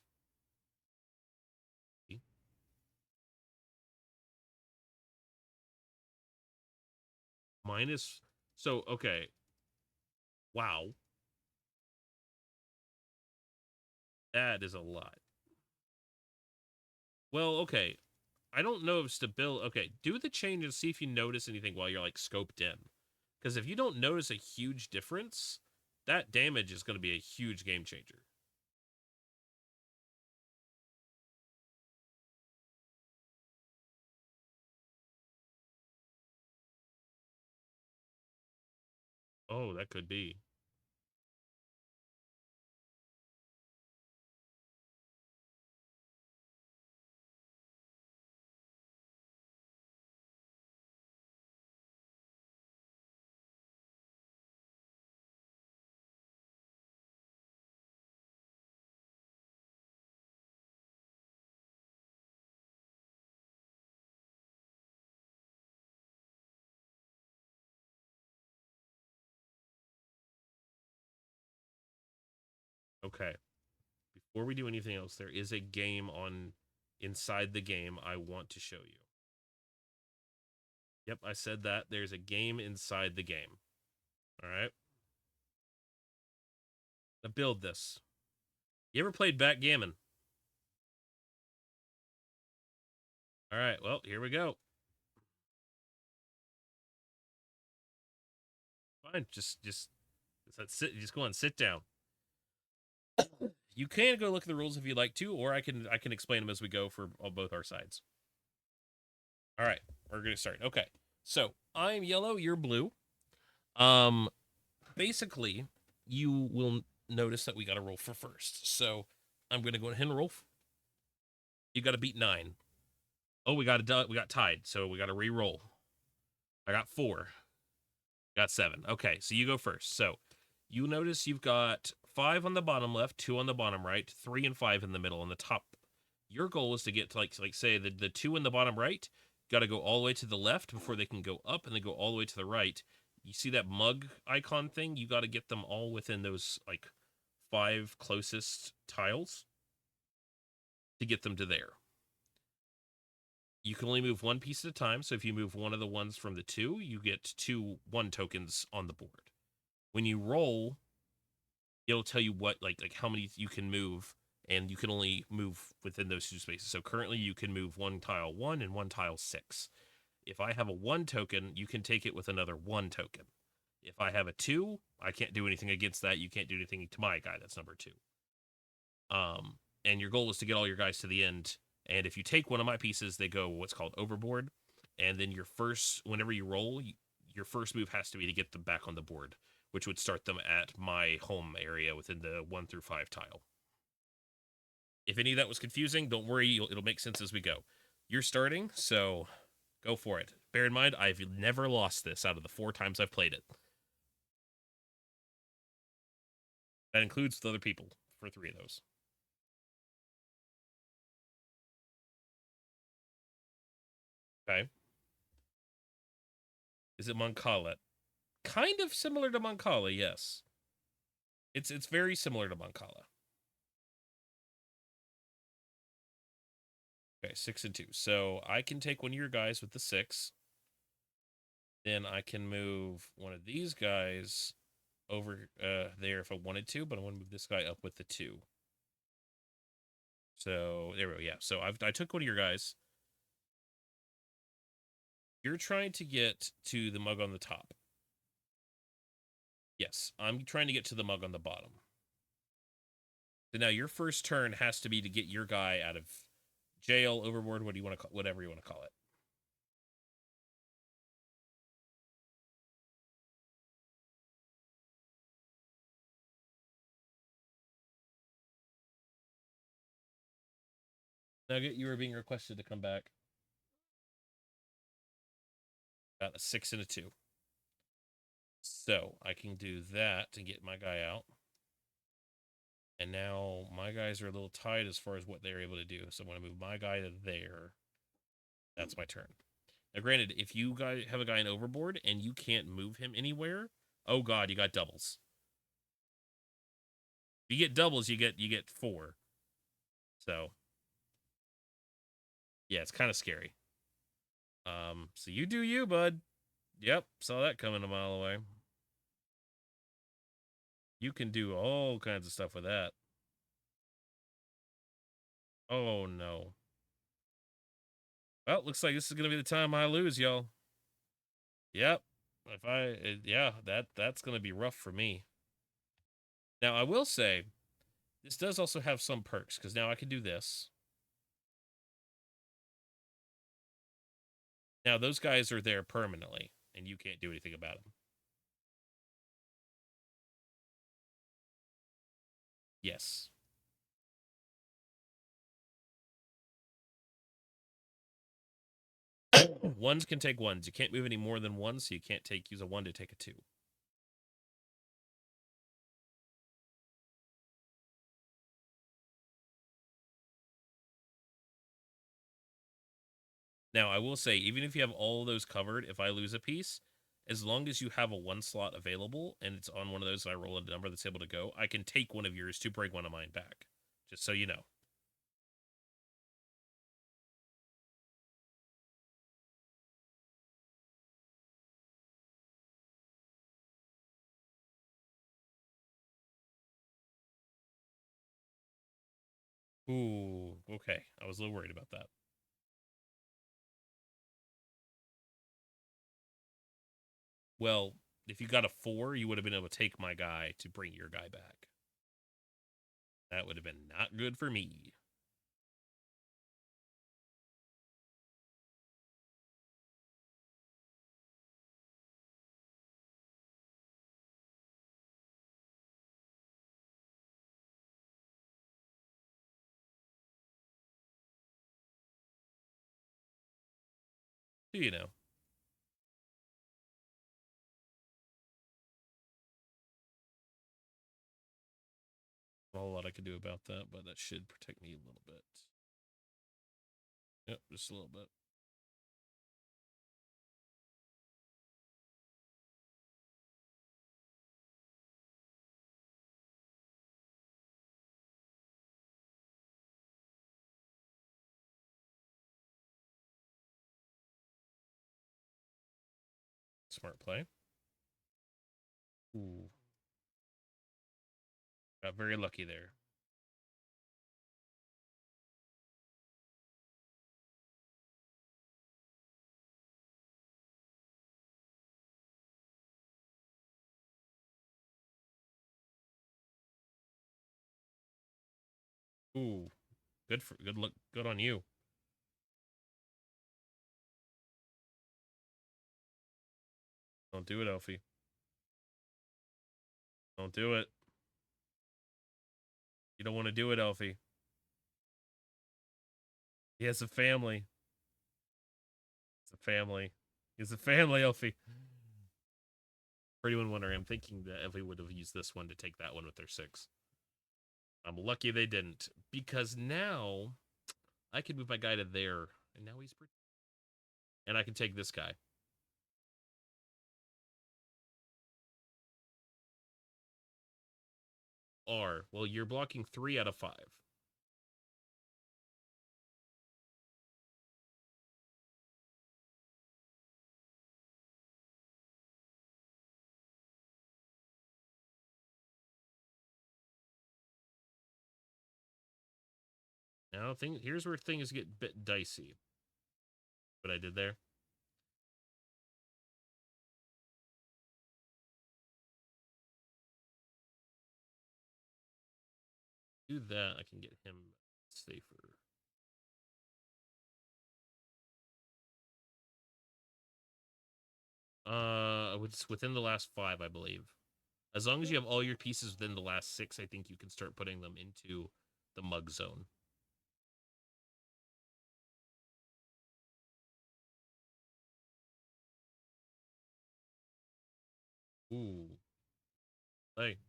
Minus... So, okay. Wow. That is a lot. Well, okay. I don't know if stability... Okay, do the change and see if you notice anything while you're, like, scoped in. Because if you don't notice a huge difference, that damage is going to be a huge game changer. Oh, that could be. Okay. Before we do anything else, there is a game on inside the game I want to show you. Yep, I said that. There's a game inside the game. All right. Now build this. You ever played backgammon? All right. Well, here we go. Fine. Just sit. Just go on. Sit down. You can go look at the rules if you'd like to, or I can explain them as we go for both our sides. All right. We're gonna start. Okay. So I'm yellow. You're blue. Um, basically, you will notice that we got to roll for first. So I'm gonna go ahead and roll. You got to beat 9. Oh, we got tied, so we got to re-roll. I got 4. Got 7. Okay, so you go first. So you notice you've got 5 on the bottom left, 2 on the bottom right, 3 and 5 in the middle on the top. Your goal is to get to like say the 2 in the bottom right, got to go all the way to the left before they can go up, and then go all the way to the right. You see that mug icon thing? You got to get them all within those like 5 closest tiles to get them to there. You can only move one piece at a time, so if you move one of the ones from the 2, you get 2 1 tokens on the board. When you roll, it'll tell you what like how many you can move, and you can only move within those two spaces. So currently you can move one tile 1 and one tile 6. If I have a 1 token, you can take it with another 1 token. If I have a 2, I can't do anything against that. You can't do anything to my guy that's number 2. And your goal is to get all your guys to the end. And if you take one of my pieces, they go what's called overboard. And then whenever you roll, your first move has to be to get them back on the board, which would start them at my home area within the 1 through 5 tile. If any of that was confusing, don't worry, it'll make sense as we go. You're starting, so go for it. Bear in mind, I've never lost this out of the 4 times I've played it. That includes the other people for 3 of those. Okay. Is it Moncala? Kind of similar to Moncala, yes. It's very similar to Moncala. Okay, 6 and 2. So I can take one of your guys with the 6. Then I can move one of these guys over there if I wanted to, but I want to move this guy up with the 2. So there we go. Yeah. So I took one of your guys. You're trying to get to the mug on the top. Yes, I'm trying to get to the mug on the bottom. So now your first turn has to be to get your guy out of jail, overboard, what do you want to call, whatever you want to call it. Nugget, you were being requested to come back. Got a 6 and a 2. So I can do that and get my guy out. And now my guys are a little tight as far as what they're able to do. So I'm going to move my guy to there. That's my turn. Now, granted, if you guys have a guy in overboard and you can't move him anywhere, oh god, you got doubles. If you get doubles, you get 4. So yeah, it's kind of scary. So you do you, bud. Yep, saw that coming a mile away. You can do all kinds of stuff with that. Oh no. Well, looks like this is gonna be the time I lose, y'all. Yep. Yeah, that's gonna be rough for me. Now I will say, this does also have some perks because now I can do this. Now those guys are there permanently, and you can't do anything about them. Yes. Ones can take ones. You can't move any more than one, so you can't use a 1 to take a 2. Now, I will say, even if you have all those covered, if I lose a piece, as long as you have a 1 slot available and it's on one of those and I roll a number that's able to go, I can take one of yours to bring one of mine back. Just so you know. Ooh, okay. I was a little worried about that. Well, if you got a 4, you would have been able to take my guy to bring your guy back. That would have been not good for me. You know. Not a whole lot I could do about that, but that should protect me a little bit. Yep, just a little bit. Smart play. Ooh. Got very lucky there. Ooh, good look, good on you. Don't do it, Elfie. Don't do it. You don't want to do it, Elfie. He has a family. It's a family. He's a family, Elfie. For anyone wondering, I'm thinking that Elfie would have used this one to take that one with their 6. I'm lucky they didn't, because now I can move my guy to there, and now he's pretty. And I can take this guy. R. Well, you're blocking 3 out of 5. Now, here's where things get a bit dicey. What I did there. Do that, I can get him safer. It's within the last 5, I believe. As long as you have all your pieces within the last 6, I think you can start putting them into the mug zone. Ooh. Hey.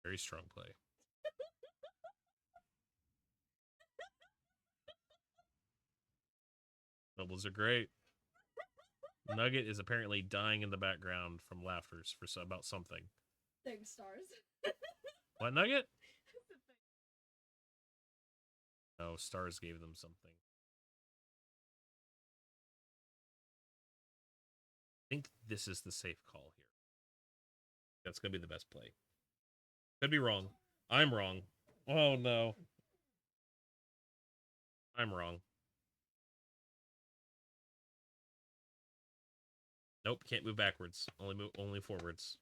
Very strong play. Doubles are great. Nugget is apparently dying in the background from laughters about something. Thanks, stars. What, Nugget? No, stars gave them something. I think this is the safe call here. That's going to be the best play. Could be wrong. I'm wrong. Oh, no. I'm wrong. Nope, can't move backwards. Only forwards.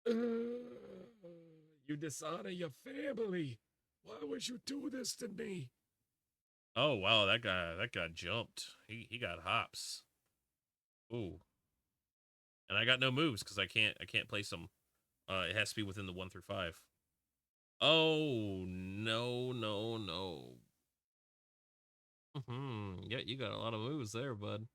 You dishonor your family. Why would you do this to me? Oh wow, that guy jumped. He got hops. Ooh. And I got no moves because I can't place them. It has to be within the 1 through 5. Oh no no no. Yeah, you got a lot of moves there, bud.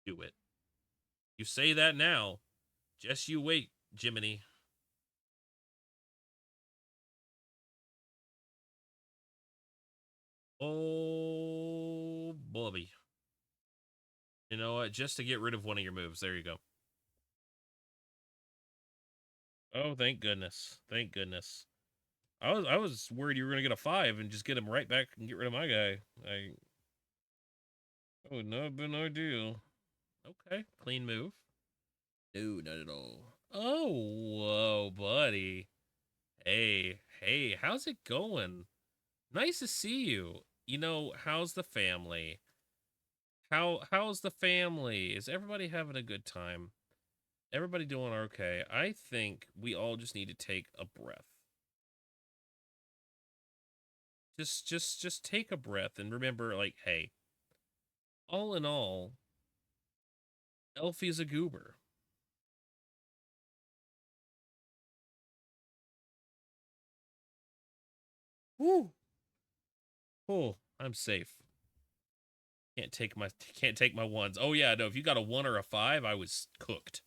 Do it. You say that now. Just you wait, Jiminy. Oh, Bobby. You know what? Just to get rid of one of your moves. There you go. Oh, thank goodness. Thank goodness. I was worried you were gonna get a 5 and just get him right back and get rid of my guy. That would not have been ideal. Okay, clean move. No, not at all. Oh, whoa, buddy. Hey, how's it going? Nice to see you. You know, how's the family? How's the family? Is everybody having a good time? Everybody doing okay? I think we all just need to take a breath. Just take a breath and remember, like, hey, all in all, Elfie's a goober. Woo! Oh, I'm safe. Can't take my ones. Oh yeah, no, if you got a 1 or a 5, I was cooked.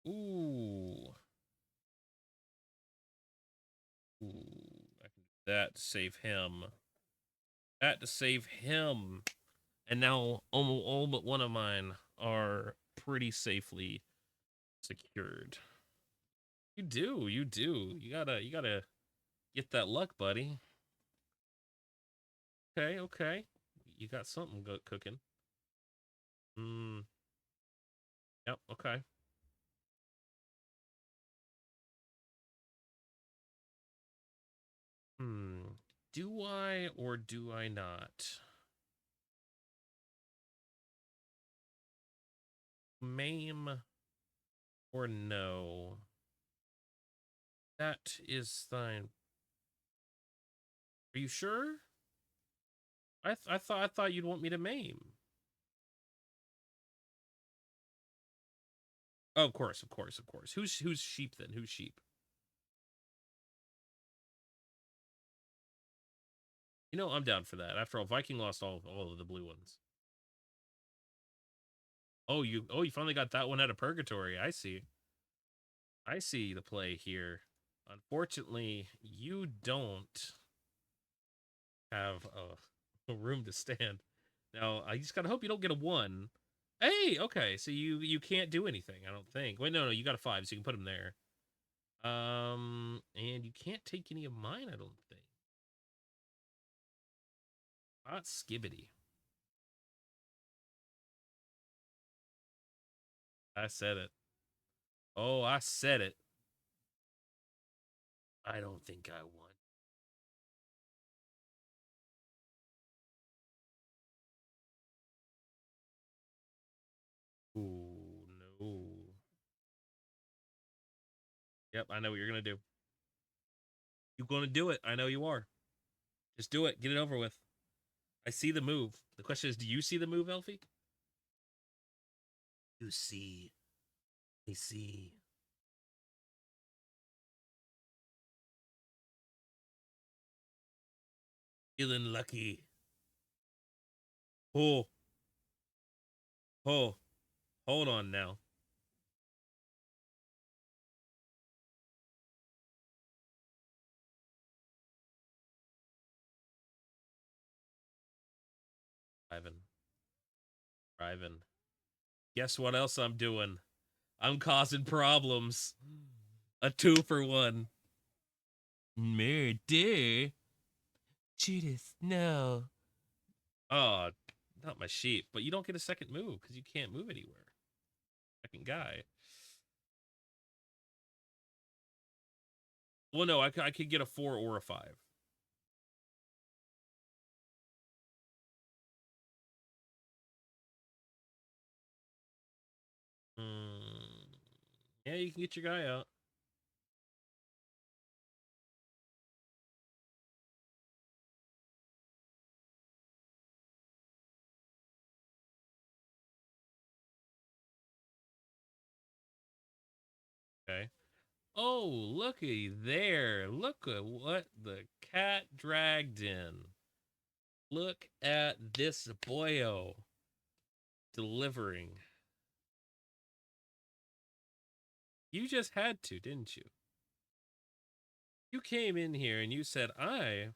Ooh. Ooh. I can do that to save him. That to save him. And now all but one of mine are pretty safely secured. You do. You gotta get that luck, buddy. Okay, okay. You got something cooking. Yep, okay. Do I or do I not? Maim or no? That is fine. Are you sure? I thought you'd want me to maim. Oh, of course, of course, of course. Who's sheep then? Who's sheep? You know, I'm down for that. After all, Viking lost all of the blue ones. Oh, you finally got that one out of purgatory. I see. I see the play here. Unfortunately, you don't have a room to stand. Now, I just gotta hope you don't get a 1. Hey, okay, so you can't do anything, I don't think. Wait, no, you got a 5, so you can put him there. And you can't take any of mine, I don't think. Not Skibbity. I said it. Oh, I said it. I don't think I won. Ooh, no. Yep, I know what you're gonna do. You're gonna do it. I know you are. Just do it. Get it over with. I see the move. The question is, do you see the move, Elfie? You see. I see. Feeling lucky. Oh, oh, hold on now. Ivan. Ivan. Guess what else I'm doing? I'm causing problems. A 2-for-1. Murder. Judas, no. Oh, not my sheep. But you don't get a second move because you can't move anywhere. Second guy. Well, no, I could get a 4 or a 5. Yeah, you can get your guy out. Okay. Oh, looky there. Look at what the cat dragged in. Look at this boyo delivering. You just had to, didn't you? You came in here and you said, I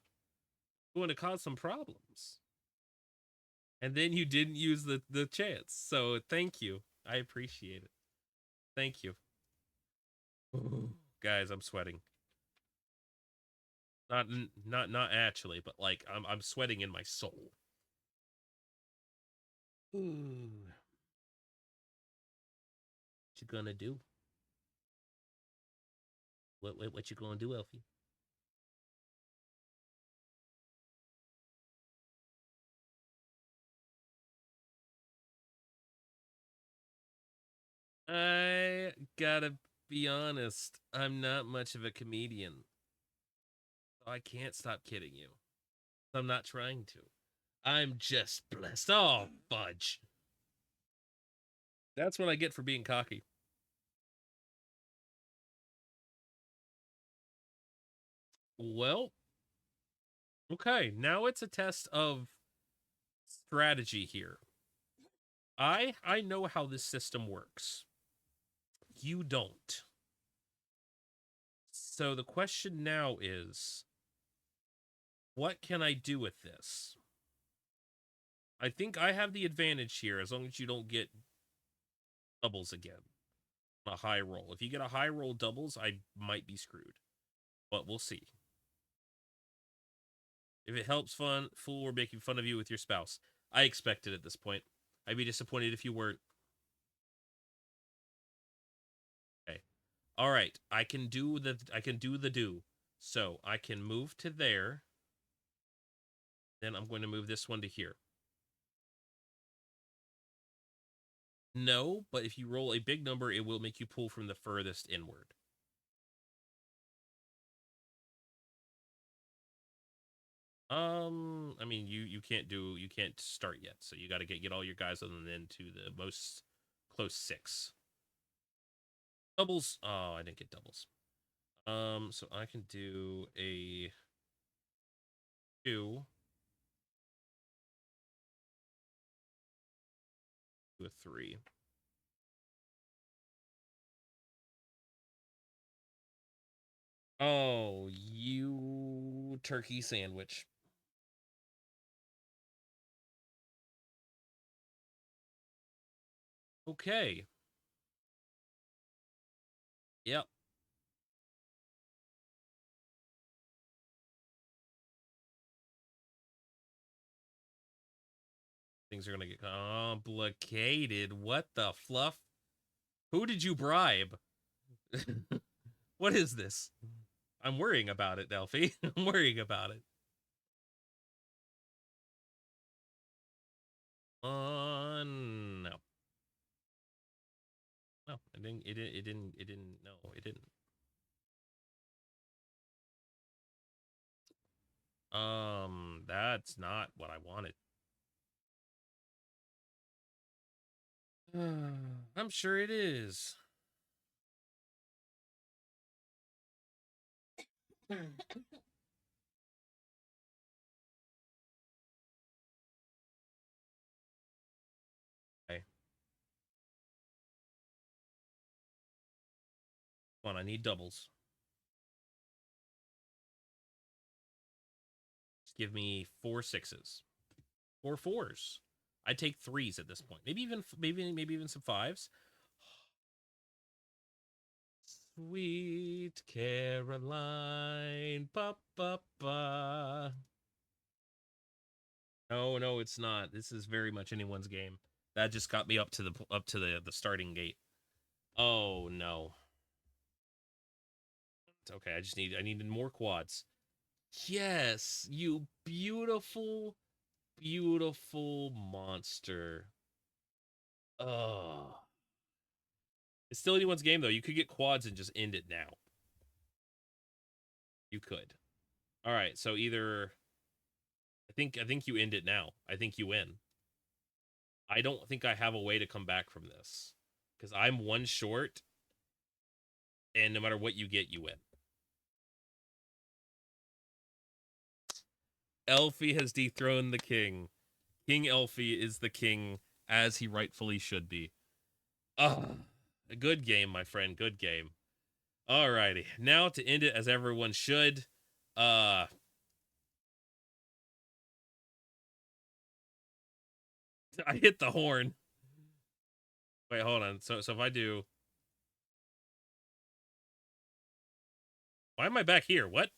want to cause some problems. And then you didn't use the chance. So thank you. I appreciate it. Thank you. Ooh. Guys, I'm sweating. Not actually, but like I'm sweating in my soul. Ooh. What you gonna do? What you gonna do, Elfie? I gotta be honest. I'm not much of a comedian. So I can't stop kidding you. I'm not trying to. I'm just blessed. Oh, fudge. That's what I get for being cocky. Well, okay. Now it's a test of strategy here. I know how this system works. You don't. So the question now is, what can I do with this? I think I have the advantage here as long as you don't get doubles again. A high roll. If you get a high roll doubles, I might be screwed. But we'll see. If it helps fool, we're making fun of you with your spouse. I expect it at this point. I'd be disappointed if you weren't. Okay. All right. I can do the do. So I can move to there. Then I'm going to move this one to here. No, but if you roll a big number, it will make you pull from the furthest inward. I mean, you can't start yet, so you got to get all your guys on then to the most close 6. Doubles. Oh, I didn't get doubles. So I can do a 2 to a 3. Oh, you turkey sandwich. Okay. Yep. Things are gonna get complicated. What the fluff? Who did you bribe? What is this? I'm worrying about it, Delphi. I'm worrying about it. No. No, it didn't. It didn't. It didn't. It didn't. No, it didn't. That's not what I wanted. I'm sure it is. Okay. Come on, I need doubles. Just give me 4 6s. 4 4s. I'd take 3s at this point. Maybe even some 5s. Sweet Caroline, pa pa pa. No, no, it's not. This is very much anyone's game. That just got me up to the starting gate. Oh no. It's okay. I needed more quads. Yes, you beautiful, beautiful monster. Oh. It's still anyone's game though. You could get quads and just end it now. You could. All right, so either I think you end it now. I think you win. I don't think I have a way to come back from this because I'm 1 short, and no matter what you get, you win. Elfie has dethroned the king. King Elfie is the king as he rightfully should be. Ah, a good game, my friend. Good game. Alrighty, now to end it as everyone should. I hit the horn. Wait, hold on. So if I do, why am I back here? What?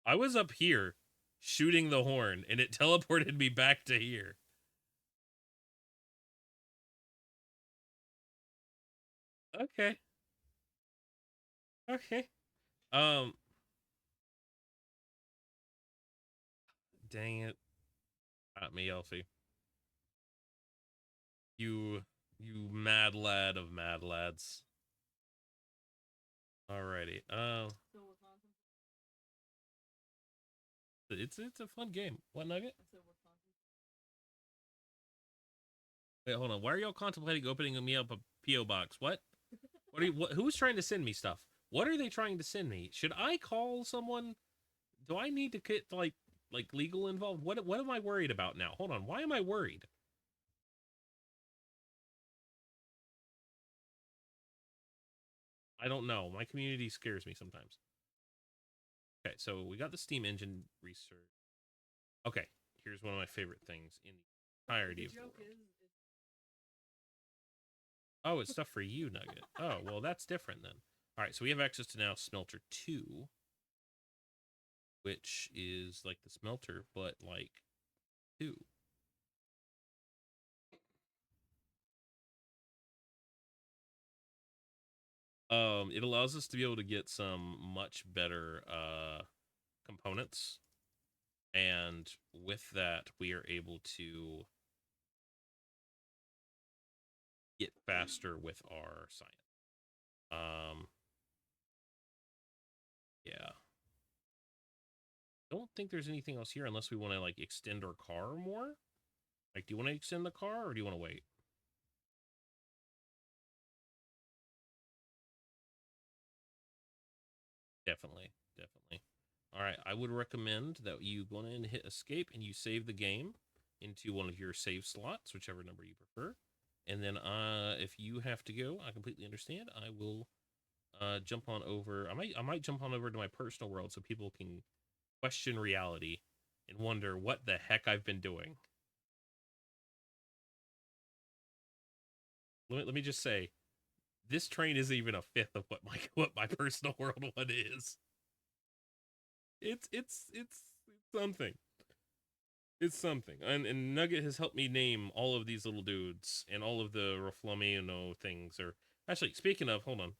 I was up here shooting the horn, and it teleported me back to here. Okay. Okay. Um. Dang it. Not me, Elfie. You, you mad lad of mad lads. Alrighty. It's a fun game. What nugget? Wait, hold on. Why are y'all contemplating opening me up a PO box? What? What are you? Who's trying to send me stuff? What are they trying to send me? Should I call someone? Do I need to get like legal involved? What am I worried about now? Hold on. Why am I worried? I don't know. My community scares me sometimes. Okay, so we got the Steam engine research. Okay, here's one of my favorite things in the entirety of the world. Oh, it's stuff for you, Nugget. Oh, well, that's different then. All right, so we have access to now Smelter 2. which is like the smelter, but like 2. It allows us to be able to get some much better components, and with that we are able to get faster with our science. Yeah. Don't think there's anything else here unless we want to like extend our car more. Like, do you want to extend the car or do you want to wait? Definitely, definitely. All right, I would recommend that you go in and hit escape and you save the game into one of your save slots, whichever number you prefer. And then if you have to go, I completely understand. I will jump on over. I might jump on over to my personal world so people can question reality and wonder what the heck I've been doing. Let me just say, this train isn't even a fifth of what my personal world one is. It's something. It's something. And Nugget has helped me name all of these little dudes and all of the Raflamiano things. Or actually, speaking of, hold on.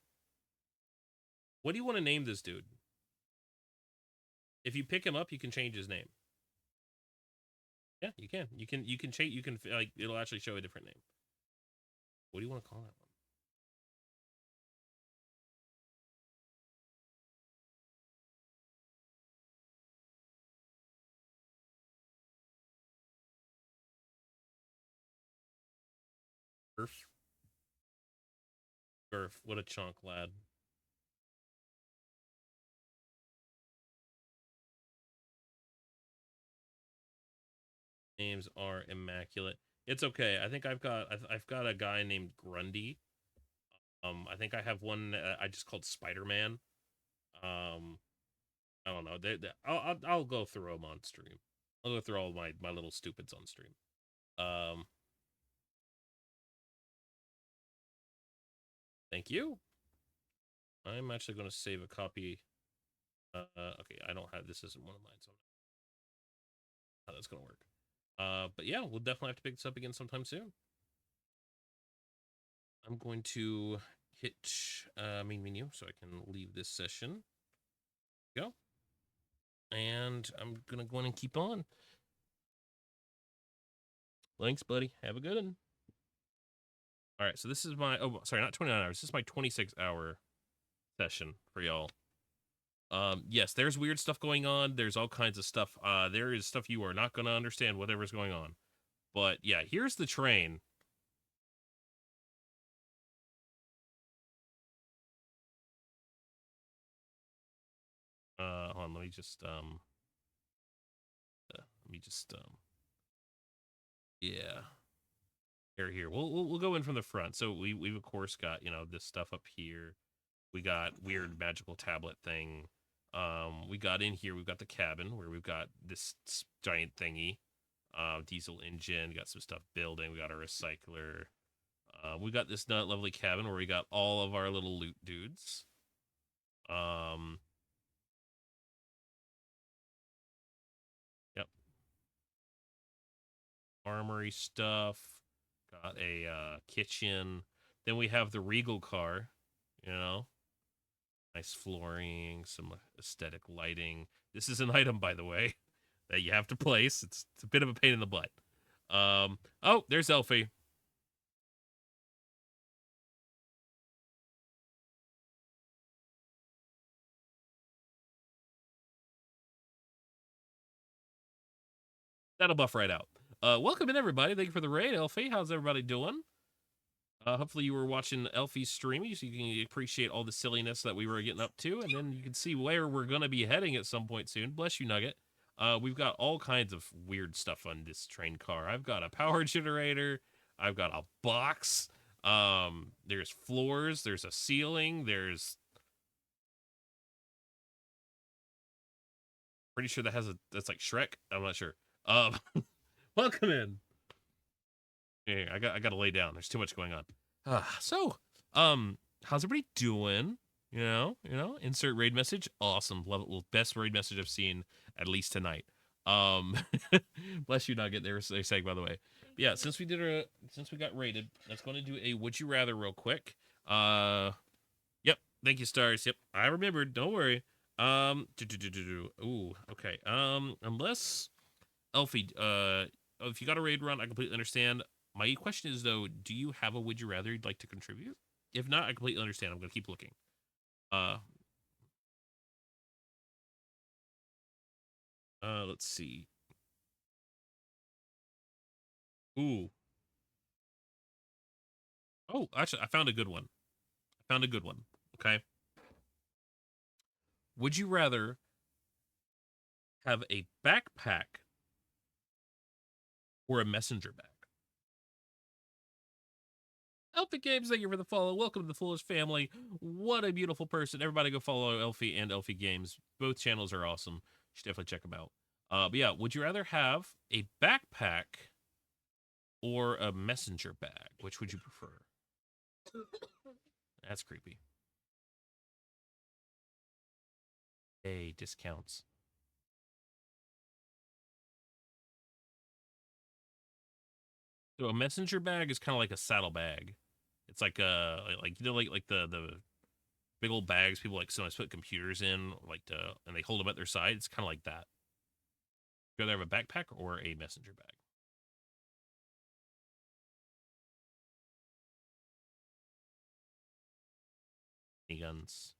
What do you want to name this dude? If you pick him up, you can change his name. Yeah, you can. You can change. You can like it'll actually show a different name. What do you want to call that one? Gurf. Gurf. What a chunk, lad. Names are immaculate. It's okay. I think I've got a guy named Grundy. I think I have one I just called Spider-Man. Um, I don't know. I'll go through them on stream. I'll go through all my little stupids on stream. Um, Thank you. I'm actually going to save a copy. Okay, I don't have this. Isn't one of mine, so how that's going to work. But yeah, we'll definitely have to pick this up again sometime soon. I'm going to hit main menu so I can leave this session. Go. And I'm going to go in and keep on. Thanks, buddy. Have a good one. All right, so this is my, oh, sorry, not 29 hours. This is my 26-hour session for y'all. Yes, there's weird stuff going on. There's all kinds of stuff. There is stuff you are not going to understand whatever's going on. But yeah, here's the train. Hold on, let me just yeah. Here. We'll go in from the front. So we've of course got, you know, this stuff up here. We got weird magical tablet thing. We got in here, we've got the cabin where we've got this giant thingy. Diesel engine, got some stuff building, we got a recycler. We got this lovely cabin where we got all of our little loot dudes. Yep. Armory stuff. Got a kitchen. Then we have the Regal car, you know. Nice flooring, some aesthetic lighting. This is an item, by the way, that you have to place. It's a bit of a pain in the butt. Oh, there's Elfie. That'll buff right out. Welcome in, everybody. Thank you for the raid, Elfie. How's everybody doing? Hopefully you were watching Elfie's stream so you can appreciate all the silliness that we were getting up to, and then you can see where we're going to be heading at some point soon. Bless you, Nugget. We've got all kinds of weird stuff on this train car. I've got a power generator. I've got a box. There's floors. There's a ceiling. There's... Pretty sure that's like Shrek. I'm not sure. Welcome in. Yeah, I got to lay down. There's too much going on. So, how's everybody doing? insert raid message. Awesome. Love it. Well, best raid message I've seen at least tonight. Bless you, Nugget. They're saying, by the way. But yeah, since we got rated, let's go to do a would you rather real quick. Yep. Thank you, stars. Yep, I remembered. Don't worry. Ooh, okay. Unless Elfie, if you got a raid run, I completely understand. My question is though, do you have a would you rather you'd like to contribute? If not, I completely understand. I'm gonna keep looking. Uh, let's see. Ooh. Oh, actually, I found a good one. Okay. Would you rather have a backpack or a messenger bag? Elfie Games, thank you for the follow. Welcome to the Foolish family. What a beautiful person. Everybody go follow Elfie and Elfie Games. Both channels are awesome. You should definitely check them out. But yeah, would you rather have a backpack or a messenger bag? Which would you prefer? That's creepy. Hey, discounts. So a messenger bag is kind of like a saddle bag. It's like like the big old bags people like sometimes put computers in, and they hold them at their side. It's kind of like that. You rather have a backpack or a messenger bag? Any guns?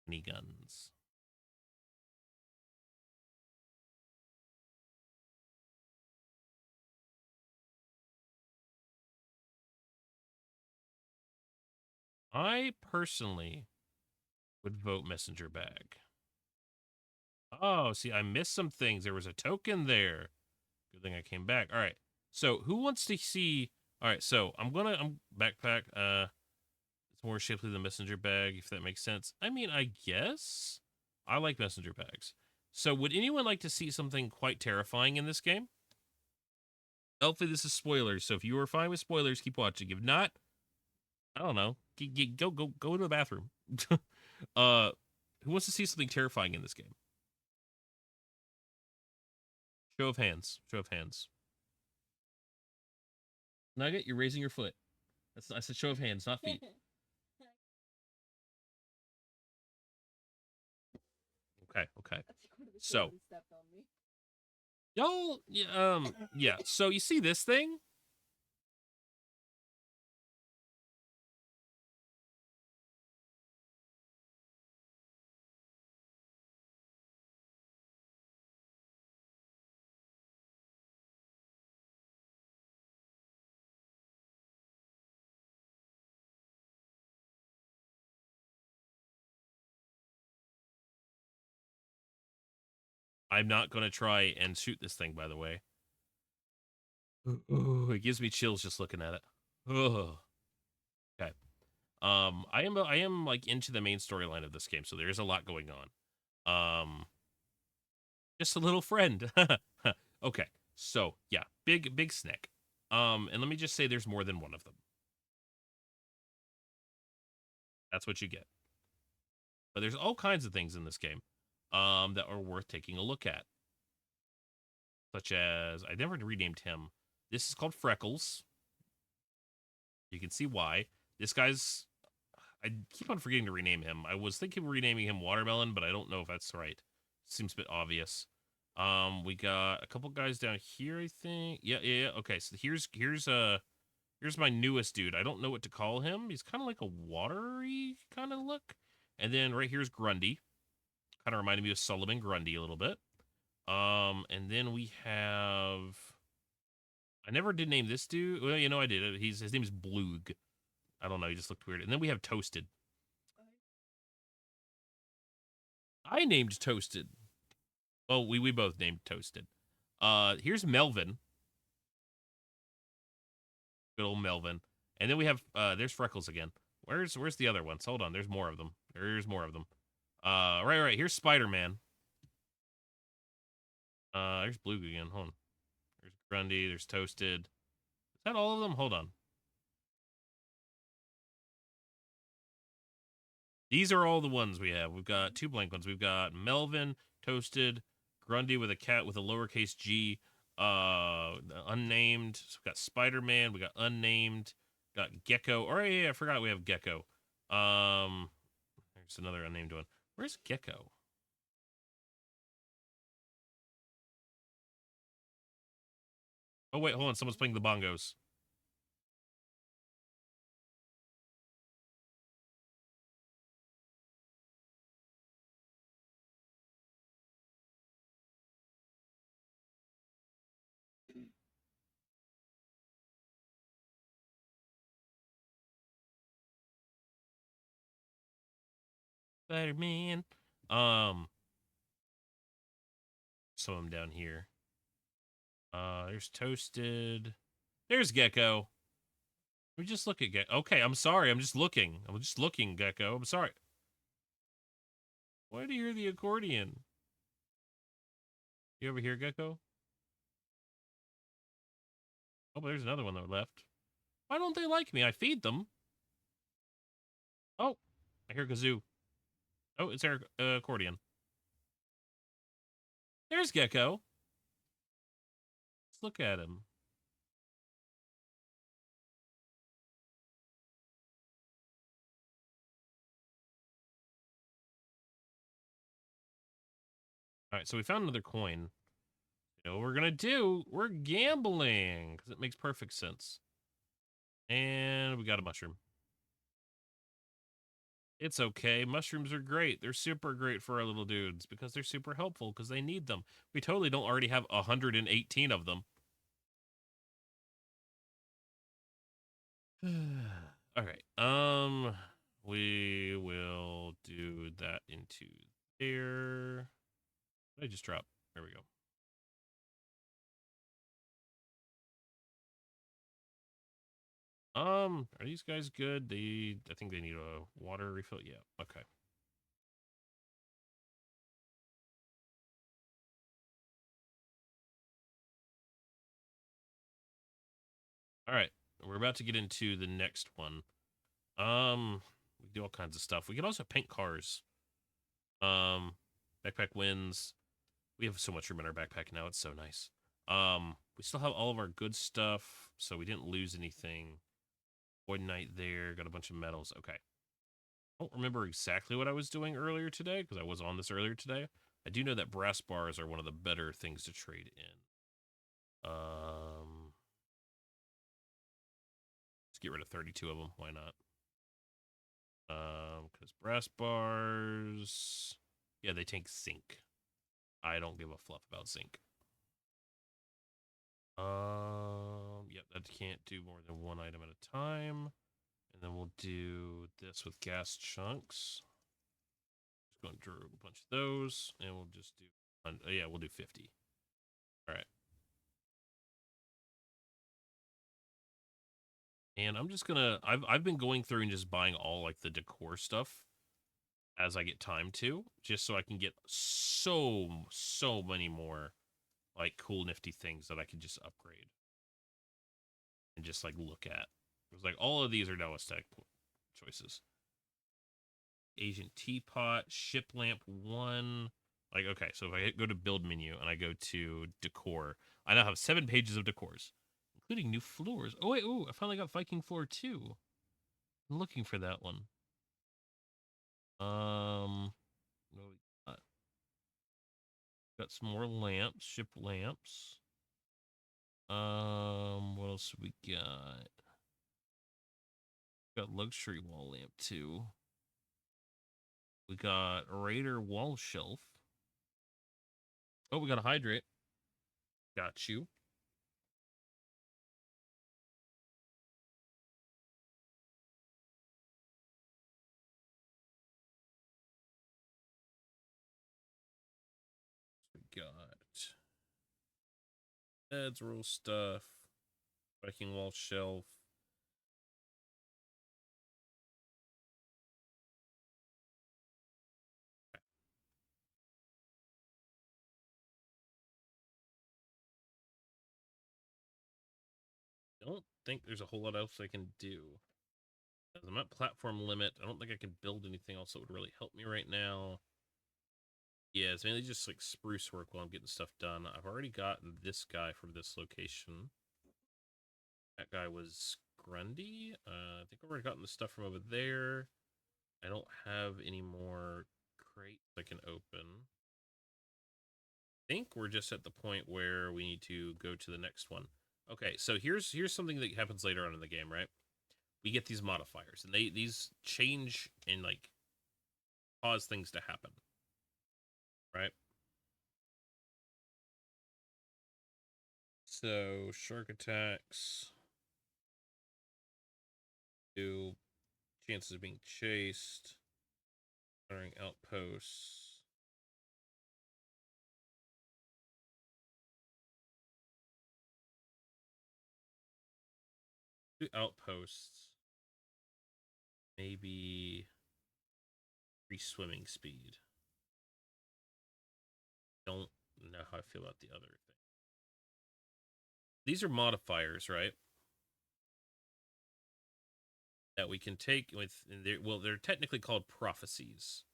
Any guns? I personally would vote messenger bag. Oh, see, I missed some things. There was a token there. Good thing I came back. All right. So who wants to see? All right. So I'm backpack. It's more shapely than messenger bag, if that makes sense. I mean, I guess I like messenger bags. So would anyone like to see something quite terrifying in this game? Hopefully this is spoilers. So if you are fine with spoilers, keep watching. If not, I don't know. Go to the bathroom. uh, who wants to see something terrifying in this game? Show of hands. Show of hands. Nugget, you're raising your foot. I said show of hands, not feet. Okay, okay. So y'all, yeah. So you see this thing? I'm not gonna try and shoot this thing. By the way, ooh, it gives me chills just looking at it. Ugh. Okay. I am like into the main storyline of this game, so there is a lot going on. Just a little friend. Okay. So yeah, big snack. And let me just say, there's more than one of them. That's what you get. But there's all kinds of things in this game, that are worth taking a look at. Such as, I never renamed him. This is called Freckles. You can see why. This guy's, I keep on forgetting to rename him. I was thinking of renaming him Watermelon, but I don't know if that's right. Seems a bit obvious. We got a couple guys down here, I think. Yeah. Okay, so here's my newest dude. I don't know what to call him. He's kind of like a watery kind of look. And then right here's Grundy. Kind of reminded me of Solomon Grundy a little bit. And then we have, I never did name this dude. Well, I did. His name is Bloog. I don't know. He just looked weird. And then we have Toasted. I named Toasted. Well, we both named Toasted. Here's Melvin. Good old Melvin. And then we have there's Freckles again. Where's the other ones? Hold on, there's more of them. There's more of them. Right. Here's Spider-Man. There's Blue again. Hold on. There's Grundy. There's Toasted. Is that all of them? Hold on. These are all the ones we have. We've got 2 blank ones. We've got Melvin, Toasted, Grundy with a cat with a lowercase g, unnamed. So we've got Spider-Man. We got unnamed. Got Gecko. Oh, yeah, I forgot we have Gecko. There's another unnamed one. Where's Gecko? Oh, wait, hold on. Someone's playing the bongos. Spider-Man. Some of them down here. There's Toasted. There's Gecko. We just look at Gecko. Okay, I'm sorry. I'm just looking. Gecko. I'm sorry. Why do you hear the accordion? You over here, Gecko? Oh, but there's another one that left. Why don't they like me? I feed them. Oh, I hear Kazoo. Oh, it's our accordion. There's Gecko. Let's look at him. All right, so we found another coin. You know what we're gonna do? We're gambling because it makes perfect sense. And we got a mushroom. It's okay. Mushrooms are great. They're super great for our little dudes because they're super helpful because they need them. We totally don't already have 118 of them. All right. We will do that into there. What did I just drop? There we go. Are these guys good? I think they need a water refill. Yeah. Okay. All right. We're about to get into the next one. We do all kinds of stuff. We can also paint cars. Backpack wins. We have so much room in our backpack now. It's so nice. We still have all of our good stuff, so we didn't lose anything. Void Knight there. Got a bunch of medals. Okay. I don't remember exactly what I was doing earlier today because I was on this earlier today. I do know that brass bars are one of the better things to trade in. Let's get rid of 32 of them. Why not? Because brass bars, yeah, they tank zinc. I don't give a fluff about zinc. Yep, that can't do more than one item at a time. And then we'll do this with gas chunks. Just going to a bunch of those, and we'll just do, yeah, we'll do 50. All right. And I'm just gonna, I've been going through and just buying all like the decor stuff as I get time to, just so I can get so many more like cool nifty things that I can just upgrade and just like look at. It's like all of these are now aesthetic choices. Asian teapot, ship lamp one. Like, okay, so if I go to build menu and I go to decor, I now have 7 pages of decors, including new floors. Oh wait, ooh, I finally got Viking floor 2. I'm looking for that one. No, got some more lamps, ship lamps. What else we got? Got luxury wall lamp too. We got Raider wall shelf. Oh, we got a hydrate. Got you. We got beds, roll stuff, Viking wall shelf. Don't think there's a whole lot else I can do. I'm at platform limit. I don't think I can build anything else that would really help me right now. Yeah, it's mainly just like spruce work while I'm getting stuff done. I've already gotten this guy from this location. That guy was Grundy. I think I've already gotten the stuff from over there. I don't have any more crates I can open. I think we're just at the point where we need to go to the next one. Okay, so here's something that happens later on in the game, right? We get these modifiers, and these change and like cause things to happen, right? So shark attacks, do chances of being chased, firing outposts. Do outposts. Maybe free swimming speed. Don't know how I feel about the other thing. These are modifiers, right? That we can take with, well, they're technically called prophecies.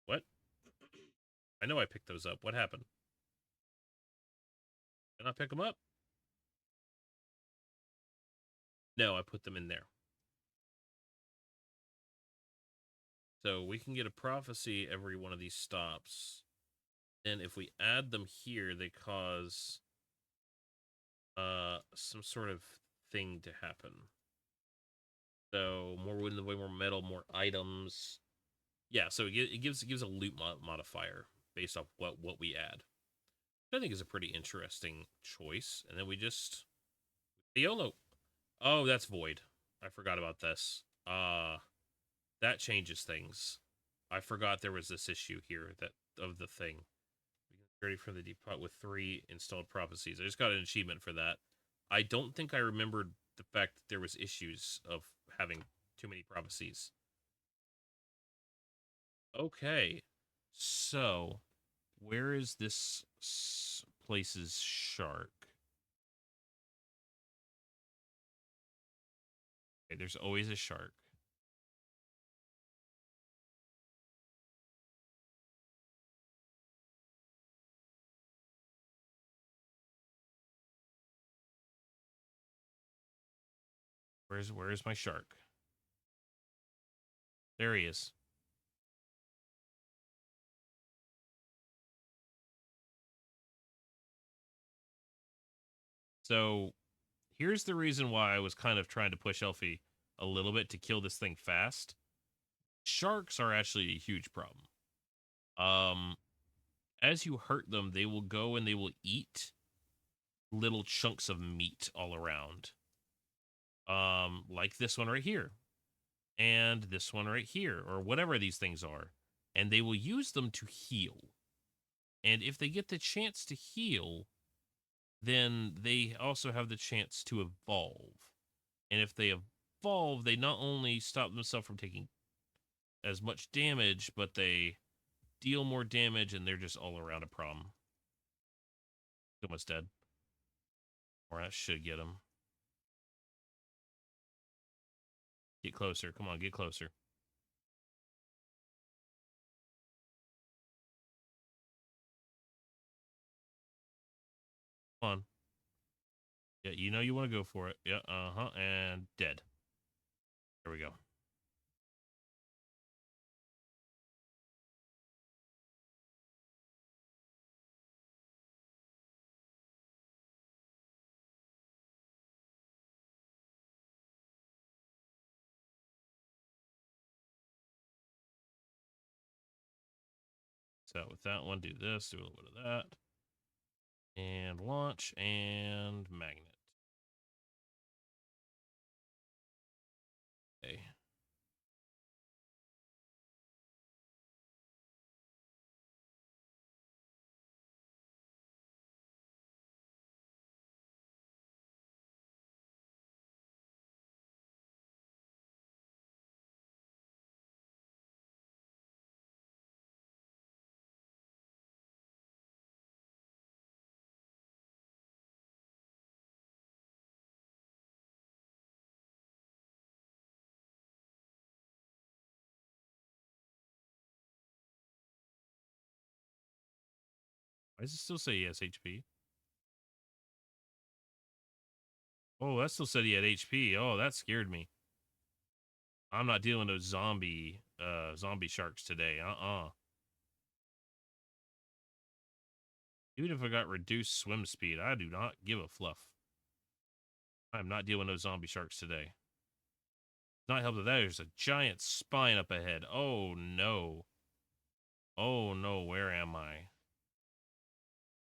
What? I know I picked those up. What happened? Did I not pick them up? No, I put them in there. So we can get a prophecy every one of these stops. And if we add them here, they cause some sort of thing to happen. So more wind, way more metal, more items. Yeah, so it gives a loot modifier based off what we add. I think is a pretty interesting choice. And then we just YOLO. Oh, that's void. I forgot about this. That changes things. I forgot there was this issue here that of the thing. Ready for the depot with 3 installed prophecies. I just got an achievement for that. I don't think I remembered the fact that there was issues of having too many prophecies. Okay, so where is this place's shark? Okay, there's always a shark. Where's my shark? There he is. So here's the reason why I was kind of trying to push Elfie a little bit to kill this thing fast. Sharks are actually a huge problem. As you hurt them, they will go and they will eat little chunks of meat all around. Like this one right here, and this one right here, or whatever these things are. And they will use them to heal. And if they get the chance to heal, then they also have the chance to evolve. And if they evolve, they not only stop themselves from taking as much damage, but they deal more damage, and they're just all around a problem. Almost dead. Or I should get him. Get closer. Come on, get closer. Come on. Yeah, you know you want to go for it. Yeah, uh-huh, and dead. There we go. So with that one, do this, do a little bit of that. And launch and magnet. Okay. does it still say he has HP? Oh, that still said he had HP. Oh, that scared me. I'm not dealing with zombie sharks today. Even if I got reduced swim speed, I do not give a fluff. I'm not dealing with no zombie sharks today. Not helping that there's a giant spine up ahead. Oh no. Oh no, where am I?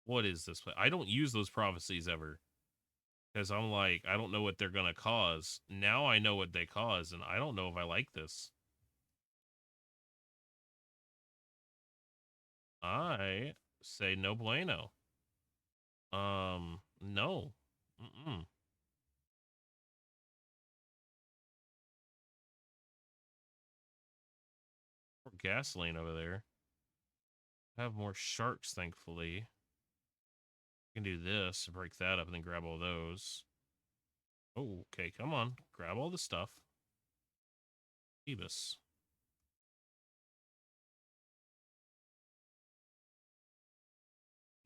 What is this place? I don't use those prophecies ever. Because I'm like, I don't know what they're gonna cause. Now I know what they cause, and I don't know if I like this. I say no bueno. No. Mm-mm. More gasoline over there. I have more sharks, thankfully. I can do this, break that up, and then grab all those. Oh, okay, come on. Grab all the stuff. Phoebus.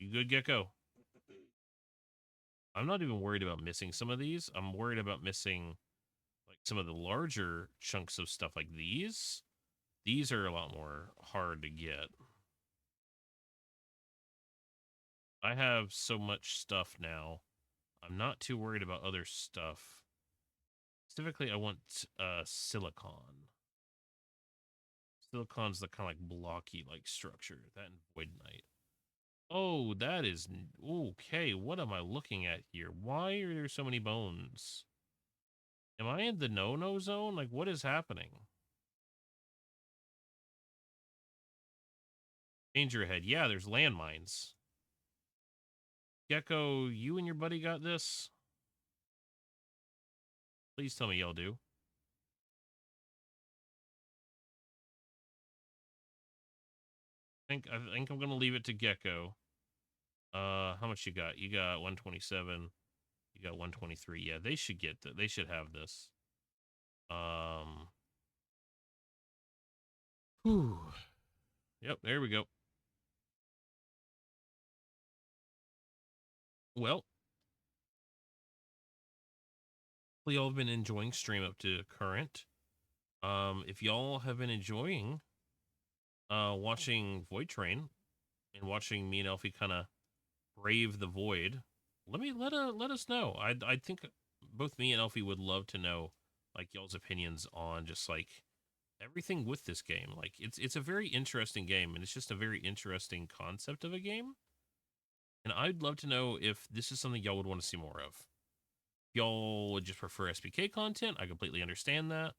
You good, Gecko? I'm not even worried about missing some of these. I'm worried about missing like some of the larger chunks of stuff like these. These are a lot more hard to get. I have so much stuff now. I'm not too worried about other stuff. Specifically, I want silicon. Silicon's the kind of like blocky like structure. That and Void Knight. Oh, that is okay. What am I looking at here? Why are there so many bones? Am I in the no-no zone? Like, what is happening? Danger ahead. Yeah, there's landmines. Gecko, you and your buddy got this? Please tell me y'all do. I think I'm gonna leave it to Gecko. How much you got? You got 127. You got 123. Yeah, they should get that. They should have this. Whew. Yep, there we go. Well, y'all have been enjoying stream up to current. If y'all have been enjoying watching Voidtrain and watching me and Elfie kind of brave the void, let us know. I think both me and Elfie would love to know like y'all's opinions on just like everything with this game. Like it's a very interesting game, and it's just a very interesting concept of a game. And I'd love to know if this is something y'all would want to see more of. Y'all would just prefer SPK content. I completely understand that.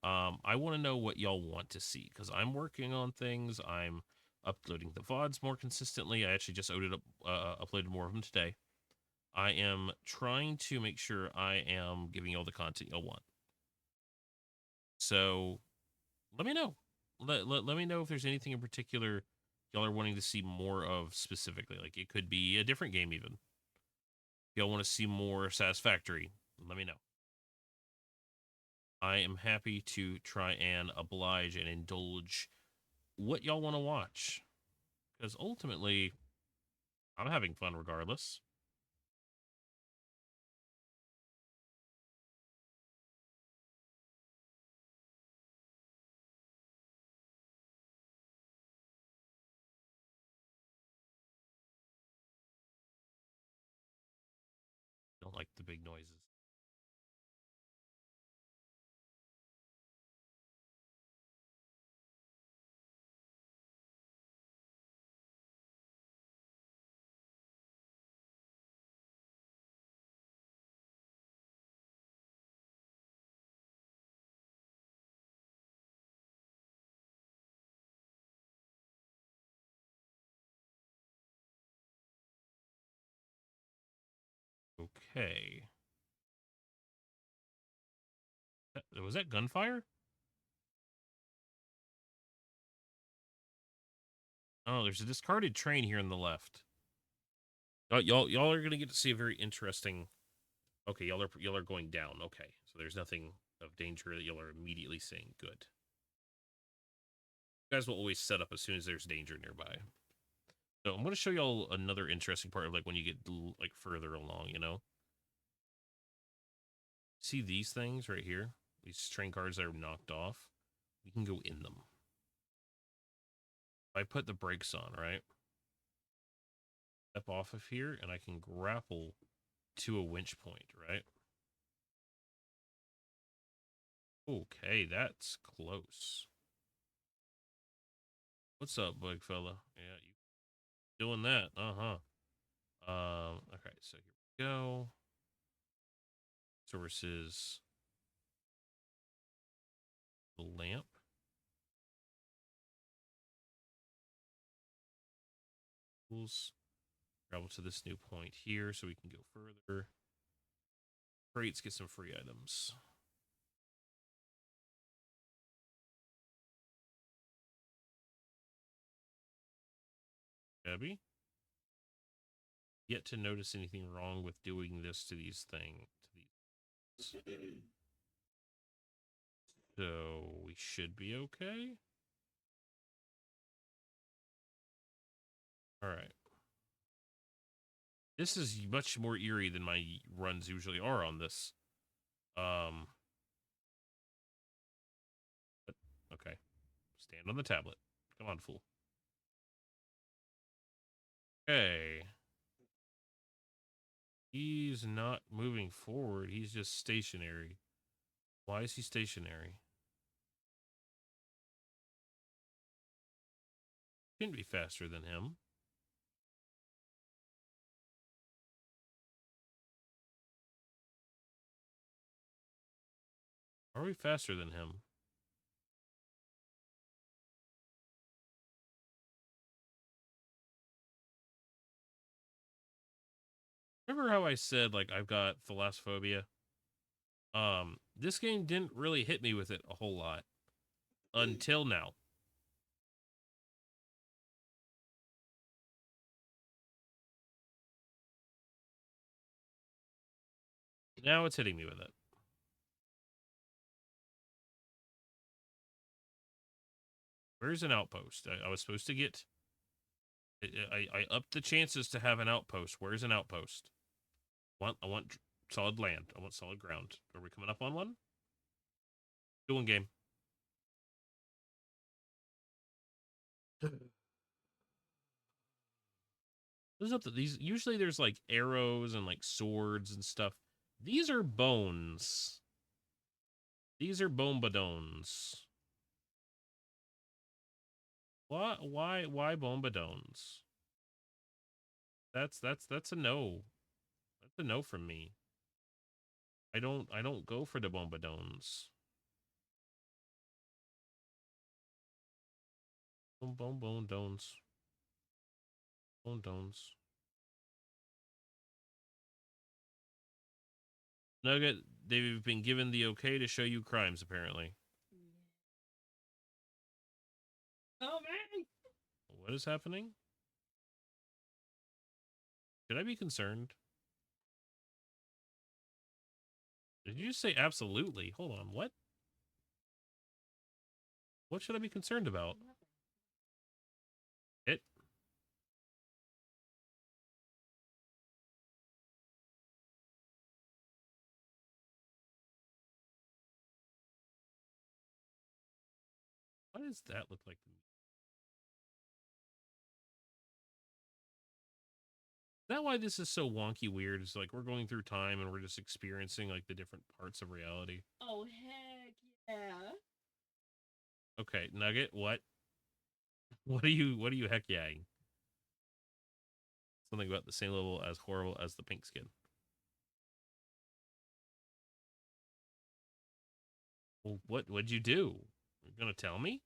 I want to know what y'all want to see because I'm working on things. I'm uploading the VODs more consistently. I actually just uploaded more of them today. I am trying to make sure I am giving y'all the content y'all want. So let me know. Let me know if there's anything in particular y'all are wanting to see more of specifically. Like it could be a different game even. If y'all want to see more Satisfactory, let me know. I am happy to try and oblige and indulge what y'all want to watch. Because ultimately, I'm having fun regardless. Don't like the big noises. Okay. Was that gunfire? Oh, there's a discarded train here on the left. Y'all are gonna get to see a very interesting. Okay, y'all are going down. Okay, so there's nothing of danger that y'all are immediately seeing. Good. You guys will always set up as soon as there's danger nearby. So I'm going to show y'all another interesting part of like when you get like further along, you know. See these things right here? These train cars that are knocked off. We can go in them. If I put the brakes on, right? Step off of here and I can grapple to a winch point, right? Okay, that's close. What's up, big fella? Yeah, you doing that? Uh-huh. Okay, so here we go. Sources. The lamp. Tools. Travel to this new point here so we can go further. Crates, get some free items. Debbie? Yet to notice anything wrong with doing this to these things. So we should be okay. All right. This is much more eerie than my runs usually are on this. But okay. Stand on the tablet. Come on, fool. Okay. He's not moving forward. He's just stationary. Why is he stationary? Shouldn't be faster than him. Are we faster than him? Remember how I said, like, I've got thalassophobia? This game didn't really hit me with it a whole lot. Until now. Now it's hitting me with it. Where's an outpost? I was supposed to get... I upped the chances to have an outpost. Where's an outpost? I want solid land. I want solid ground. Are we coming up on one? Doing game. This is up to these. Usually there's like arrows and like swords and stuff. These are bones. These are bombadones. Why bombadones? That's a no. That's a no from me. I don't go for the bombadones. Boom dones. Bone dones. Nugget, they've been given the okay to show you crimes, apparently. Oh man! What is happening? Should I be concerned? Did you just say absolutely? Hold on, what? What should I be concerned about? It? What does that look like to me? Is that why this is so wonky weird? It's like we're going through time and we're just experiencing like the different parts of reality. Oh heck yeah! Okay, Nugget, what? What are you heck yang? Something about the same level as horrible as the pink skin. Well, what'd you do? You're gonna tell me?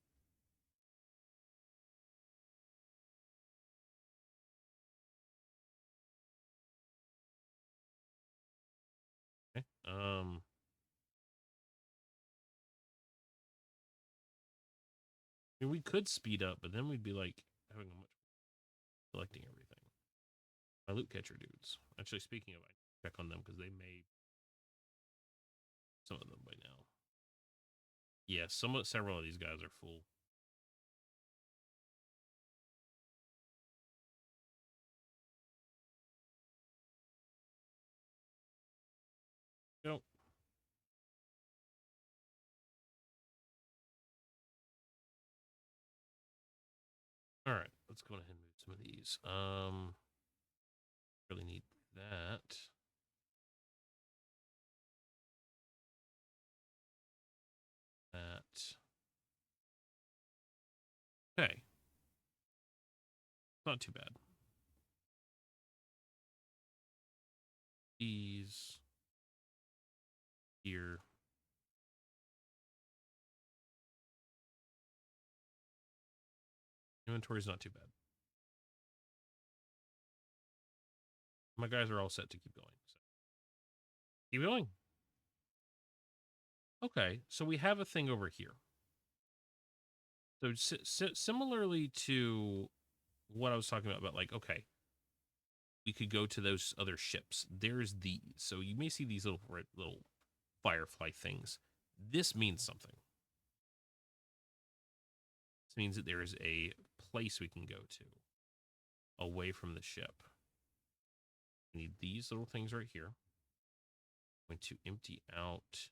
Okay. I mean, we could speed up, but then we'd be like having a much collecting everything. My loot catcher dudes. Actually, speaking of, I check on them because they may some of them by now. Yeah, several of these guys are full. All right, let's go ahead and move some of these. Really need that. That. Okay. Not too bad. These here. Inventory's not too bad. My guys are all set to keep going. So. Keep going. Okay, so we have a thing over here. So similarly to what I was talking about, like, okay, we could go to those other ships. There's these. So you may see these little firefly things. This means something. This means that there is a place we can go to away from the ship. We need these little things right here. I'm going to empty out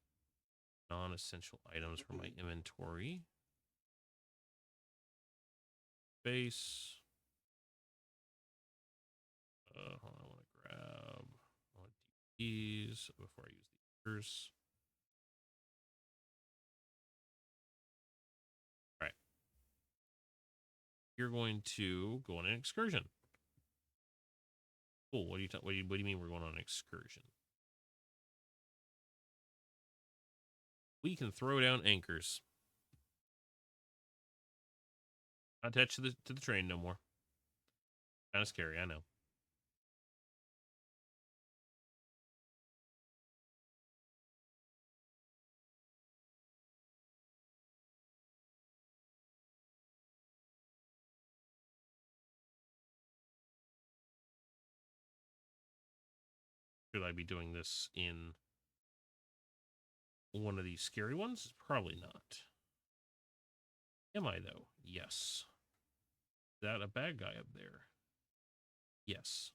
non-essential items from my inventory. Base. Hold on, I want to grab these before I use the others. All right. You're going to go on an excursion. Cool. What do you mean we're going on an excursion? We can throw down anchors. Not attached to the train no more. Kind of scary, I know. Should I be doing this in one of these scary ones? Probably not. Am I, though? Yes. Is that a bad guy up there? Yes.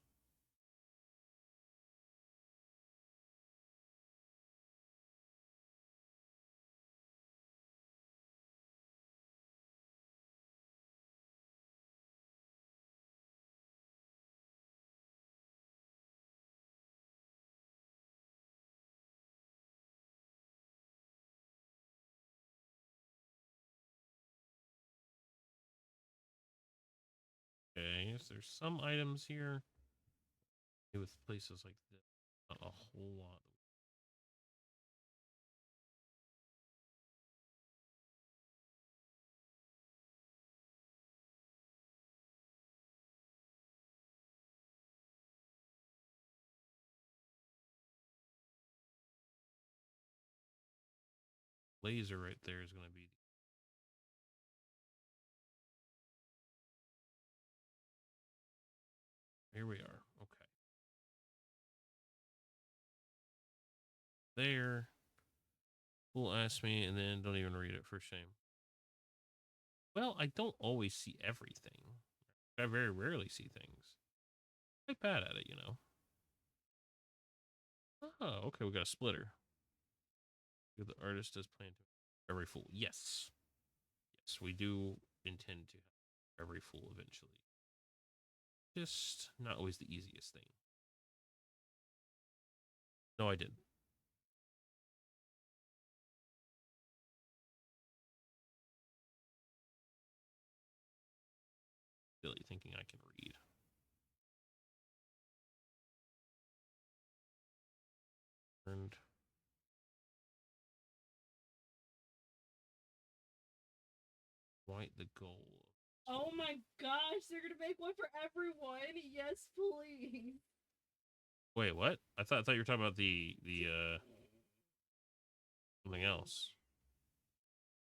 Okay, so there's some items here. With places like this, not a whole lot. Laser right there is going to be. Here we are. Okay. There. Will ask me, and then don't even read it for shame. Well, I don't always see everything. I very rarely see things. I'm bad at it, you know. Oh, okay. We got a splitter. The artist does plan to every fool. Yes. Yes, we do intend to have every fool eventually. Just not always the easiest thing. No, I didn't. Silly thinking I can read. Earned. White the goal. Oh my gosh, they're gonna make one for everyone. Yes, please. Wait, what? I thought you were talking about the something else.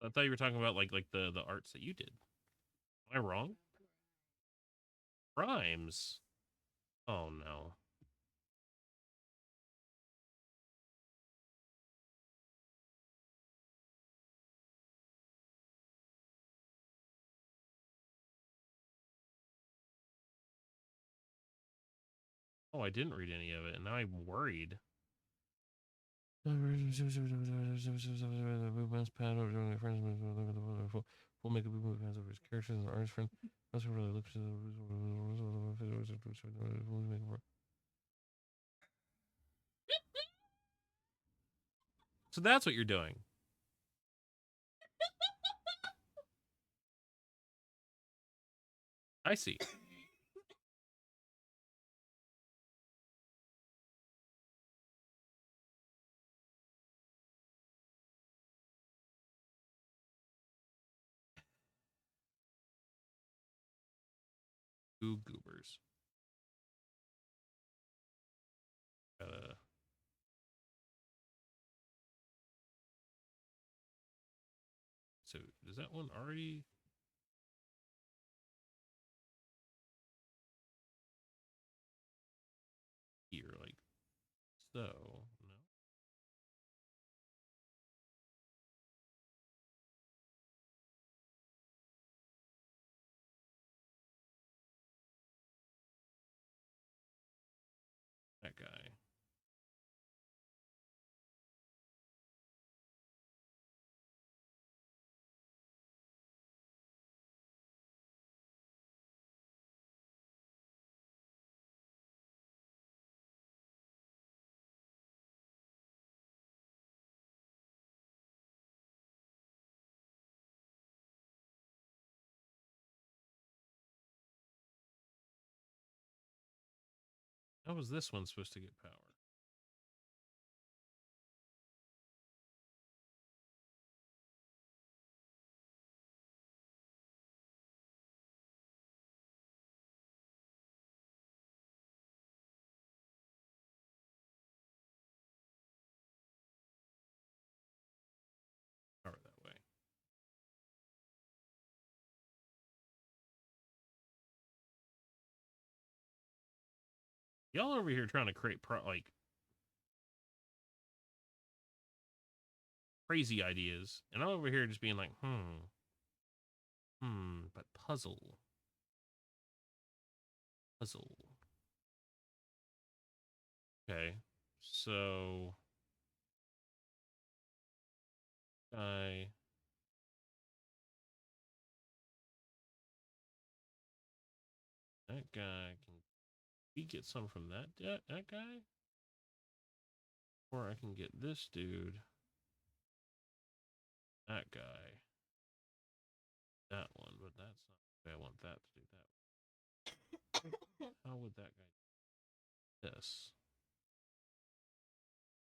I thought you were talking about like the arts that you did. Am I wrong? Rhymes. Oh no. Oh, I didn't read any of it, and now I'm worried. Full makeup pass over his characters and artist friend. Also really looks so that's what you're doing. I see. Goo goobers. So does that one already? Here, like so. No. That guy. How was this one supposed to get power? Power that way. Y'all over here trying to create like crazy ideas, and I'm over here just being like, but puzzle. Okay, so I that guy can we get some from that guy, or I can get this dude, that guy, that one, but that's not the way I want that to do that. How would that guy do this?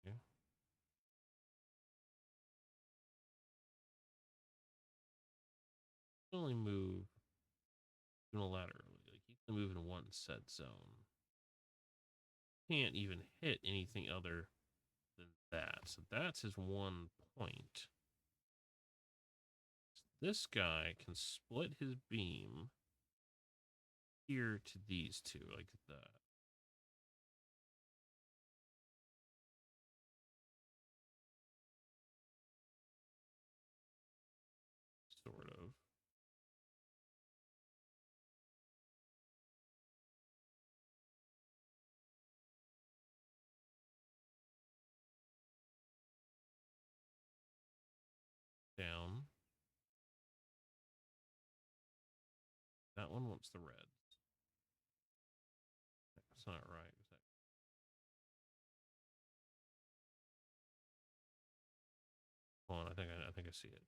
Yeah. Only move unilaterally. Like he can move in one set zone. Can't even hit anything other than that. So that's his one point. This guy can split his beam here to these two, like that. Sort of. Down. That one wants the red. That's not right. Is that... Hold on, I think I see it.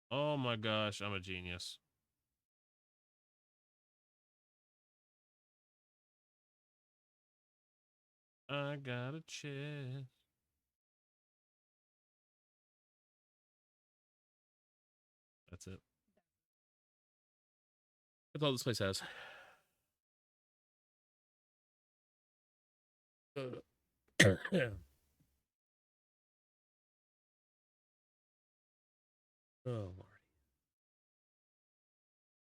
Oh my gosh, I'm a genius. I got a chest. That's it. That's all this place has. Yeah. Oh Lord.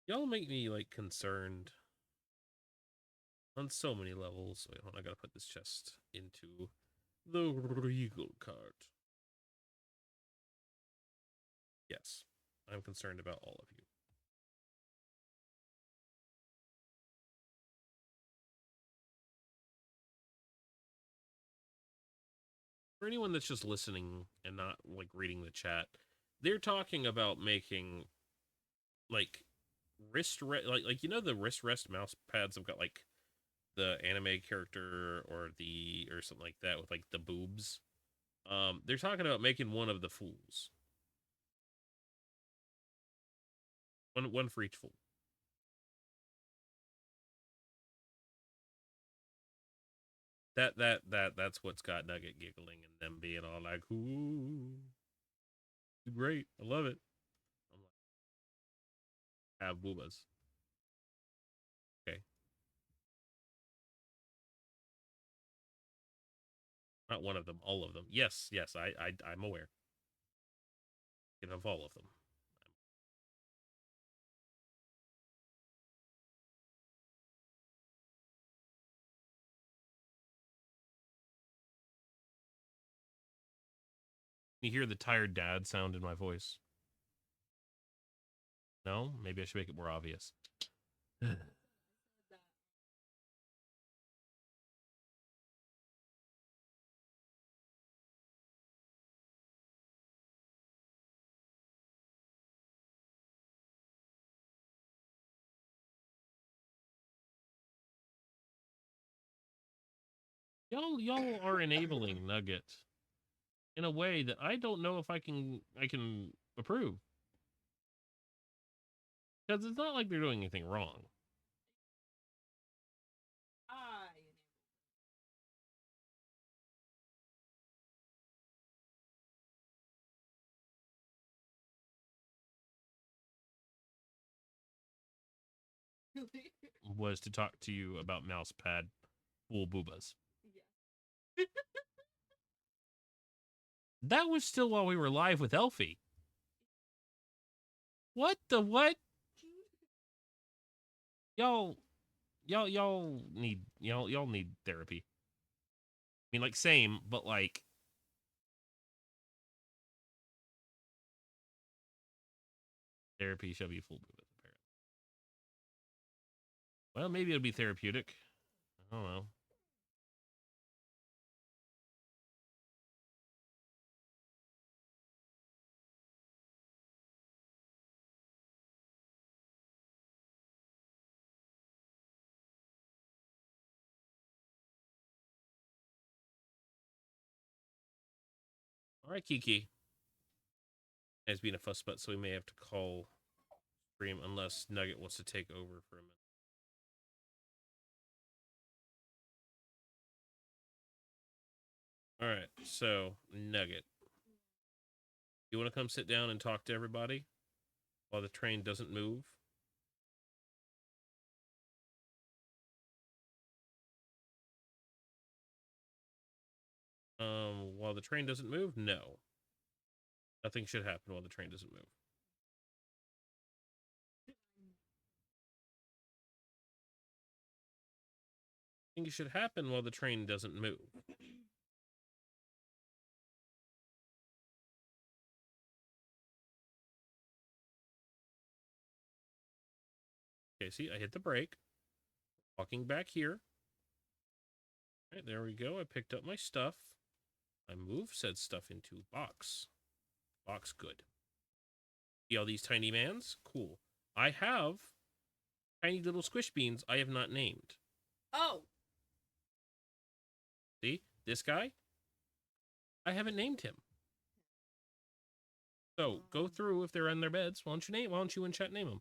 Y'all make me like concerned on so many levels. Wait, hold on, I gotta put this chest into the regal cart. Yes, I'm concerned about all of you. for anyone that's just listening and not like reading the chat, they're talking about making like like you know the wrist rest mouse pads have got like the anime character or something like that with like the boobs. They're talking about making one of the fools. One for each fool. That's what's got Nugget giggling and them being all like, ooh, great, I love it. I'm like, have boobas. Okay. Not one of them, all of them. Yes, I'm aware. You have all of them. You hear the tired dad sound in my voice? No? Maybe I should make it more obvious. Y'all are enabling Nugget in a way that I don't know if I can approve. Because it's not like they're doing anything wrong. Was to talk to you about mousepad full boobas. Yeah. That was still while we were live with Elfie. What the what? Y'all need therapy. I mean, like, same, but like, therapy shall be full boobas, apparently. Well, maybe it'll be therapeutic. I don't know. All right, Kiki. Has been a fuss butt, so we may have to call stream unless Nugget wants to take over for a minute. All right, so Nugget, you want to come sit down and talk to everybody while the train doesn't move? While the train doesn't move? No. Nothing should happen while the train doesn't move. Nothing should happen while the train doesn't move. Okay, see, I hit the brake. Walking back here. All right, there we go. I picked up my stuff. I moved said stuff into box. Box, good. See all these tiny mans? Cool. I have tiny little squish beans I have not named. Oh. See? This guy? I haven't named him. So, go through if they're in their beds. Why don't you in chat name them?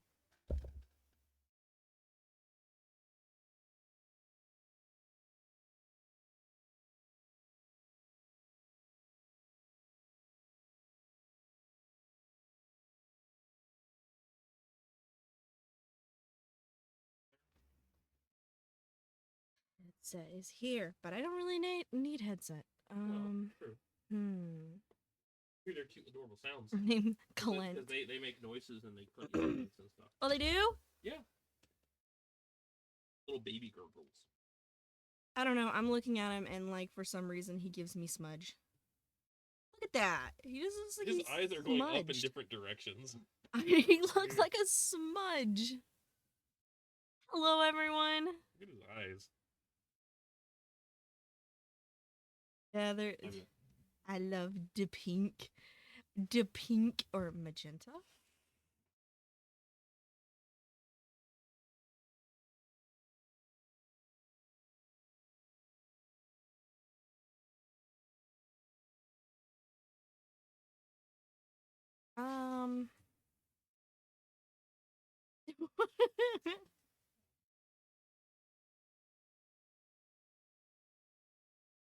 Headset is here, but I don't really need headset. True. Hear their cute, adorable sounds. Name Clint. Because they make noises and they put instruments and stuff. Oh, they do? Yeah. Little baby gurgles. I don't know. I'm looking at him, and like for some reason, he gives me smudge. Look at that. He just looks like His he's eyes are going up in smudged. different directions. He looks like a smudge. Hello, everyone. Look at his eyes. Yeah, they're. I love the pink. The pink or magenta? Um.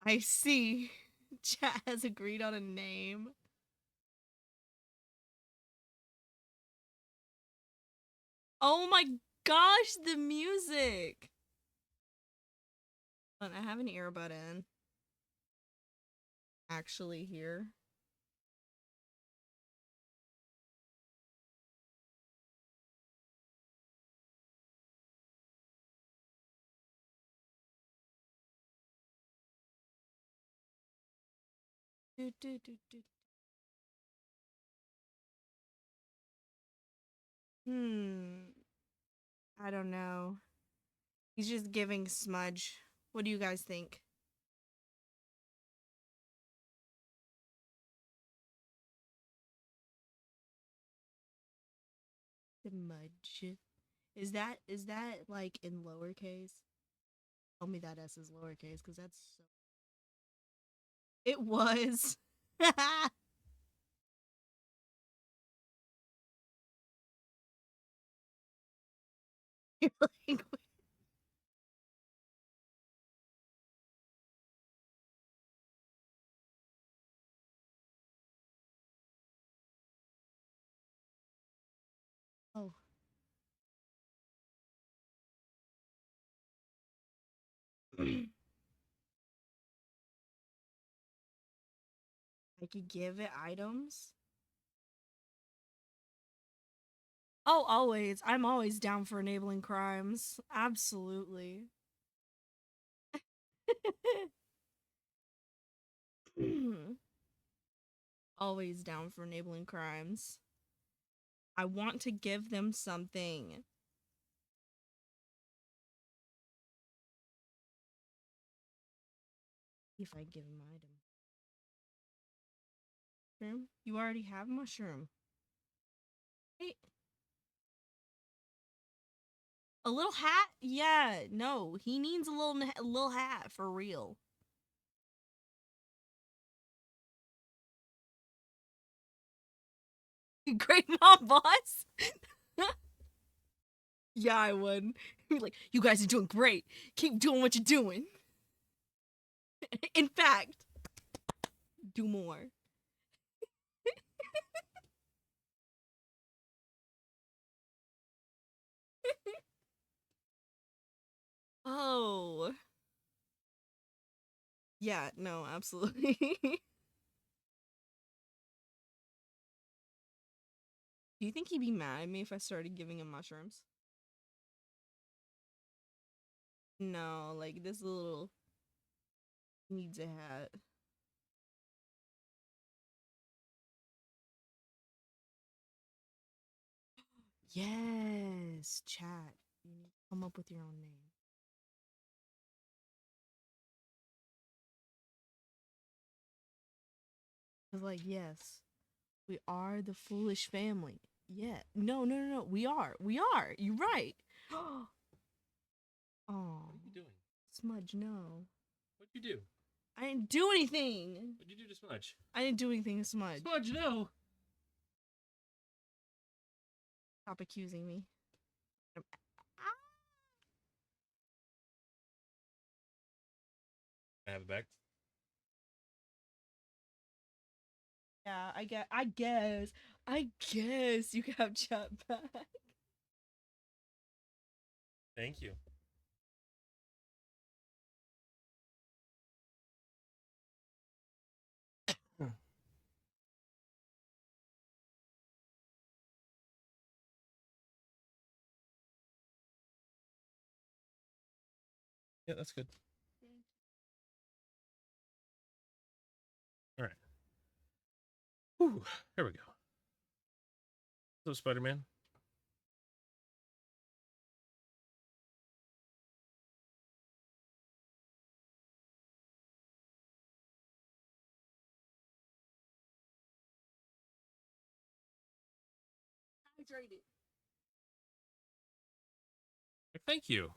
I see. Chat has agreed on a name. Oh my gosh, the music. Hold on, I have an earbud in. Actually, here. Do, do, do, do. I don't know. He's just giving smudge. What do you guys think? Smudge. Is that like in lowercase? Tell me that S is lowercase, because that's so. It was. You're like, oh. I could give it items. Oh, always. I'm always down for enabling crimes. Absolutely. Always down for enabling crimes. I want to give them something. If I give him item. Mushroom? You already have mushroom. Hey. A little hat? Yeah, no. He needs a little hat for real. Great mom boss? Yeah, I would. Be like, you guys are doing great. Keep doing what you're doing. In fact, do more. Oh. Yeah, no, absolutely. Do you think he'd be mad at me if I started giving him mushrooms? No, like this little needs a hat. Yes, chat. You need to come up with your own name. Cause like, yes, we are the foolish family. Yeah. No, no, no, no. We are. We are. You're right. Oh. What are you doing? Smudge, no. What'd you do? I didn't do anything. What'd you do to Smudge? I didn't do anything to Smudge. Smudge, no. Stop accusing me. I have it back. Yeah, I guess you can have chat back. Thank you. Yeah, that's good. All right. Whew, here we go. So, Spider-Man. trade it. Thank you.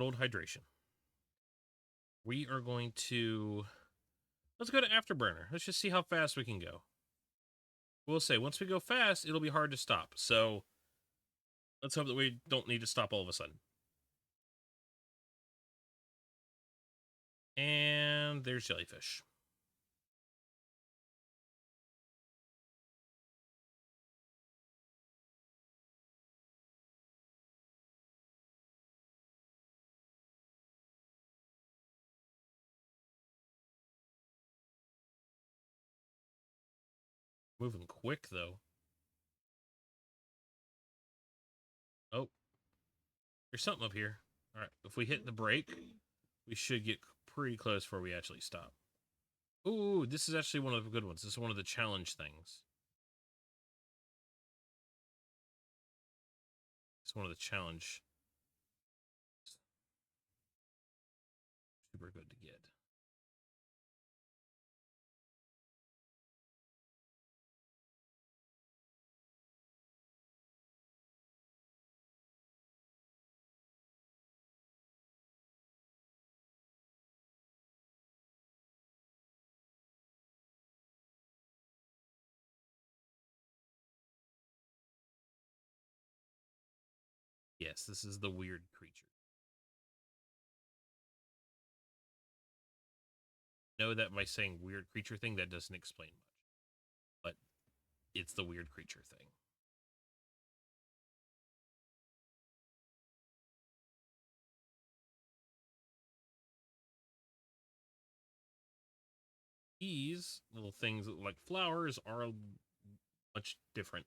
Old hydration. We are going to... Let's go to Afterburner. Let's just see how fast we can go. We'll say, once we go fast, it'll be hard to stop. So, let's hope that we don't need to stop all of a sudden. And there's jellyfish. Moving quick, though. Oh. There's something up here. All right. If we hit the brake, we should get pretty close before we actually stop. Ooh, this is actually one of the good ones. This is one of the challenge things. It's one of the challenge. Super good to get. Yes, this is the weird creature. Know that by saying weird creature thing, that doesn't explain much. But it's the weird creature thing. These little things that look like flowers are much different.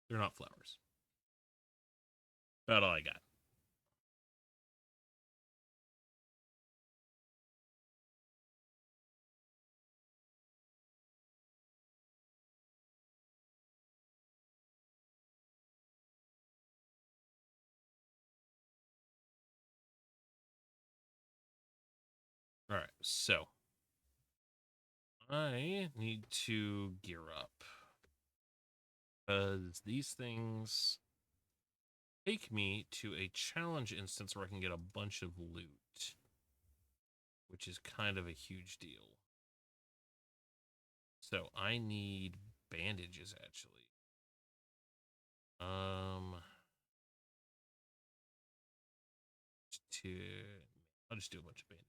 They're not flowers. About all I got. All right, so I need to gear up because these things take me to a challenge instance where I can get a bunch of loot, which is kind of a huge deal. So I need bandages, actually. I'll just do a bunch of bandage.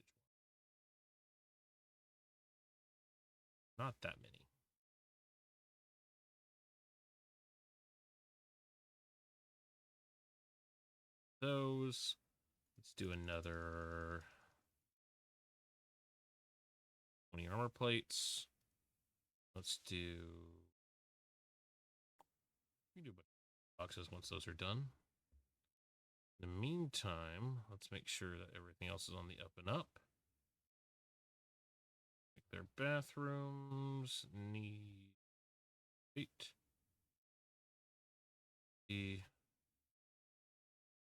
Not that many. Those. Let's do another 20 armor plates. Let's do... We can do boxes once those are done. In the meantime, let's make sure that everything else is on the up and up. Like their bathrooms need 8. Do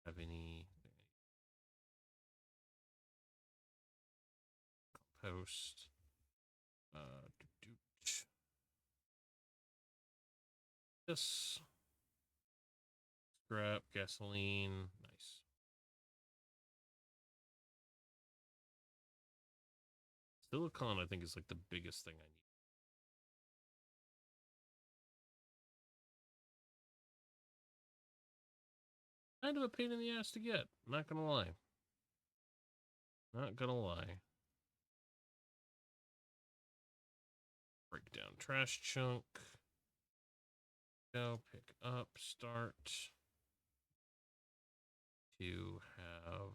have any compost? This scrap, gasoline, nice. Silicon, I think, is like the biggest thing I need. Kind of a pain in the ass to get, not gonna lie. Not gonna lie. Break down trash chunk. Go, pick up, start. To have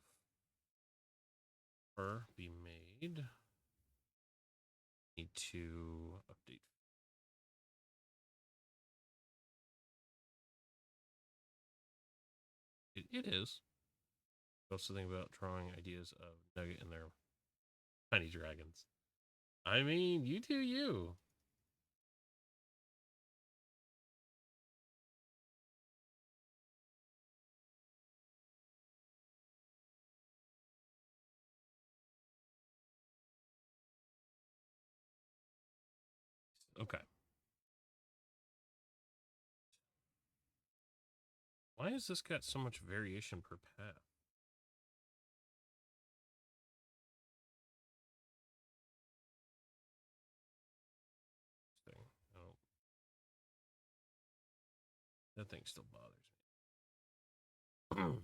her be made. Need to update. It is. Also think about drawing ideas of Nugget and their tiny dragons. I mean, you do you. Okay. Why has this got so much variation per path? Oh, that thing still bothers me.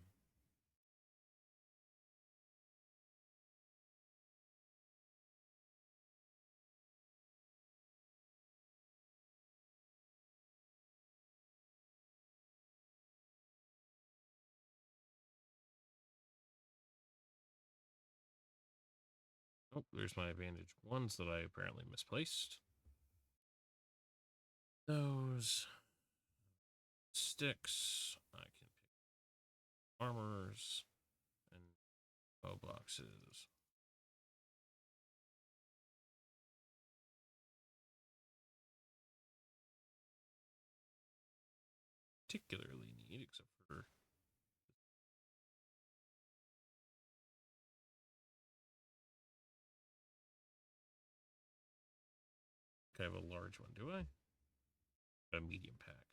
Oh, there's my advantage ones that I apparently misplaced. Those sticks, I can pick armors and bow boxes. Particularly need, except for I have a large one, do I? A medium pack.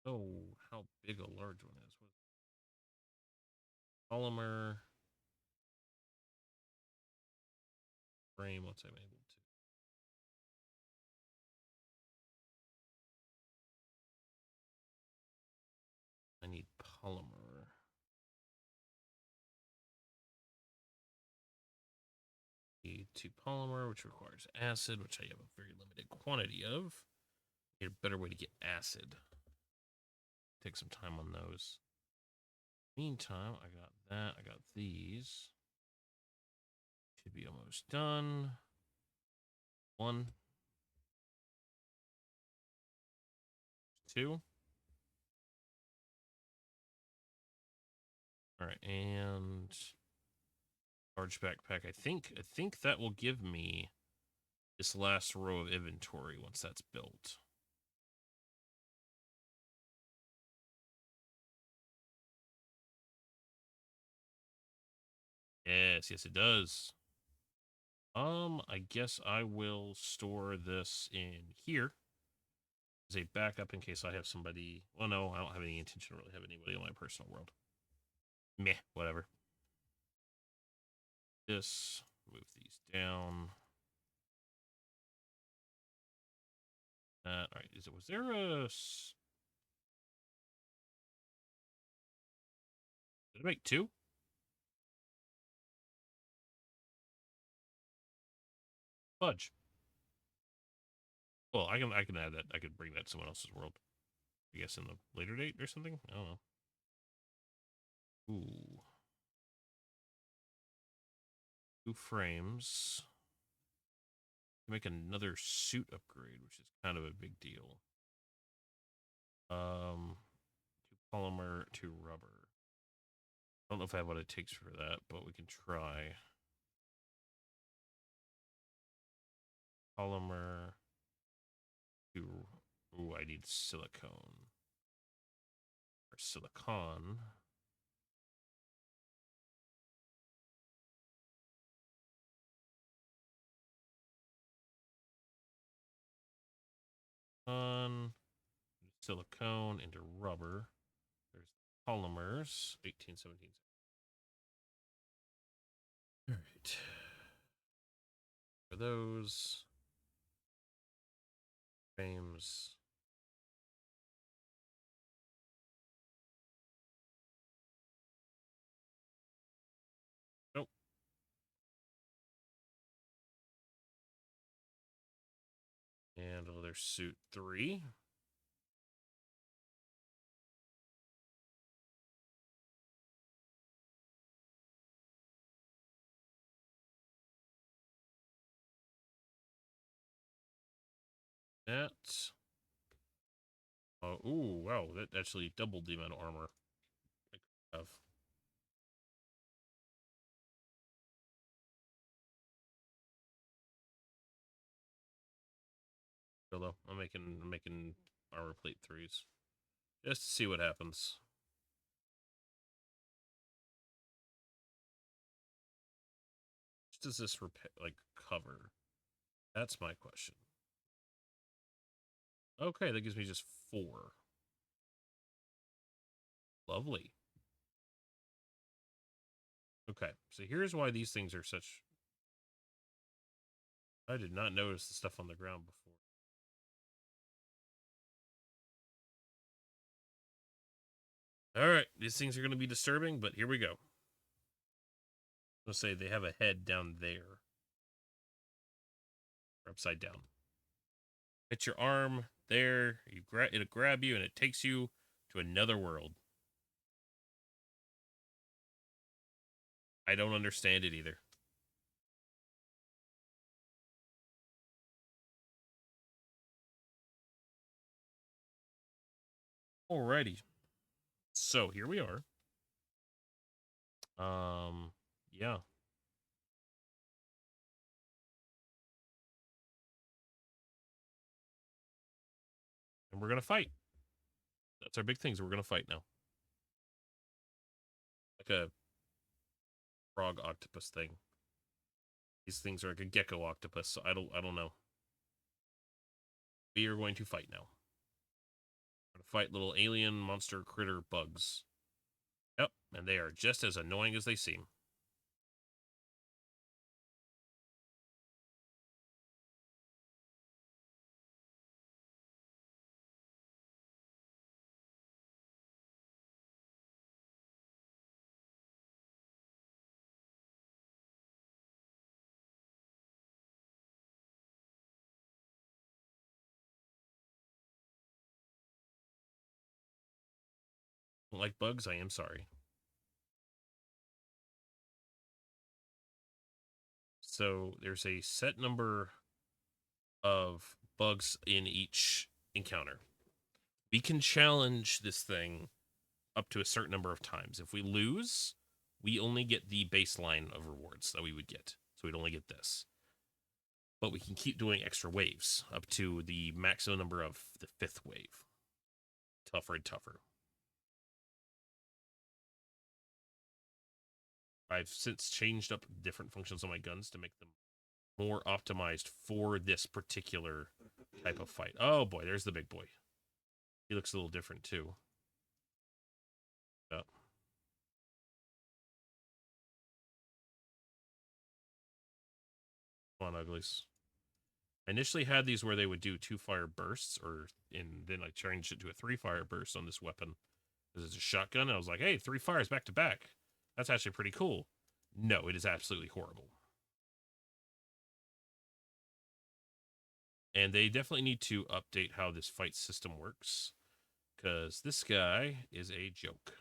Oh, how big a large one is. What? Polymer frame, once I'm able to. I need polymer. Need to polymer, which requires acid, which I have a very limited quantity of. Need a better way to get acid. Take some time on those. Meantime, I got that. I got these. Should be almost done. 1, 2. All right, and large backpack. I think that will give me this last row of inventory once that's built. Yes, yes, it does. I guess I will store this in here as a backup in case I have somebody. Well, no, I don't have any intention to really have anybody in my personal world. Meh, whatever. This, move these down. All right, was there a... Did I make 2? Fudge. Well, I can add that. I could bring that to someone else's world. I guess in the later date or something. I don't know. Ooh. 2 frames. Make another suit upgrade, which is kind of a big deal. 2 polymer, 2 rubber. I don't know if I have what it takes for that, but we can try. Polymer. 2. Ooh, I need silicone. Or silicon. Silicone into rubber. There's polymers. 18, 17. All right. For those frames. Nope. And another suit 3. That. Ooh, wow, that actually doubled the amount of armor I could have. Although I'm making armor plate 3s just to see what happens. What does this repair, like, cover? That's my question. Okay, that gives me just 4. Lovely. Okay, so here's why these things are such... I did not notice the stuff on the ground before. All right, these things are going to be disturbing, but here we go. Let's say they have a head down there. Or upside down. Hit your arm there, it'll grab you, and it takes you to another world. I don't understand it either. Alrighty. So here we are. Yeah. And we're gonna fight. That's our big things. We're gonna fight now. Like a frog octopus thing. These things are like a gecko octopus, so I don't know. We are going to fight now. We're gonna fight little alien monster critter bugs. Yep, and they are just as annoying as they seem. Don't like bugs? I am sorry. So there's a set number of bugs in each encounter. We can challenge this thing up to a certain number of times. If we lose, we only get the baseline of rewards that we would get. So we'd only get this. But we can keep doing extra waves up to the maximum number of the 5th wave. Tougher and tougher. I've since changed up different functions on my guns to make them more optimized for this particular type of fight. Oh boy, there's the big boy. He looks a little different too. Yep. Come on, uglies. I initially had these where they would do 2 fire bursts, and then I changed it to a 3 fire burst on this weapon. Because it's a shotgun, and I was like, hey, 3 fires back to back. That's actually pretty cool. No, it is absolutely horrible. And they definitely need to update how this fight system works. Because this guy is a joke.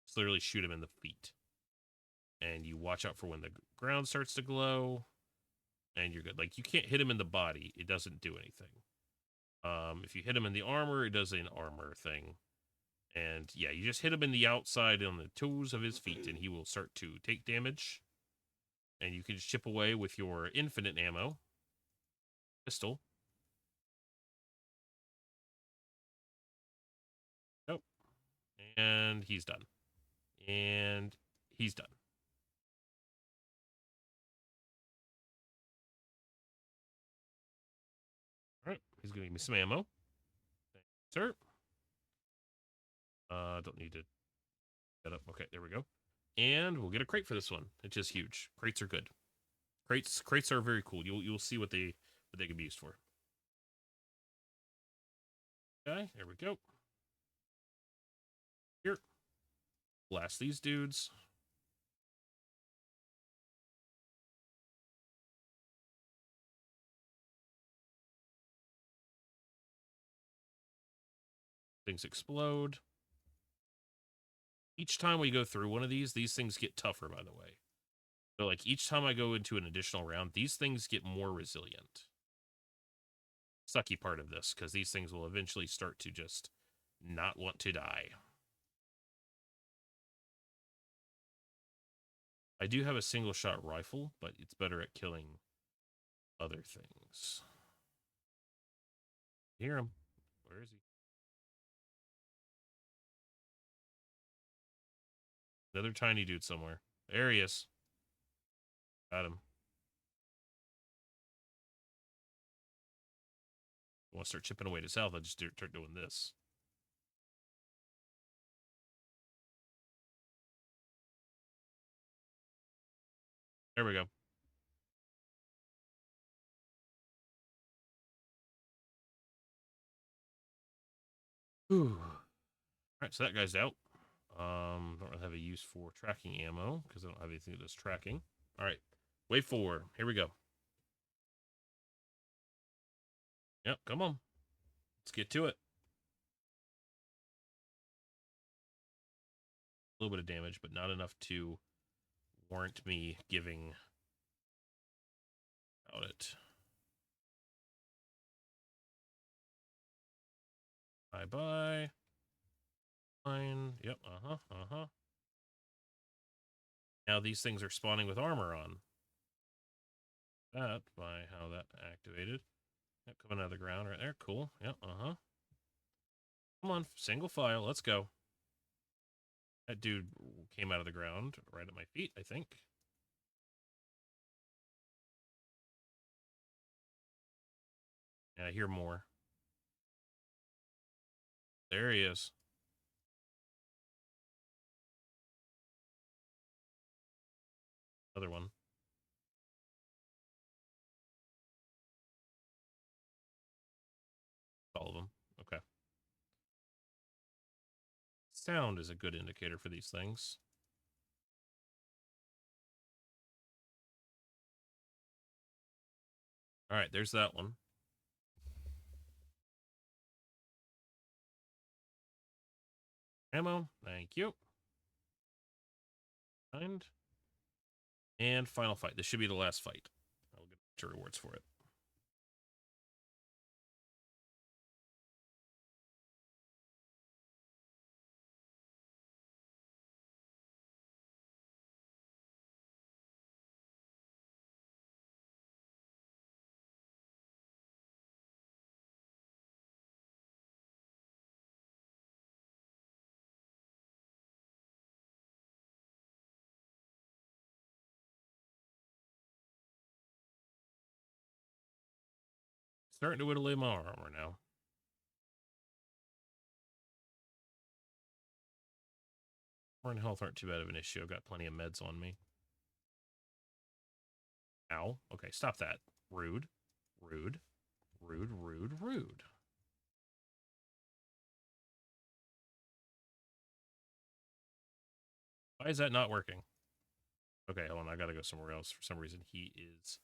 Just literally shoot him in the feet. And you watch out for when the ground starts to glow. And you're good. Like, you can't hit him in the body. It doesn't do anything. If you hit him in the armor, it does an armor thing. And yeah, you just hit him in the outside on the toes of his feet, and he will start to take damage. And you can just chip away with your infinite ammo pistol. Nope. And he's done. And he's done. All right, he's gonna give me some ammo. Thank you, sir. Don't need to get up. Okay, there we go. And we'll get a crate for this one. It's just huge. Crates are good. Crates are very cool. You'll see what they can be used for. Okay, there we go. Here. Blast these dudes. Things explode. Each time we go through one of these things get tougher, by the way. So, like, each time I go into an additional round, these things get more resilient. Sucky part of this, because these things will eventually start to just not want to die. I do have a single-shot rifle, but it's better at killing other things. Hear him. Where is he? Another tiny dude somewhere. There he is. Got him. I want to start chipping away to south, I'll just start doing this. There we go. Whew. Alright, so that guy's out. Don't really have a use for tracking ammo, because I don't have anything that does tracking. Alright, wave 4. Here we go. Yep, come on. Let's get to it. A little bit of damage, but not enough to warrant me giving out it. Bye-bye. Fine. Yep, uh-huh. Now these things are spawning with armor on. That, by how that activated. Yep, coming out of the ground right there. Cool. Yep, uh-huh. Come on, single file. Let's go. That dude came out of the ground right at my feet, I think. Yeah, I hear more. There he is. Another one. All of them. Okay. Sound is a good indicator for these things. All right, there's that one. Ammo, thank you. And final fight. This should be the last fight. I'll get extra rewards for it. Starting to whittle away my armor now. Armor and health aren't too bad of an issue. I've got plenty of meds on me. Ow. Okay, stop that. Rude. Rude. Rude, rude, rude. Why is that not working? Okay, hold on. I gotta go somewhere else. For some reason, he is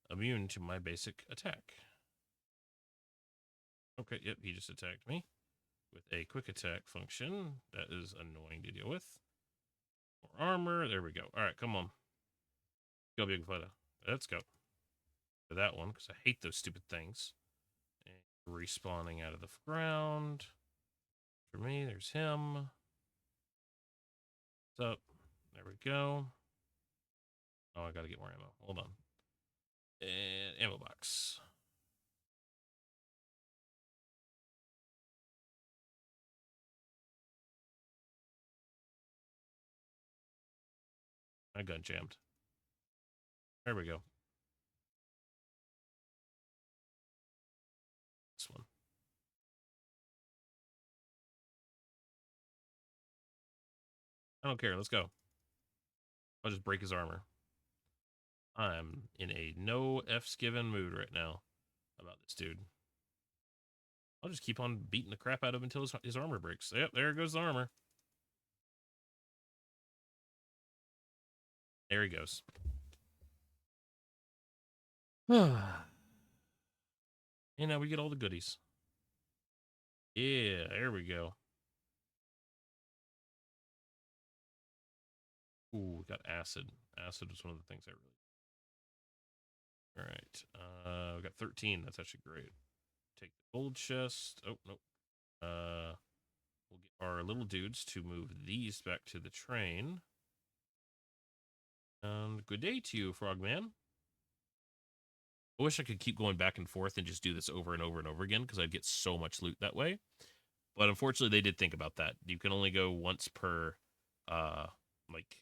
immune to my basic attack. Okay, yep, he just attacked me with a quick attack function. That is annoying to deal with. More armor. There we go. All right, come on. Go, big fella. Let's go. For that one, because I hate those stupid things. And respawning out of the ground. For me, there's him. What's up? There we go. Oh, I gotta get more ammo. Hold on. And ammo box. My gun jammed. There we go. This one. I don't care. Let's go. I'll just break his armor. I'm in a no F's given mood right now about this dude. I'll just keep on beating the crap out of him until his armor breaks. Yep, there goes the armor. There he goes. And now we get all the goodies. Yeah, there we go. Ooh, we got acid. Acid was one of the things I really... All right. We got 13. That's actually great. Take the gold chest. Oh, nope. We'll get our little dudes to move these back to the train. And good day to you, Frogman. I wish I could keep going back and forth and just do this over and over and over again, because I'd get so much loot that way. But unfortunately, they did think about that. You can only go once per, like,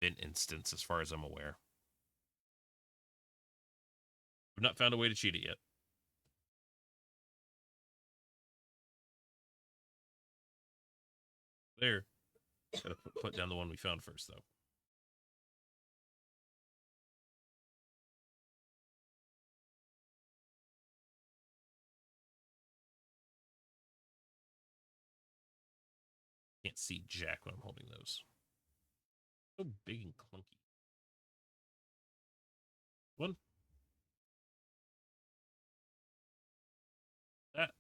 event instance, as far as I'm aware. I've not found a way to cheat it yet. There. Gotta put down the one we found first, though. Can't see jack when I'm holding those. So big and clunky. One. That.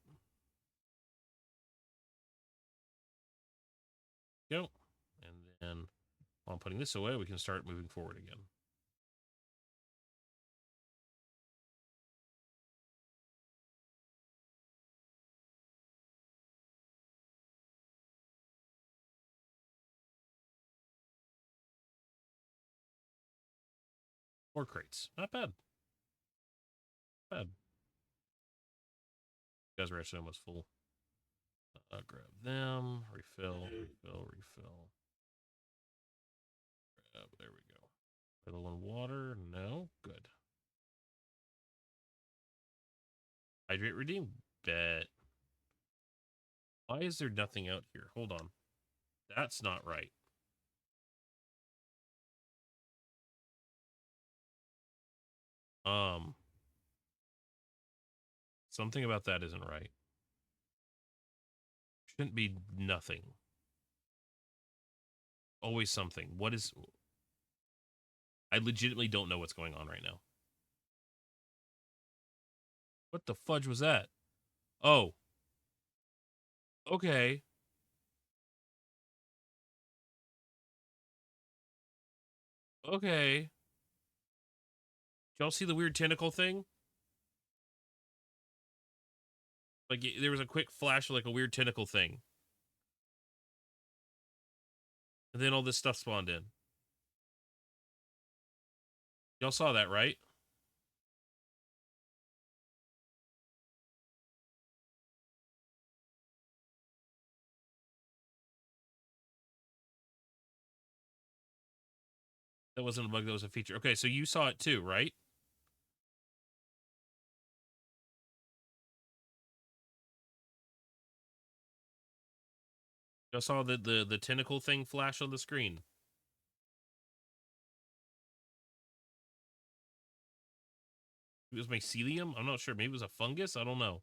Go. And then while I'm putting this away, we can start moving forward again. More crates. Not bad. Not bad. You guys are actually almost full. Grab them. Refill. Refill. Refill. Grab. There we go. Fill in water. No. Good. Hydrate. Redeem. Bet. Why is there nothing out here? Hold on. That's not right. Something about that isn't right. Shouldn't be nothing. Always something. What is... I legitimately don't know what's going on right now. What the fudge was that? Oh. Okay. Okay. Y'all see the weird tentacle thing? Like, there was a quick flash of, like, a weird tentacle thing. And then all this stuff spawned in. Y'all saw that, right? That wasn't a bug, that was a feature. Okay, so you saw it too, right? Y'all saw the tentacle thing flash on the screen. It was mycelium? I'm not sure. Maybe it was a fungus? I don't know.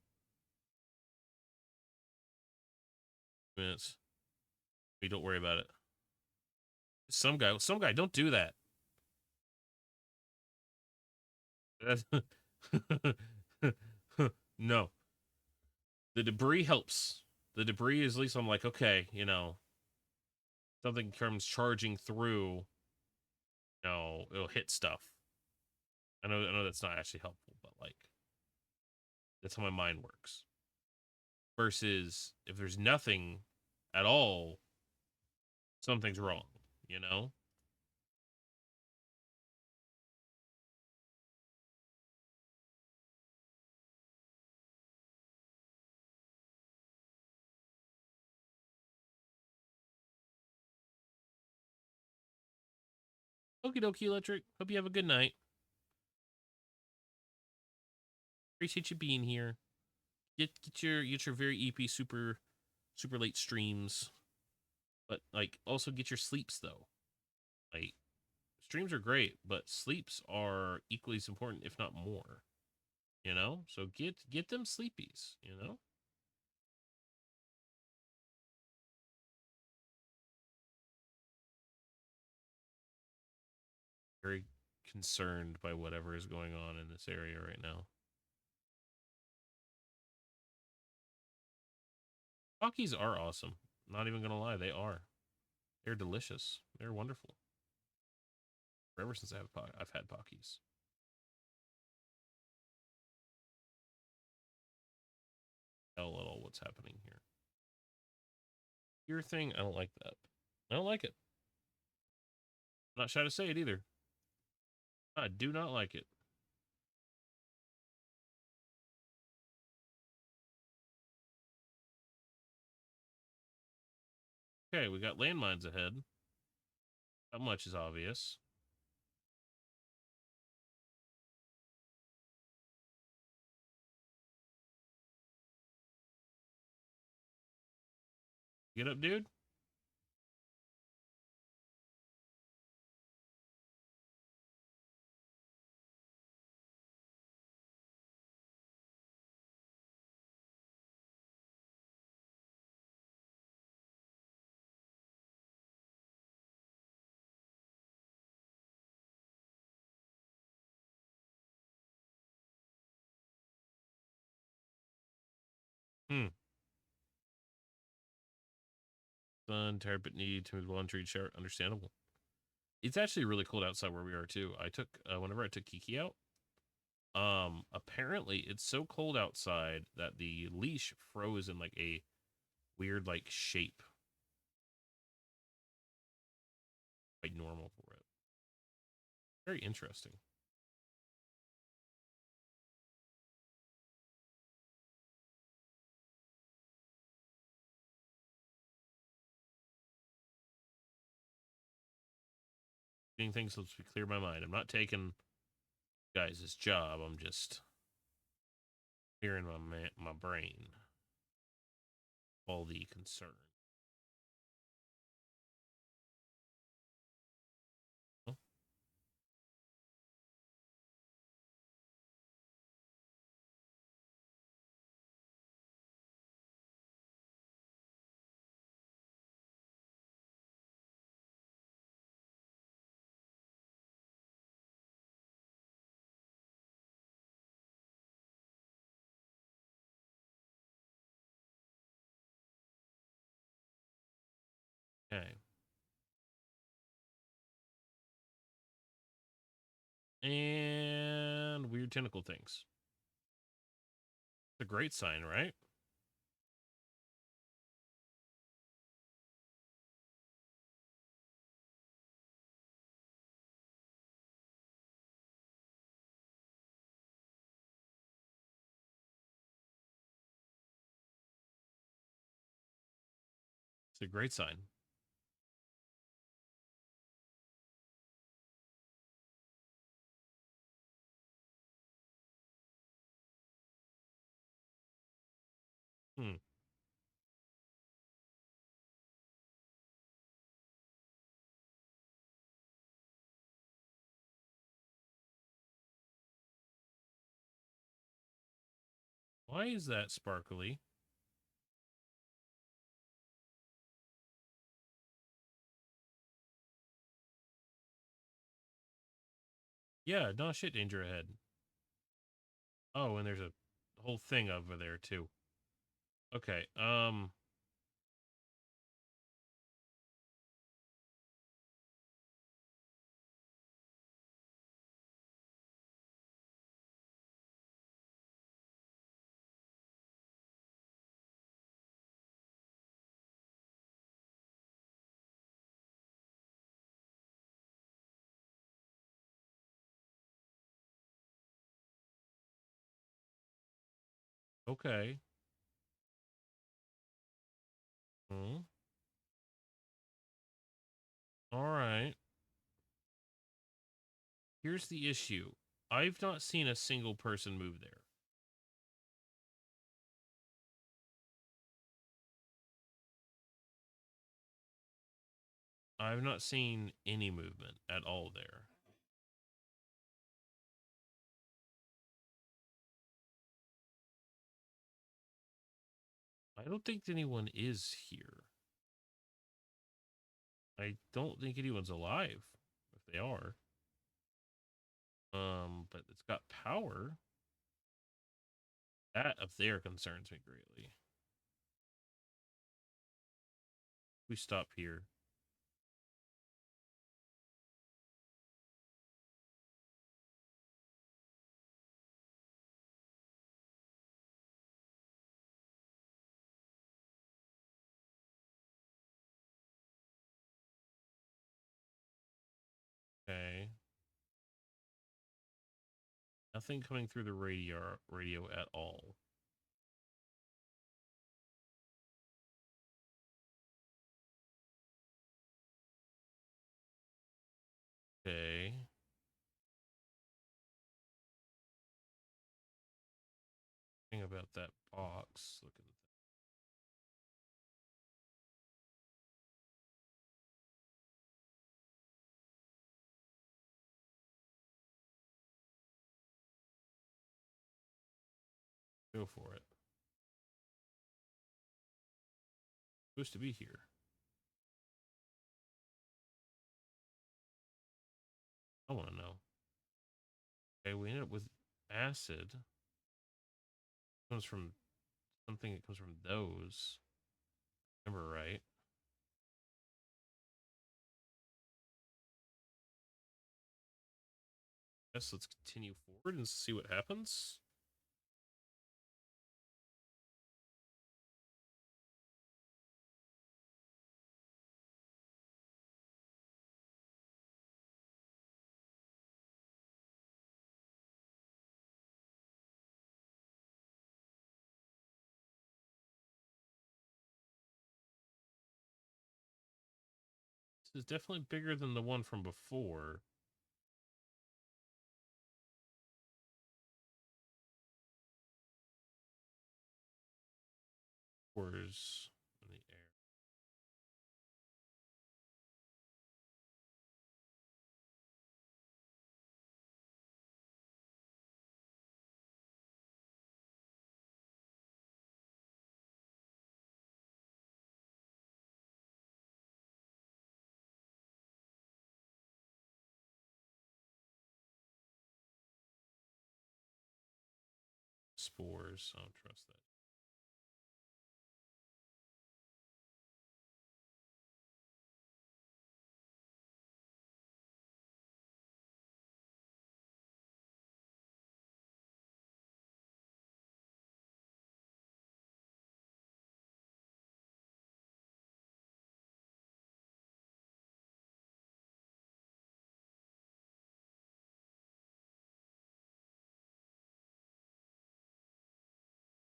Minutes. Don't worry about it. Some guy, don't do that. No. The debris helps. The debris is at least I'm like, okay, you know, something comes charging through, you know, it'll hit stuff. I know that's not actually helpful, but like that's how my mind works. Versus if there's nothing at all, something's wrong, you know? Okie dokie, Electric. Hope you have a good night. Appreciate you being here. Get your very EP super late streams. But like also get your sleeps though. Like streams are great, but sleeps are equally as important, if not more. You know? So get them sleepies, you know? Very concerned by whatever is going on in this area right now. Pockies are awesome. Not even gonna lie, they are. They're delicious. They're wonderful. Forever since I've had Pockies. Tell at all what's happening here. Your thing, I don't like that. I don't like it. I'm not shy to say it either. I do not like it. Okay, we got landmines ahead. How much is obvious? Get up, dude. Sun, tired but need to move on to share. Understandable. It's actually really cold outside where we are too. I took whenever I took Kiki out. Apparently it's so cold outside that the leash froze in like a weird like shape. Quite normal for it. Very interesting. Doing things helps me clear my mind. I'm not taking guys' job. I'm just clearing my brain. All the concern. Oh. Okay. And weird tentacle things. It's a great sign, right? It's a great sign. Hmm. Why is that sparkly? Yeah, no shit, danger ahead. Oh, and there's a whole thing over there too. Okay, okay. Hmm. All right. Here's the issue. I've not seen a single person move there. I've not seen any movement at all there. I don't think anyone is here. I don't think anyone's alive, if they are. But it's got power. That up there concerns me greatly. We stop here. Okay. Nothing coming through the radio at all. Okay. Thing about that box looking. Go for it. Supposed to be here. I want to know. Okay, we ended up with acid. Comes from something that comes from those. Remember right? Yes, let's continue forward and see what happens. This is definitely bigger than the one from before. Spores in the air. Spores. I don't trust that.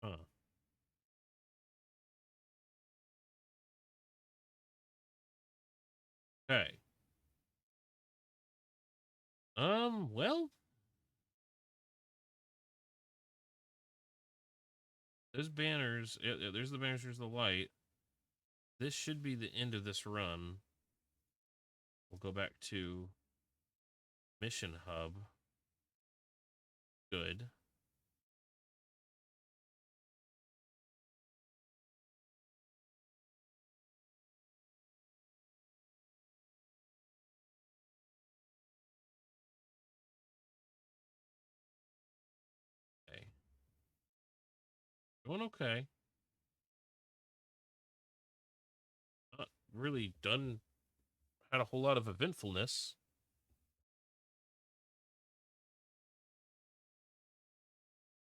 Huh. Okay. Well, those banners, there's the banners, there's the light. This should be the end of this run. We'll go back to Mission Hub. Good. Okay. Going okay. Not really had a whole lot of eventfulness.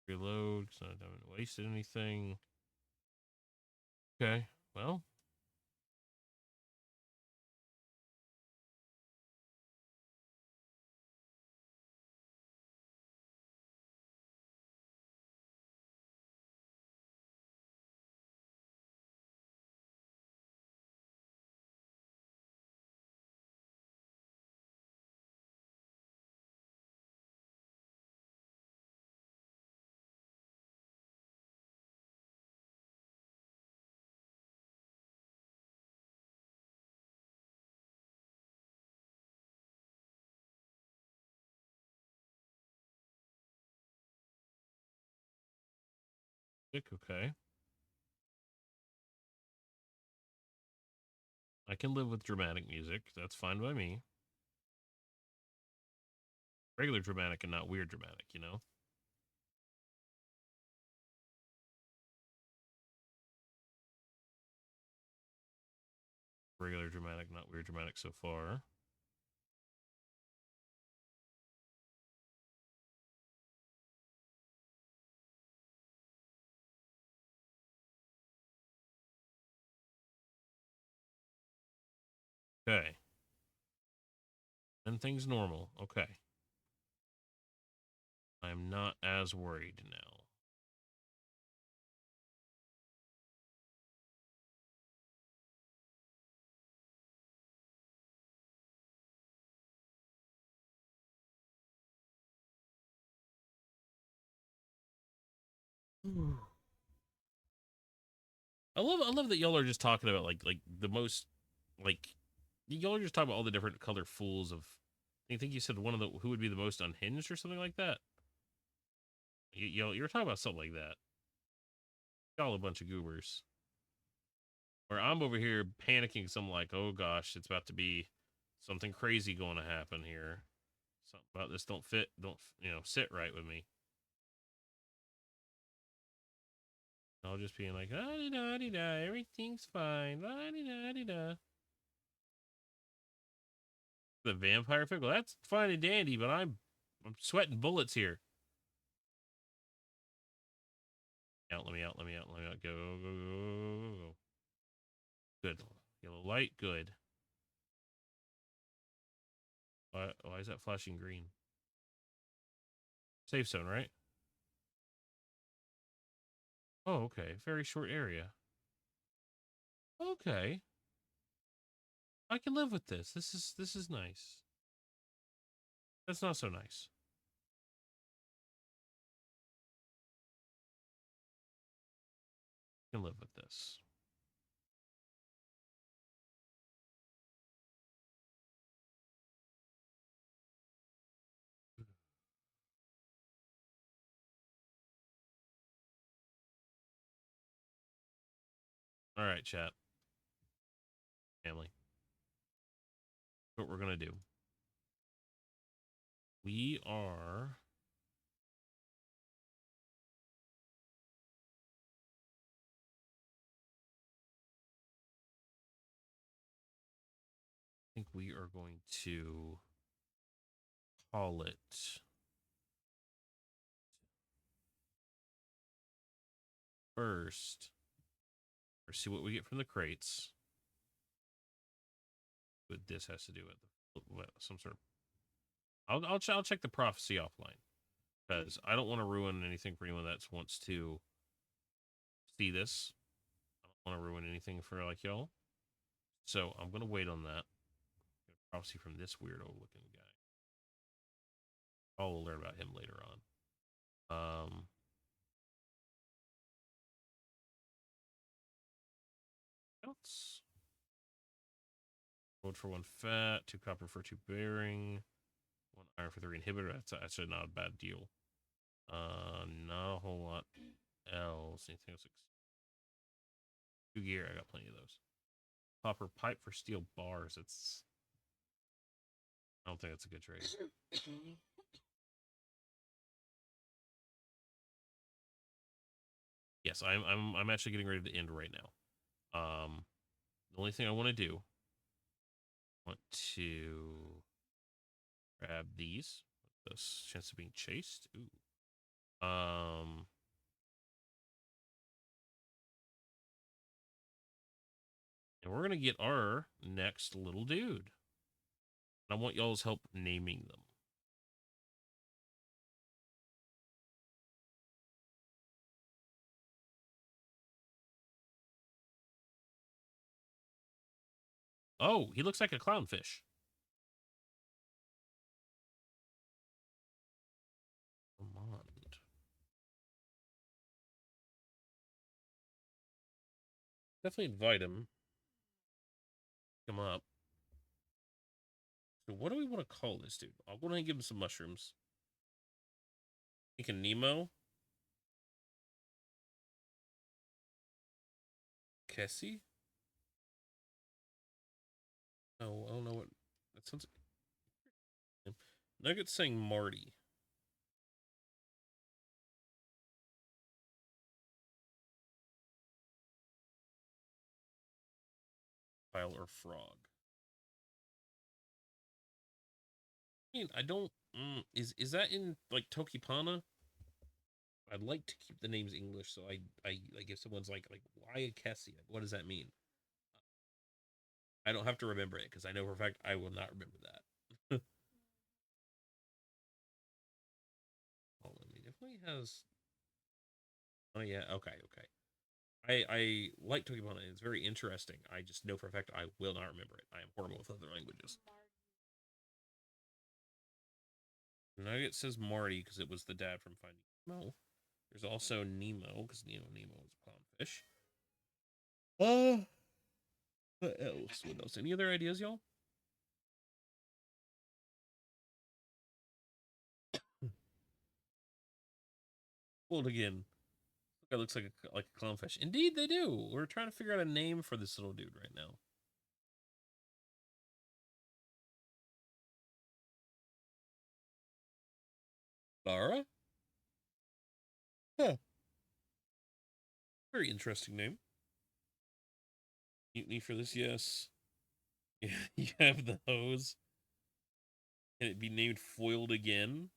Reload, so I haven't wasted anything. Okay, well. Okay. I can live with dramatic music. That's fine by me. Regular dramatic and not weird dramatic, you know? Regular dramatic, not weird dramatic so far. Okay. And things normal. Okay. I'm not as worried now. I love that y'all are just talking about like the most like y'all are just talking about all the different color fools of. I think you said one of the who would be the most unhinged or something like that. You're talking about something like that. Y'all a bunch of goobers. Where I'm over here panicking, some like, oh gosh, it's about to be something crazy going to happen here. Something about this don't sit right with me. I'll just be like, la-di-da-di-da, everything's fine. La-di-da-di-da. The vampire fic? Well, that's fine and dandy, but I'm sweating bullets here. Let me out. Go, go, go, go, go. Good. Yellow light, good. Why is that flashing green? Safe zone, right? Oh, okay. Very short area. Okay. I can live with this. This is nice. That's not so nice. I can live with this. All right, chat. Family. What we're going to do. We are... I think we are going to call it first, or see what we get from the crates. What this has to do with some sort of... I'll check the prophecy offline, because I don't want to ruin anything for anyone that wants to see this. I don't want to ruin anything for like y'all. So I'm gonna wait on that. Prophecy from this weirdo looking guy. I'll learn about him later on. Else. Gold for 1 fat, 2 copper for 2 bearing, 1 iron for 3 inhibitor. That's actually not a bad deal. Not a whole lot else. Anything else? 2 gear. I got plenty of those. Copper pipe for steel bars. It's... I don't think that's a good trade. Yes, I'm actually getting ready to end right now. The only thing I want to do, I want to grab these. This chance of being chased. Ooh. And we're gonna get our next little dude. I want y'all's help naming them. Oh, he looks like a clownfish. Come on. Definitely invite him. Come up. So what do we want to call this dude? I'll go ahead and give him some mushrooms. Thinking Nemo. Kessie? Oh, I don't know what that sounds. Nugget's saying Marty. Pile or frog. I mean, I don't. Is that in like Tokipana? I'd like to keep the names English, so I like if someone's like why a Kessie? Like, what does that mean? I don't have to remember it because I know for a fact I will not remember that. Oh, he definitely has. Oh yeah, okay. I like Tokipana. It's very interesting. I just know for a fact I will not remember it. I am horrible with other languages. Nugget says Marty because it was the dad from Finding Nemo. There's also Nemo because Nemo is a clownfish. What else? What else? Any other ideas, y'all? Well, again, that looks like a clownfish. Indeed, they do. We're trying to figure out a name for this little dude right now. Lara? Huh. Very interesting name. Mutiny for this, yes. Yeah, you have the hose. Can it be named Foiled again?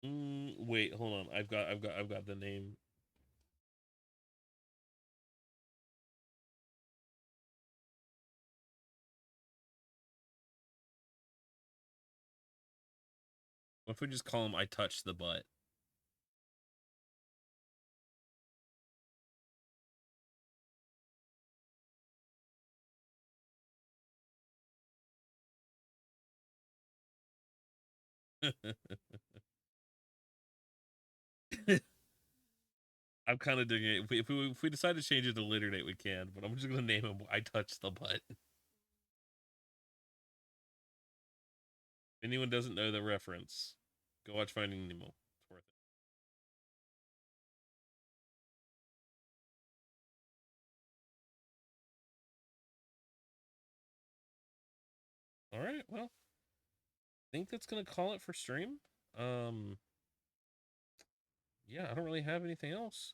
Wait, hold on. I've got the name. What if we just call him I Touched the Butt? I'm kind of digging it. If we decide to change it to later date, we can. But I'm just gonna name him I Touched the Butt. If anyone doesn't know the reference, go watch Finding Nemo. It's worth it. All right. Well, I think that's gonna call it for stream. Um, yeah, I don't really have anything else.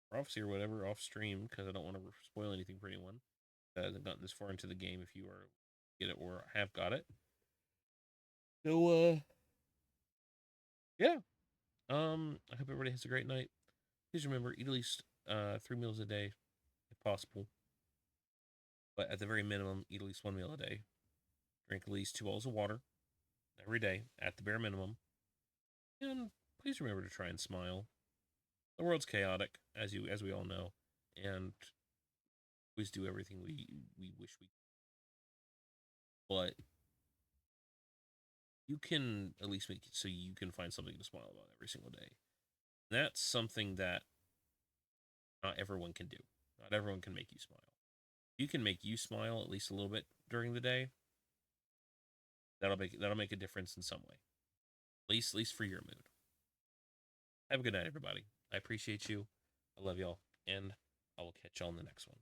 Prophecy or whatever off stream because I don't want to spoil anything for anyone that hasn't gotten this far into the game. If you are get it or have got it, so yeah. I hope everybody has a great night. Please remember, eat at least 3 meals a day, if possible. But at the very minimum, eat at least 1 meal a day. Drink at least 2 bottles of water every day, at the bare minimum. And please remember to try and smile. The world's chaotic, as we all know, and always do everything we wish we. But you can at least make it so you can find something to smile about every single day. And that's something that not everyone can do. Not everyone can make you smile. You can make you smile at least a little bit during the day. That'll make a difference in some way. At least for your mood. Have a good night, everybody. I appreciate you. I love y'all, and I will catch y'all in the next one.